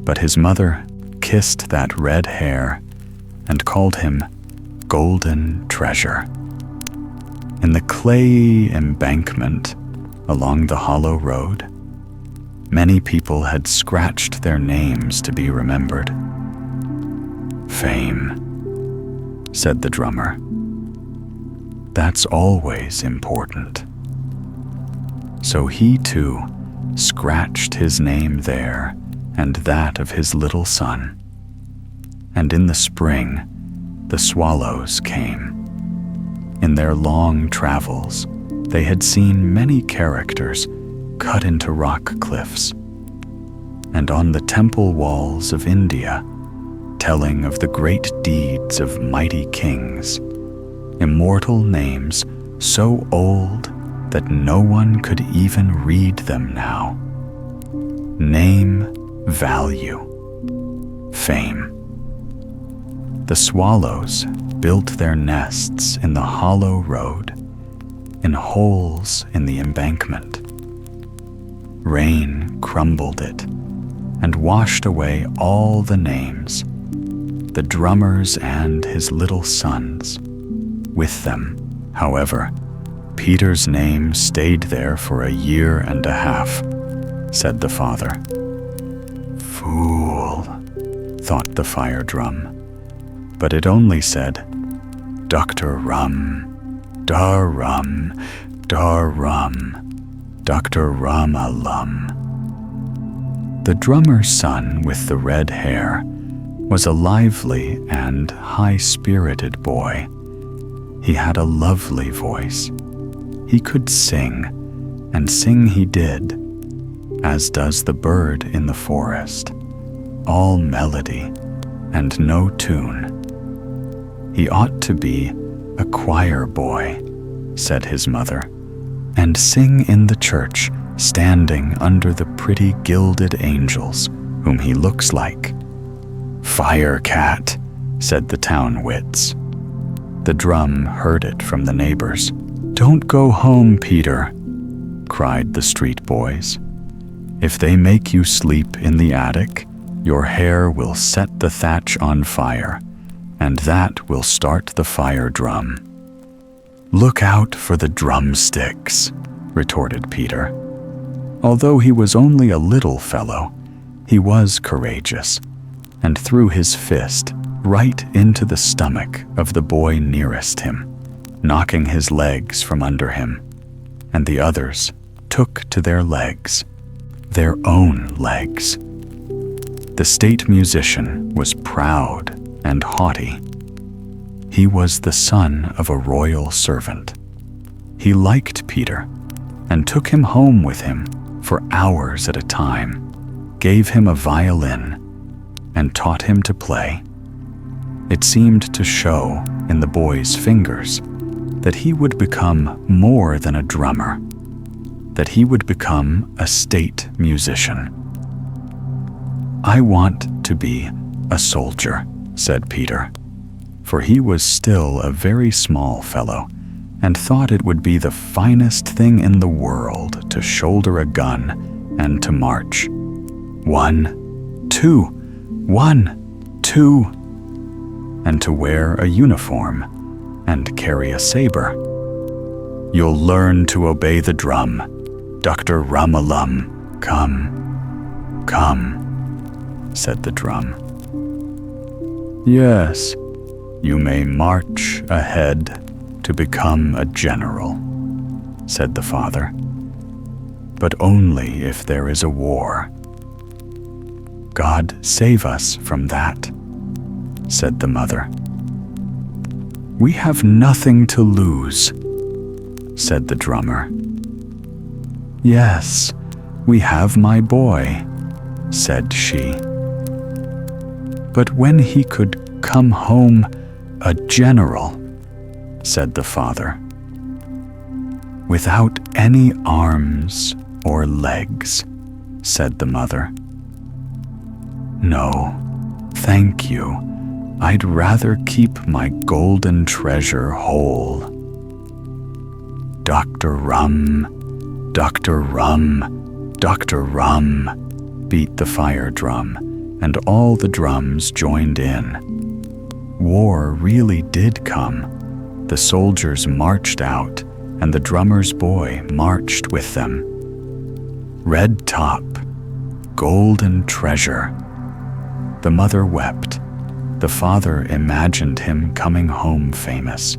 But his mother kissed that red hair and called him Golden Treasure. In the clay embankment along the hollow road, many people had scratched their names to be remembered. "Fame," said the drummer. "That's always important." So he too scratched his name there and that of his little son. And in the spring, the swallows came. In their long travels, they had seen many characters cut into rock cliffs, and on the temple walls of India, telling of the great deeds of mighty kings, immortal names so old that no one could even read them now. Name, value, fame. The swallows built their nests in the hollow road, in holes in the embankment. Rain crumbled it and washed away all the names, the drummer's and his little son's. With them, however, Peter's name stayed there for a year and a half, said the father. Fool, thought the fire drum, but it only said, Dr. Rum, Dar Rum, Dar Rum, Dr. Rum-a-Lum. The drummer's son with the red hair was a lively and high-spirited boy. He had a lovely voice. He could sing, and sing he did, as does the bird in the forest, all melody and no tune. He ought to be a choir boy, said his mother, and sing in the church, standing under the pretty gilded angels whom he looks like." "Fire cat," said the town wits. The drum heard it from the neighbors. "Don't go home, Peter," cried the street boys. "If they make you sleep in the attic, your hair will set the thatch on fire, and that will start the fire drum." "Look out for the drumsticks," retorted Peter. Although he was only a little fellow, he was courageous, and threw his fist right into the stomach of the boy nearest him, knocking his legs from under him, and the others took to their legs, their own legs. The state musician was proud and haughty. He was the son of a royal servant. He liked Peter and took him home with him for hours at a time, gave him a violin, and taught him to play. It seemed to show in the boy's fingers that he would become more than a drummer, that he would become a state musician. "I want to be a soldier," said Peter, for he was still a very small fellow and thought it would be the finest thing in the world to shoulder a gun and to march. 1, 2, 1, 2, and to wear a uniform and carry a saber. "You'll learn to obey the drum, Dr. Rum-a-Lum. Come, come," said the drum. "Yes, you may march ahead to become a general," said the father, "but only if there is a war." "God save us from that," said the mother. "We have nothing to lose," said the drummer. "Yes, we have my boy," said she. "But when he could come home a general," said the father. "Without any arms or legs," said the mother. "No, thank you. I'd rather keep my golden treasure whole." "Dr. Rum, Dr. Rum, Dr. Rum," beat the fire drum, and all the drums joined in. War really did come. The soldiers marched out, and the drummer's boy marched with them. Red top, golden treasure. The mother wept. The father imagined him coming home famous.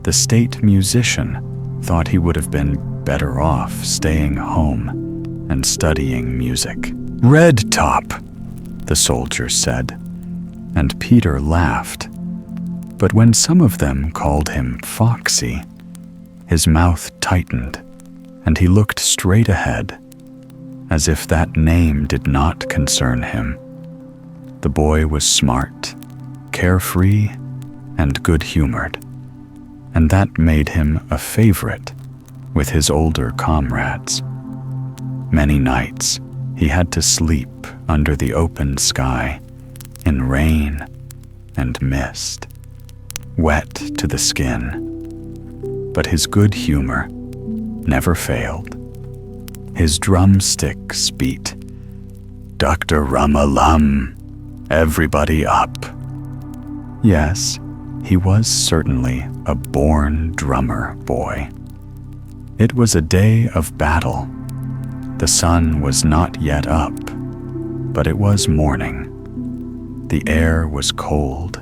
The state musician thought he would have been better off staying home and studying music. "Red top," the soldiers said, and Peter laughed. But when some of them called him Foxy, his mouth tightened, and he looked straight ahead, as if that name did not concern him. The boy was smart, carefree, and good-humored, and that made him a favorite with his older comrades. Many nights he had to sleep under the open sky, in rain and mist, wet to the skin. But his good humor never failed. His drumsticks beat, "Dr. Rum-a-Lum, everybody up." Yes, he was certainly a born drummer boy. It was a day of battle. The sun was not yet up, but it was morning. The air was cold,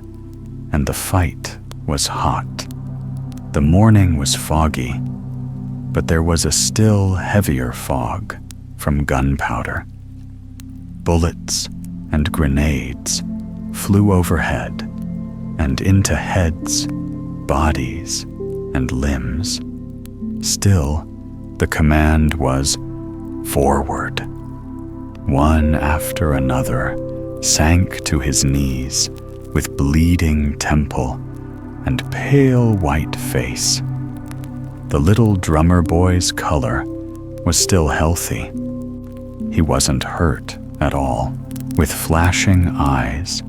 and the fight was hot. The morning was foggy, but there was a still heavier fog from gunpowder. Bullets and grenades flew overhead and into heads, bodies, and limbs. Still, the command was forward. One after another sank to his knees with bleeding temple and pale white face. The little drummer boy's color was still healthy. He wasn't hurt at all. With flashing eyes,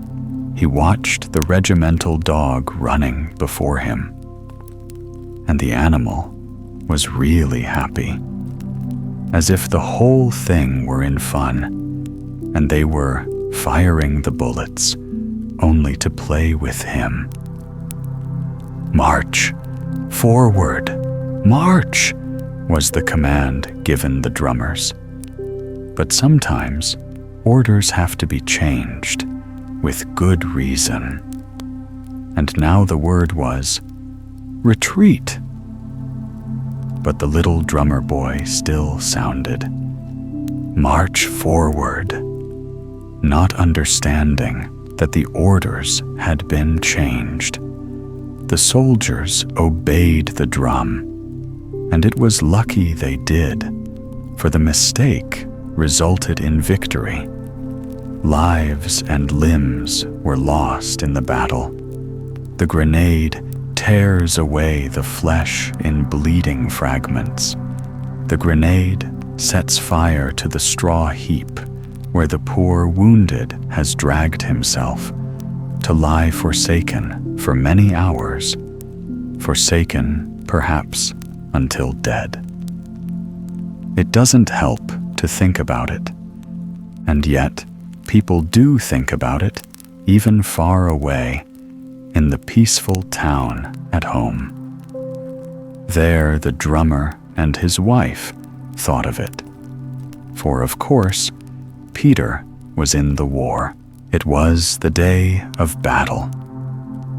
he watched the regimental dog running before him. And the animal was really happy, as if the whole thing were in fun, and they were firing the bullets only to play with him. "March! Forward! March!" was the command given the drummers. But sometimes orders have to be changed with good reason. And now the word was, "Retreat!" But the little drummer boy still sounded, "March forward," not understanding that the orders had been changed. The soldiers obeyed the drum, and it was lucky they did, for the mistake resulted in victory. Lives and limbs were lost in the battle. The grenade tears away the flesh in bleeding fragments. The grenade sets fire to the straw heap where the poor wounded has dragged himself, to lie forsaken for many hours, forsaken perhaps until dead. It doesn't help to think about it, and yet people do think about it even far away in the peaceful town at home. There the drummer and his wife thought of it, for of course Peter was in the war. It was the day of battle.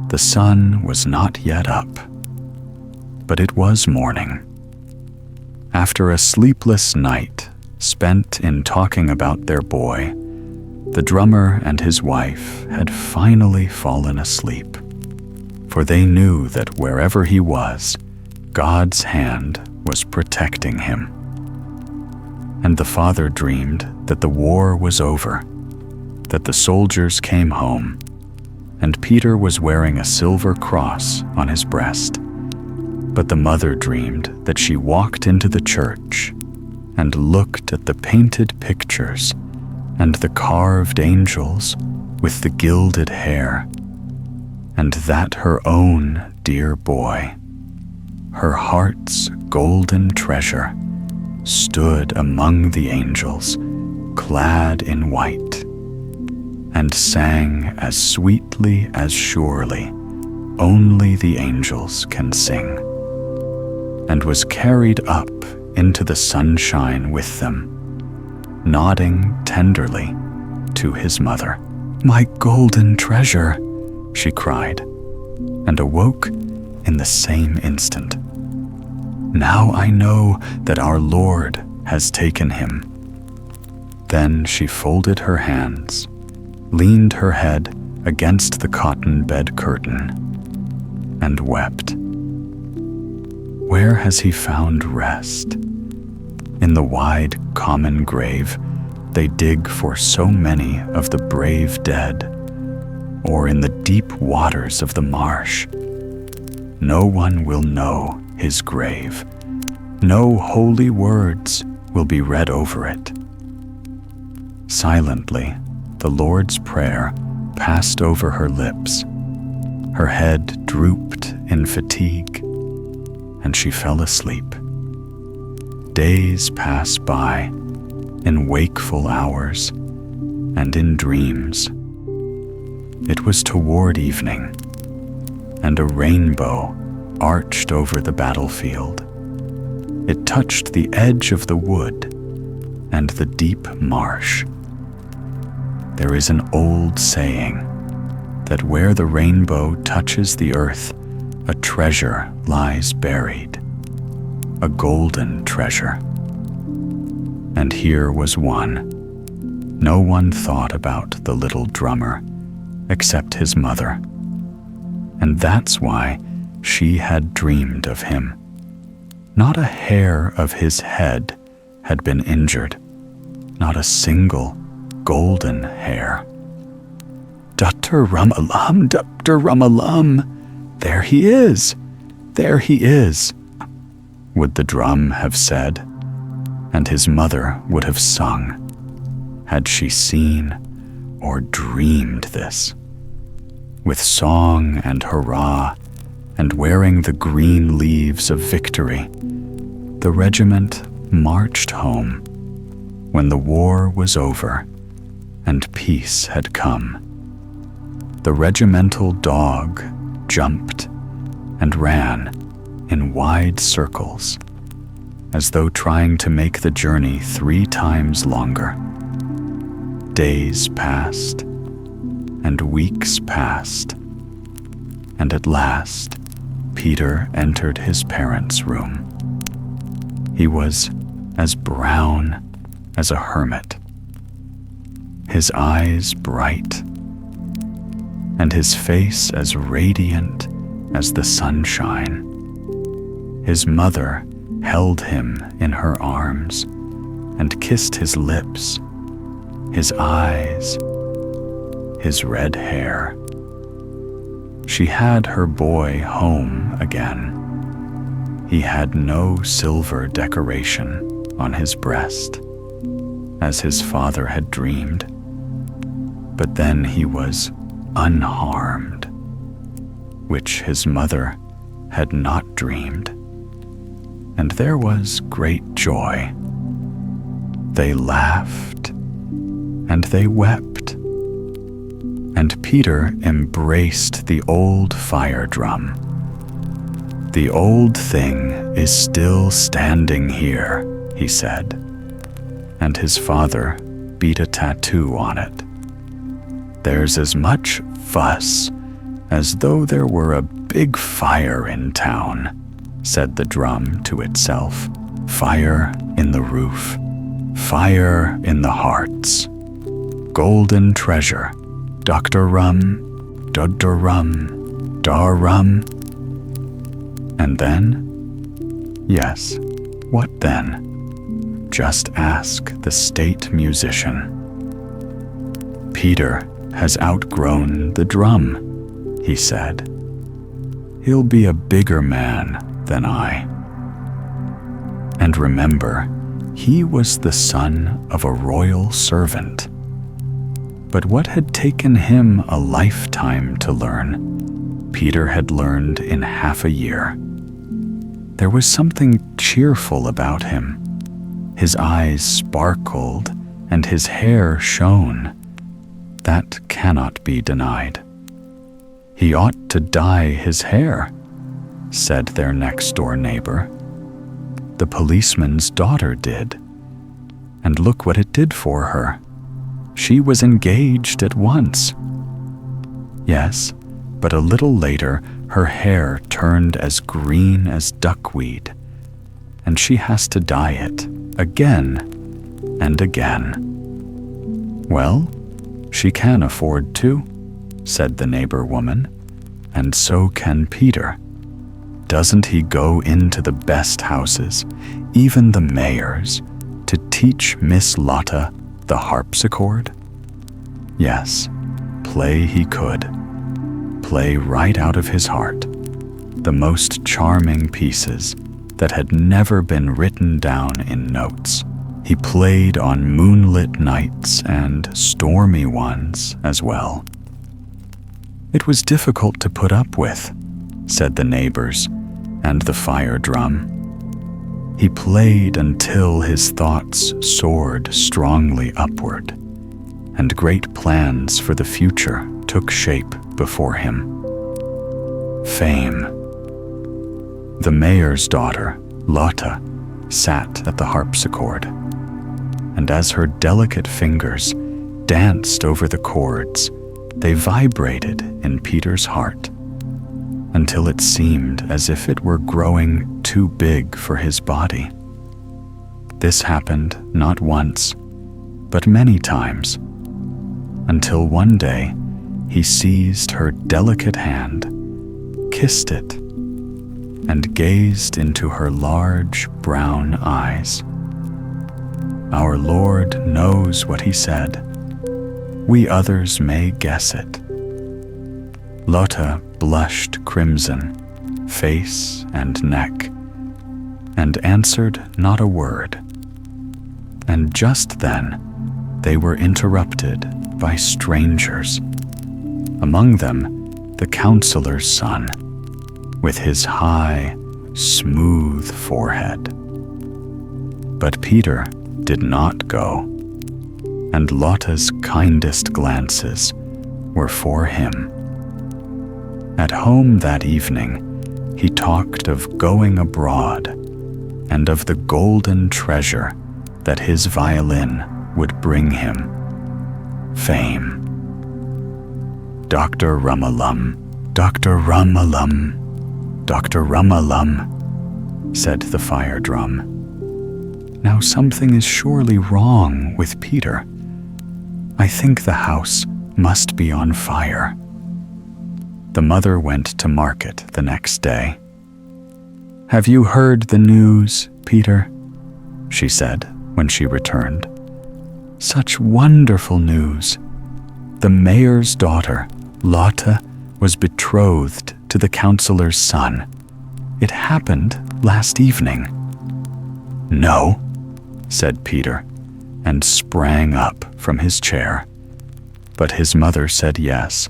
The sun was not yet up, but it was morning. After a sleepless night spent in talking about their boy, the drummer and his wife had finally fallen asleep, for they knew that wherever he was, God's hand was protecting him. And the father dreamed that the war was over, that the soldiers came home, and Peter was wearing a silver cross on his breast. But the mother dreamed that she walked into the church and looked at the painted pictures and the carved angels with the gilded hair, and that her own dear boy, her heart's golden treasure, stood among the angels, clad in white, and sang as sweetly as surely only the angels can sing, and was carried up into the sunshine with them, nodding tenderly to his mother. "My golden treasure," she cried, and awoke in the same instant. "Now I know that our Lord has taken him." Then she folded her hands, leaned her head against the cotton bed curtain, and wept. Where has he found rest? In the wide common grave they dig for so many of the brave dead, or in the deep waters of the marsh? No one will know his grave. No holy words will be read over it. Silently, the Lord's Prayer passed over her lips. Her head drooped in fatigue, and she fell asleep. Days pass by, in wakeful hours, and in dreams. It was toward evening, and a rainbow arched over the battlefield. It touched the edge of the wood and the deep marsh. There is an old saying that where the rainbow touches the earth, a treasure lies buried, a golden treasure. And here was one. No one thought about the little drummer except his mother. And that's why she had dreamed of him. Not a hair of his head had been injured, not a single golden hair. "Dr. Rum-a-lum, Dr. Rum-a-lum, there he is, there he is," would the drum have said, and his mother would have sung, had she seen or dreamed this. With song and hurrah, and wearing the green leaves of victory, the regiment marched home when the war was over and peace had come. The regimental dog jumped and ran in wide circles, as though trying to make the journey 3 times longer. Days passed, and weeks passed, and at last Peter entered his parents' room. He was as brown as a hermit, his eyes bright, and his face as radiant as the sunshine. His mother held him in her arms and kissed his lips, his eyes, his red hair. She had her boy home again. He had no silver decoration on his breast, as his father had dreamed, but then he was unharmed, which his mother had not dreamed, and there was great joy. They laughed and they wept, and Peter embraced the old fire drum. "The old thing is still standing here," he said, and his father beat a tattoo on it. "There's as much fuss as though there were a big fire in town," said the drum to itself. "Fire in the roof, fire in the hearts, golden treasure, Dr. Rum, Dudder Rum, Dar Rum." And then? Yes, what then? Just ask the state musician. "Peter has outgrown the drum," he said. "He'll be a bigger man than I." And remember, he was the son of a royal servant. But what had taken him a lifetime to learn, Peter had learned in half a year. There was something cheerful about him. His eyes sparkled and his hair shone. That cannot be denied. "He ought to dye his hair," said their next-door neighbor. The policeman's daughter did. And look what it did for her. She was engaged at once. Yes, but a little later her hair turned as green as duckweed, and she has to dye it again and again. "Well, she can afford to," said the neighbor woman, "and so can Peter. Doesn't he go into the best houses, even the mayor's, to teach Miss Lotta the harpsichord?" Yes, play he could. Play right out of his heart, the most charming pieces that had never been written down in notes. He played on moonlit nights and stormy ones as well. "It was difficult to put up with," said the neighbors and the fire drum. He played until his thoughts soared strongly upward, and great plans for the future took shape before him. Fame. The mayor's daughter, Lotta, sat at the harpsichord, and as her delicate fingers danced over the chords, they vibrated in Peter's heart, until it seemed as if it were growing too big for his body. This happened not once, but many times, until one day he seized her delicate hand, kissed it, and gazed into her large brown eyes. Our Lord knows what he said. We others may guess it. Lotta blushed crimson, face and neck, and answered not a word. And just then they were interrupted by strangers, among them the counselor's son, with his high, smooth forehead. But Peter did not go, and Lotta's kindest glances were for him. At home that evening, he talked of going abroad and of the golden treasure that his violin would bring him, fame. Dr. Rum-a-Lum, Dr. Rum-a-Lum, Dr. Rum-a-Lum, said the fire drum. Now something is surely wrong with Peter. I think the house must be on fire. The mother went to market the next day. Have you heard the news, Peter? She said when she returned. Such wonderful news. The mayor's daughter, Lotta, was betrothed to the counselor's son. It happened last evening. No, said Peter, and sprang up from his chair. But his mother said yes.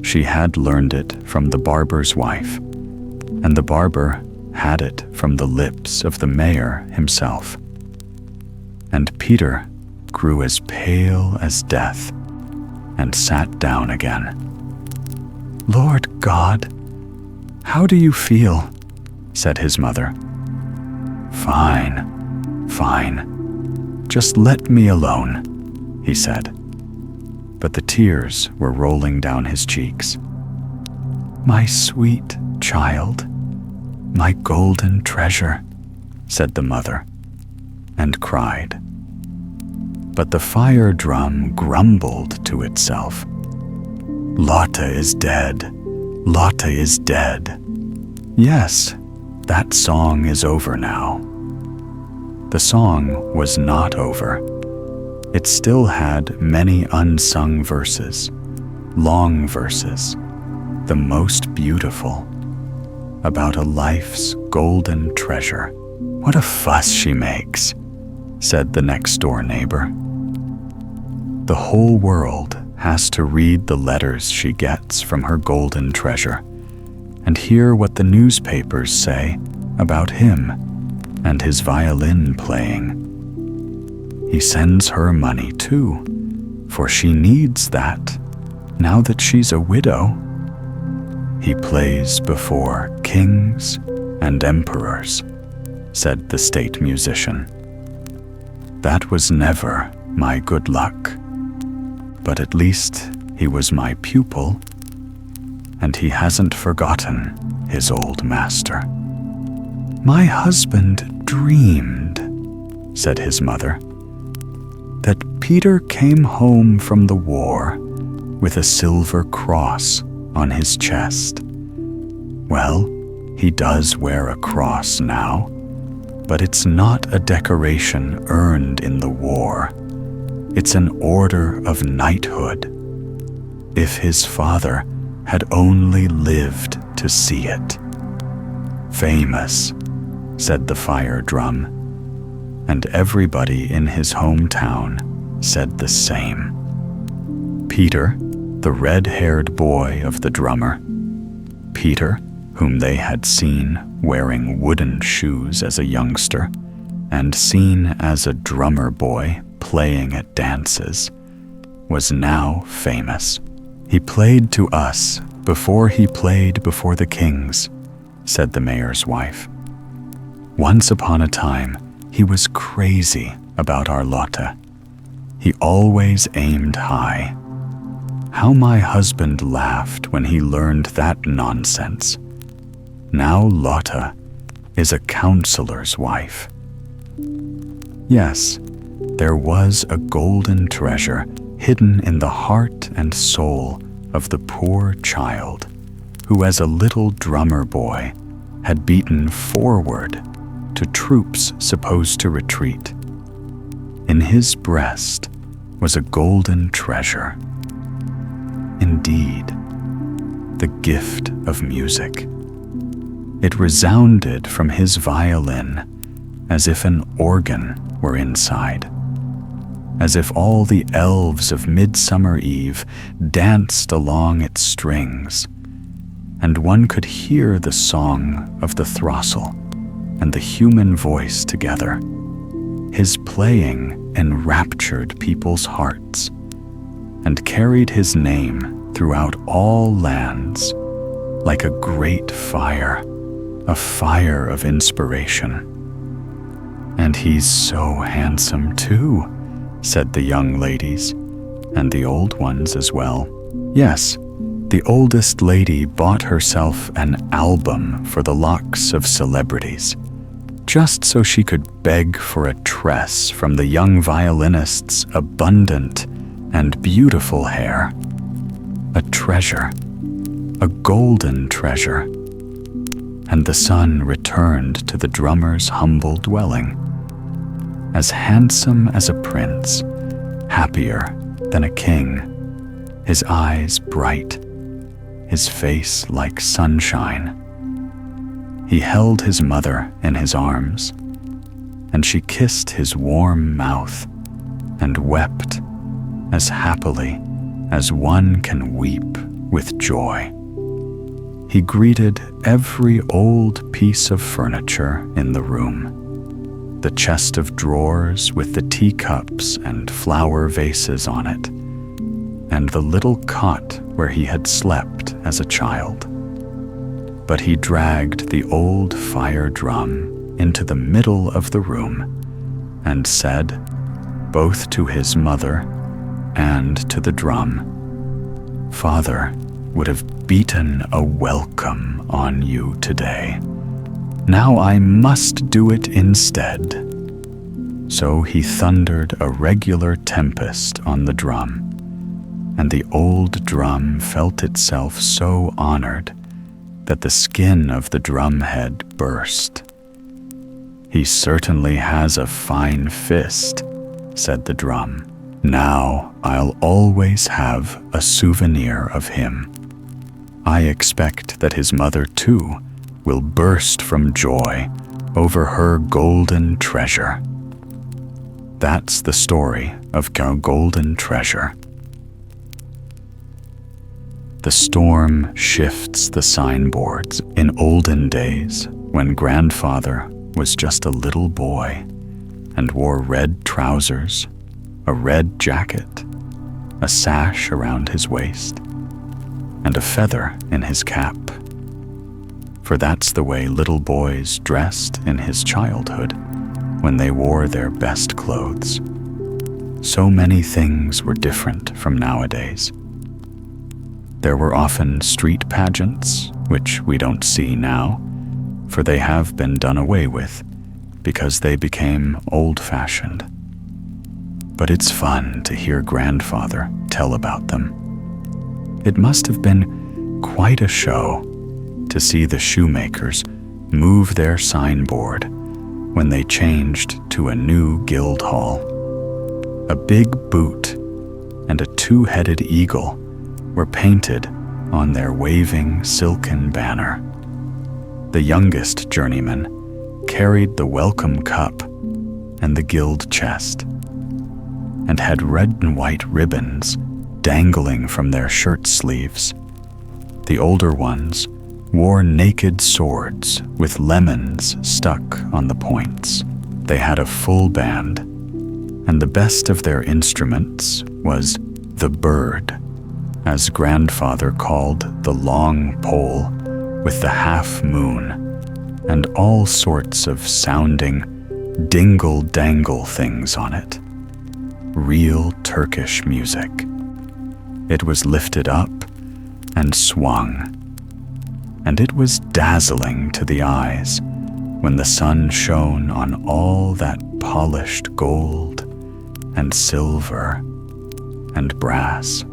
She had learned it from the barber's wife, and the barber had it from the lips of the mayor himself. And Peter grew as pale as death and sat down again. Lord God, how do you feel? Said his mother. Fine, fine. Just let me alone, he said. But the tears were rolling down his cheeks. My sweet child, my golden treasure, said the mother, and cried. But the fire drum grumbled to itself. Lotta is dead. Lotta is dead. Yes, that song is over now. The song was not over. It still had many unsung verses, long verses, the most beautiful, about a life's golden treasure. What a fuss she makes, said the next-door neighbor. The whole world has to read the letters she gets from her golden treasure and hear what the newspapers say about him and his violin playing. He sends her money too, for she needs that now that she's a widow. He plays before kings and emperors, said the state musician. That was never my good luck, but at least he was my pupil, and he hasn't forgotten his old master. My husband dreamed, said his mother, that Peter came home from the war with a silver cross on his chest. Well, he does wear a cross now, but it's not a decoration earned in the war. It's an order of knighthood. If his father had only lived to see it. Famous, said the fire drum, and everybody in his hometown said the same. Peter, the red-haired boy of the drummer, Peter, whom they had seen wearing wooden shoes as a youngster, and seen as a drummer boy playing at dances, was now famous. He played to us before he played before the kings, said the mayor's wife. Once upon a time, he was crazy about our Lotta. He always aimed high. How my husband laughed when he learned that nonsense. Now Lotta is a counselor's wife. Yes, there was a golden treasure hidden in the heart and soul of the poor child who, as a little drummer boy, had beaten forward to troops supposed to retreat. In his breast was a golden treasure. Indeed, the gift of music. It resounded from his violin as if an organ were inside. as if all the elves of Midsummer Eve danced along its strings, and one could hear the song of the throstle and the human voice together. His playing enraptured people's hearts and carried his name throughout all lands like a great fire, a fire of inspiration. "And he's so handsome too," said the young ladies, and the old ones as well. Yes, the oldest lady bought herself an album for the locks of celebrities, just so she could beg for a tress from the young violinist's abundant and beautiful hair. A treasure, a golden treasure. And the son returned to the drummer's humble dwelling, as handsome as a prince, happier than a king, his eyes bright, his face like sunshine. He held his mother in his arms, and she kissed his warm mouth and wept as happily as one can weep with joy. He greeted every old piece of furniture in the room, the chest of drawers with the teacups and flower vases on it, and the little cot where he had slept as a child. But he dragged the old fire drum into the middle of the room and said, both to his mother and to the drum, "Father would have beaten a welcome on you today. Now I must do it instead." So he thundered a regular tempest on the drum, and the old drum felt itself so honored that the skin of the drumhead burst. "He certainly has a fine fist," said the drum. "Now I'll always have a souvenir of him." I expect that his mother, too, will burst from joy over her golden treasure. That's the story of our golden treasure. The storm shifts the signboards. In olden days, when grandfather was just a little boy and wore red trousers, a red jacket, a sash around his waist, and a feather in his cap. For that's the way little boys dressed in his childhood when they wore their best clothes. So many things were different from nowadays. There were often street pageants, which we don't see now, for they have been done away with because they became old-fashioned. But it's fun to hear grandfather tell about them. It must have been quite a show to see the shoemakers move their signboard when they changed to a new guild hall. A big boot and a two-headed eagle were painted on their waving silken banner. The youngest journeyman carried the welcome cup and the guild chest, and had red and white ribbons dangling from their shirt sleeves. The older ones wore naked swords with lemons stuck on the points. They had a full band, and the best of their instruments was the bird, as grandfather called the long pole with the half moon and all sorts of sounding dingle-dangle things on it. Real Turkish music. It was lifted up and swung, and it was dazzling to the eyes when the sun shone on all that polished gold and silver and brass.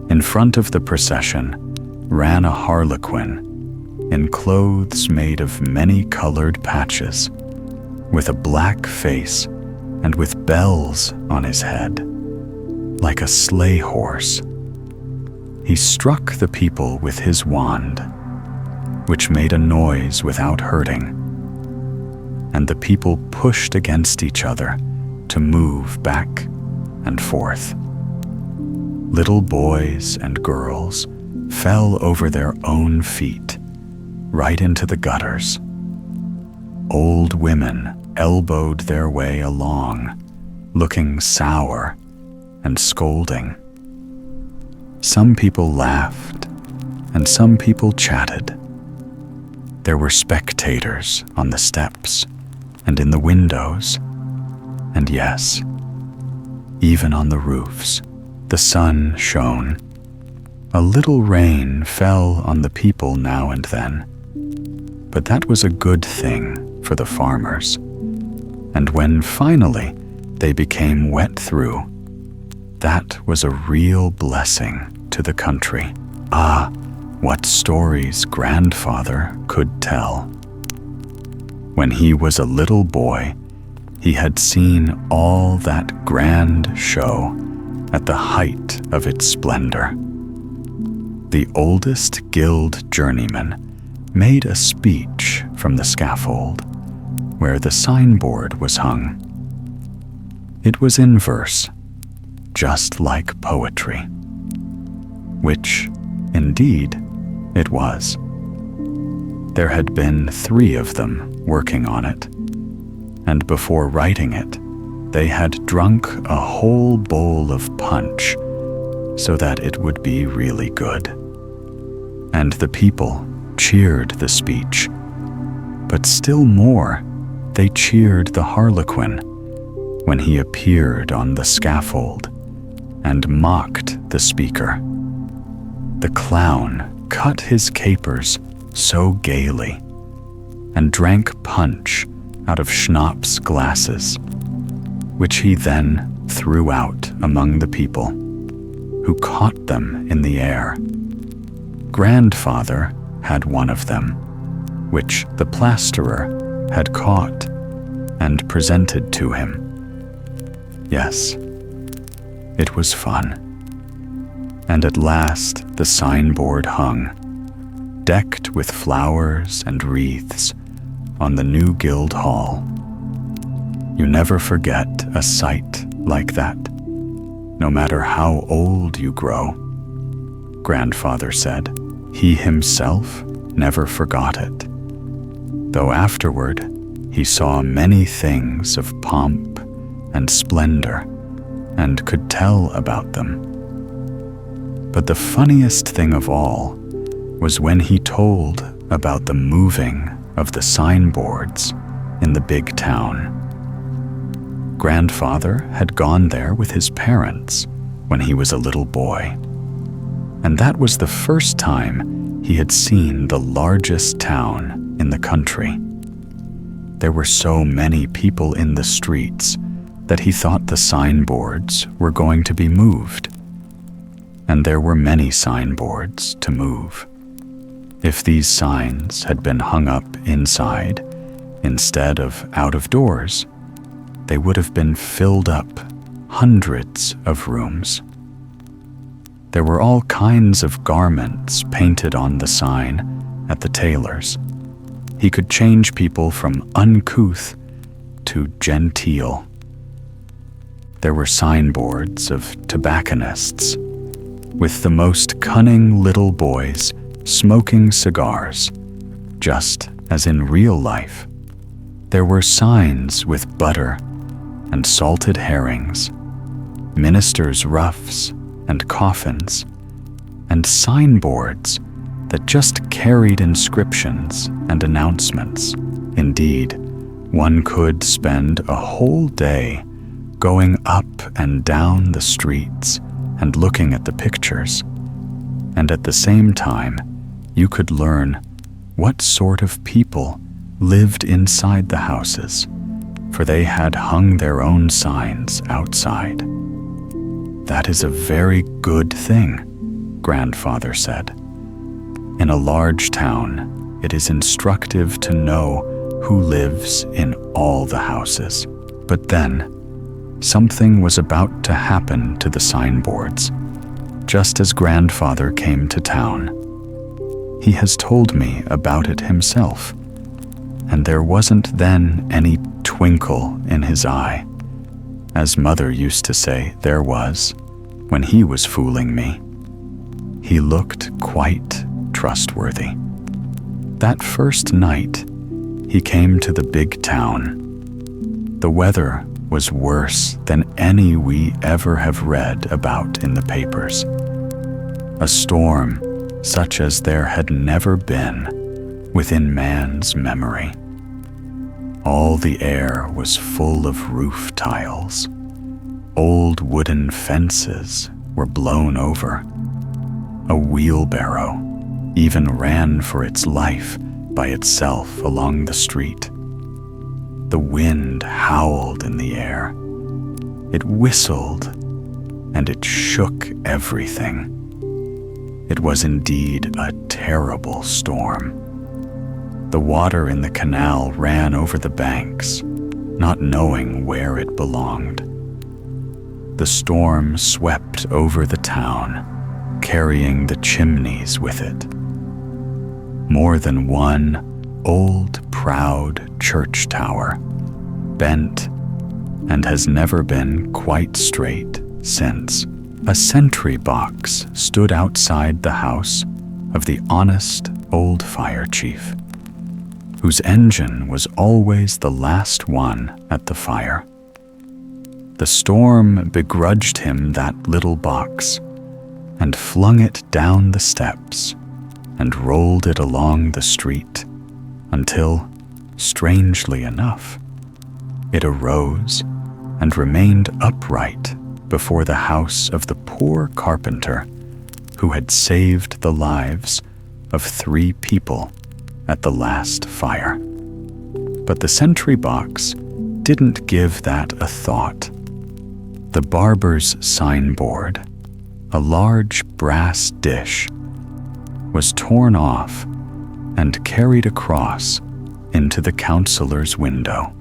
In front of the procession ran a harlequin in clothes made of many-colored patches, with a black face and with bells on his head, like a sleigh horse. He struck the people with his wand, which made a noise without hurting, and the people pushed against each other to move back and forth. Little boys and girls fell over their own feet, right into the gutters. Old women elbowed their way along, looking sour and scolding. Some people laughed, and some people chatted. There were spectators on the steps and in the windows, and yes, even on the roofs. The sun shone. A little rain fell on the people now and then, but that was a good thing for the farmers. And when finally they became wet through, that was a real blessing to the country. Ah, what stories grandfather could tell. When he was a little boy, he had seen all that grand show at the height of its splendor. The oldest guild journeyman made a speech from the scaffold where the signboard was hung. It was in verse, just like poetry, which, indeed, it was. There had been 3 of them working on it, and before writing it, they had drunk a whole bowl of punch so that it would be really good. And the people cheered the speech, but still more, they cheered the Harlequin when he appeared on the scaffold and mocked the speaker. The clown cut his capers so gaily and drank punch out of schnapps glasses, which he then threw out among the people, who caught them in the air. Grandfather had one of them, which the plasterer had caught and presented to him. Yes, it was fun. And at last the signboard hung, decked with flowers and wreaths, on the new guild hall. You never forget a sight like that, no matter how old you grow. Grandfather said he himself never forgot it, though afterward he saw many things of pomp and splendor and could tell about them. But the funniest thing of all was when he told about the moving of the signboards in the big town. Grandfather had gone there with his parents when he was a little boy, and that was the first time he had seen the largest town in the country. There were so many people in the streets that he thought the signboards were going to be moved. And there were many signboards to move. If these signs had been hung up inside instead of out of doors, they would have been filled up hundreds of rooms. There were all kinds of garments painted on the sign at the tailor's. He could change people from uncouth to genteel. There were signboards of tobacconists, with the most cunning little boys smoking cigars, just as in real life. There were signs with butter and salted herrings, ministers' ruffs and coffins, and signboards that just carried inscriptions and announcements. Indeed, one could spend a whole day going up and down the streets and looking at the pictures, and at the same time, you could learn what sort of people lived inside the houses, for they had hung their own signs outside. That is a very good thing, Grandfather said. In a large town, it is instructive to know who lives in all the houses. But then, something was about to happen to the signboards, just as Grandfather came to town. He has told me about it himself, and there wasn't then any twinkle in his eye. as Mother used to say there was when he was fooling me. He looked quite trustworthy. That first night, he came to the big town. The weather was worse than any we ever have read about in the papers. A storm such as there had never been within man's memory. All the air was full of roof tiles. Old wooden fences were blown over. A wheelbarrow even ran for its life by itself along the street. The wind howled in the air. It whistled, and it shook everything. It was indeed a terrible storm. The water in the canal ran over the banks, not knowing where it belonged. The storm swept over the town, carrying the chimneys with it. More than one old, proud church tower bent and has never been quite straight since. A sentry box stood outside the house of the honest old fire chief, whose engine was always the last one at the fire. The storm begrudged him that little box and flung it down the steps and rolled it along the street until, strangely enough, it arose and remained upright before the house of the poor carpenter who had saved the lives of 3 people at the last fire. But the sentry box didn't give that a thought. The barber's signboard, a large brass dish, was torn off and carried across into the counselor's window.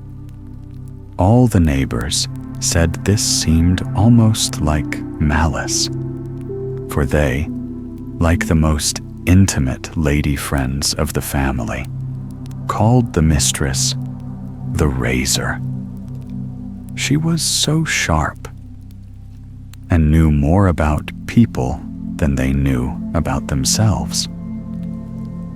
All the neighbors said this seemed almost like malice, for they, like the most intimate lady friends of the family, called the mistress the razor. She was so sharp and knew more about people than they knew about themselves.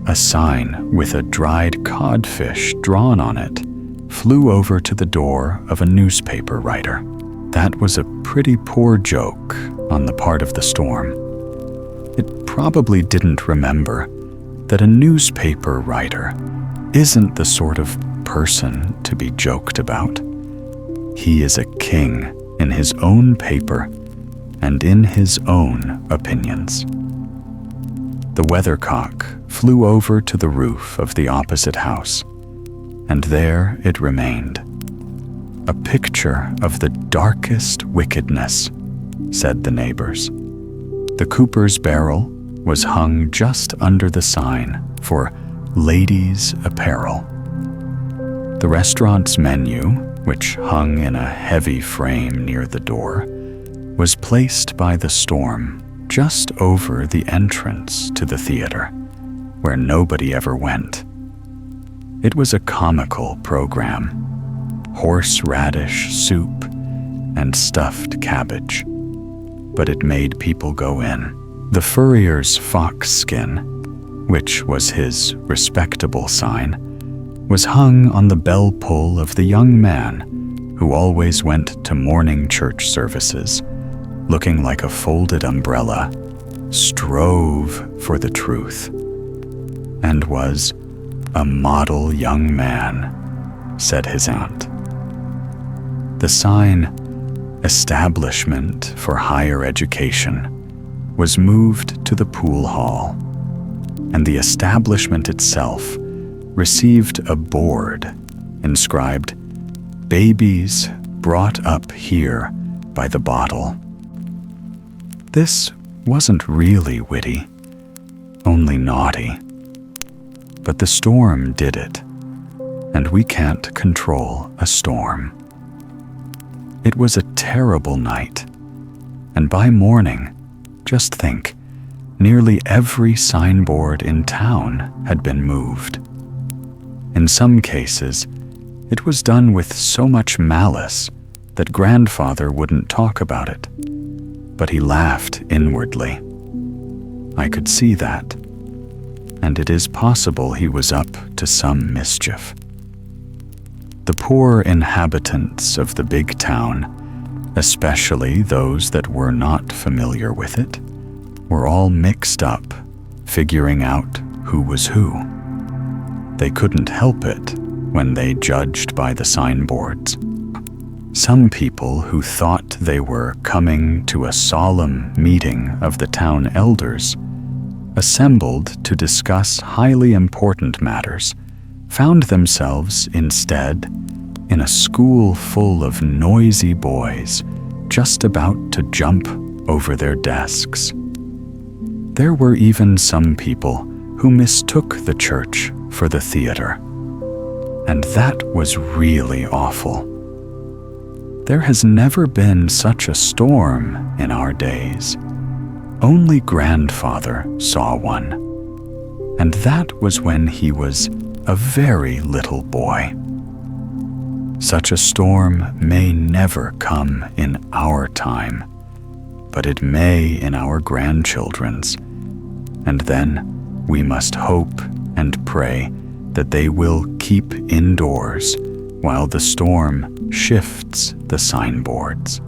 A sign with a dried codfish drawn on it flew over to the door of a newspaper writer. That was a pretty poor joke on the part of the storm. It probably didn't remember that a newspaper writer isn't the sort of person to be joked about. He is a king in his own paper and in his own opinions. The weathercock flew over to the roof of the opposite house, and there it remained. A picture of the darkest wickedness, said the neighbors. The cooper's barrel was hung just under the sign for ladies' apparel. The restaurant's menu, which hung in a heavy frame near the door, was placed by the storm just over the entrance to the theater, where nobody ever went. It was a comical program: horseradish soup and stuffed cabbage. But it made people go in. The furrier's fox skin, which was his respectable sign, was hung on the bell pull of the young man who always went to morning church services, looking like a folded umbrella, strove for the truth, and was a model young man, said his aunt. The sign, Establishment for Higher Education, was moved to the pool hall, and the establishment itself received a board inscribed, "Babies brought up here by the bottle." This wasn't really witty, only naughty. But the storm did it, and we can't control a storm. It was a terrible night, and by morning, just think, nearly every signboard in town had been moved. In some cases, it was done with so much malice that grandfather wouldn't talk about it, but he laughed inwardly. I could see that, and it is possible he was up to some mischief. The poor inhabitants of the big town, especially those that were not familiar with it, were all mixed up, figuring out who was who. They couldn't help it when they judged by the signboards. Some people who thought they were coming to a solemn meeting of the town elders, assembled to discuss highly important matters, found themselves instead in a school full of noisy boys just about to jump over their desks. There were even some people who mistook the church for the theater, and that was really awful. There has never been such a storm in our days. Only grandfather saw one, and that was when he was a very little boy. Such a storm may never come in our time, but it may in our grandchildren's, and then we must hope and pray that they will keep indoors while the storm shifts the signboards.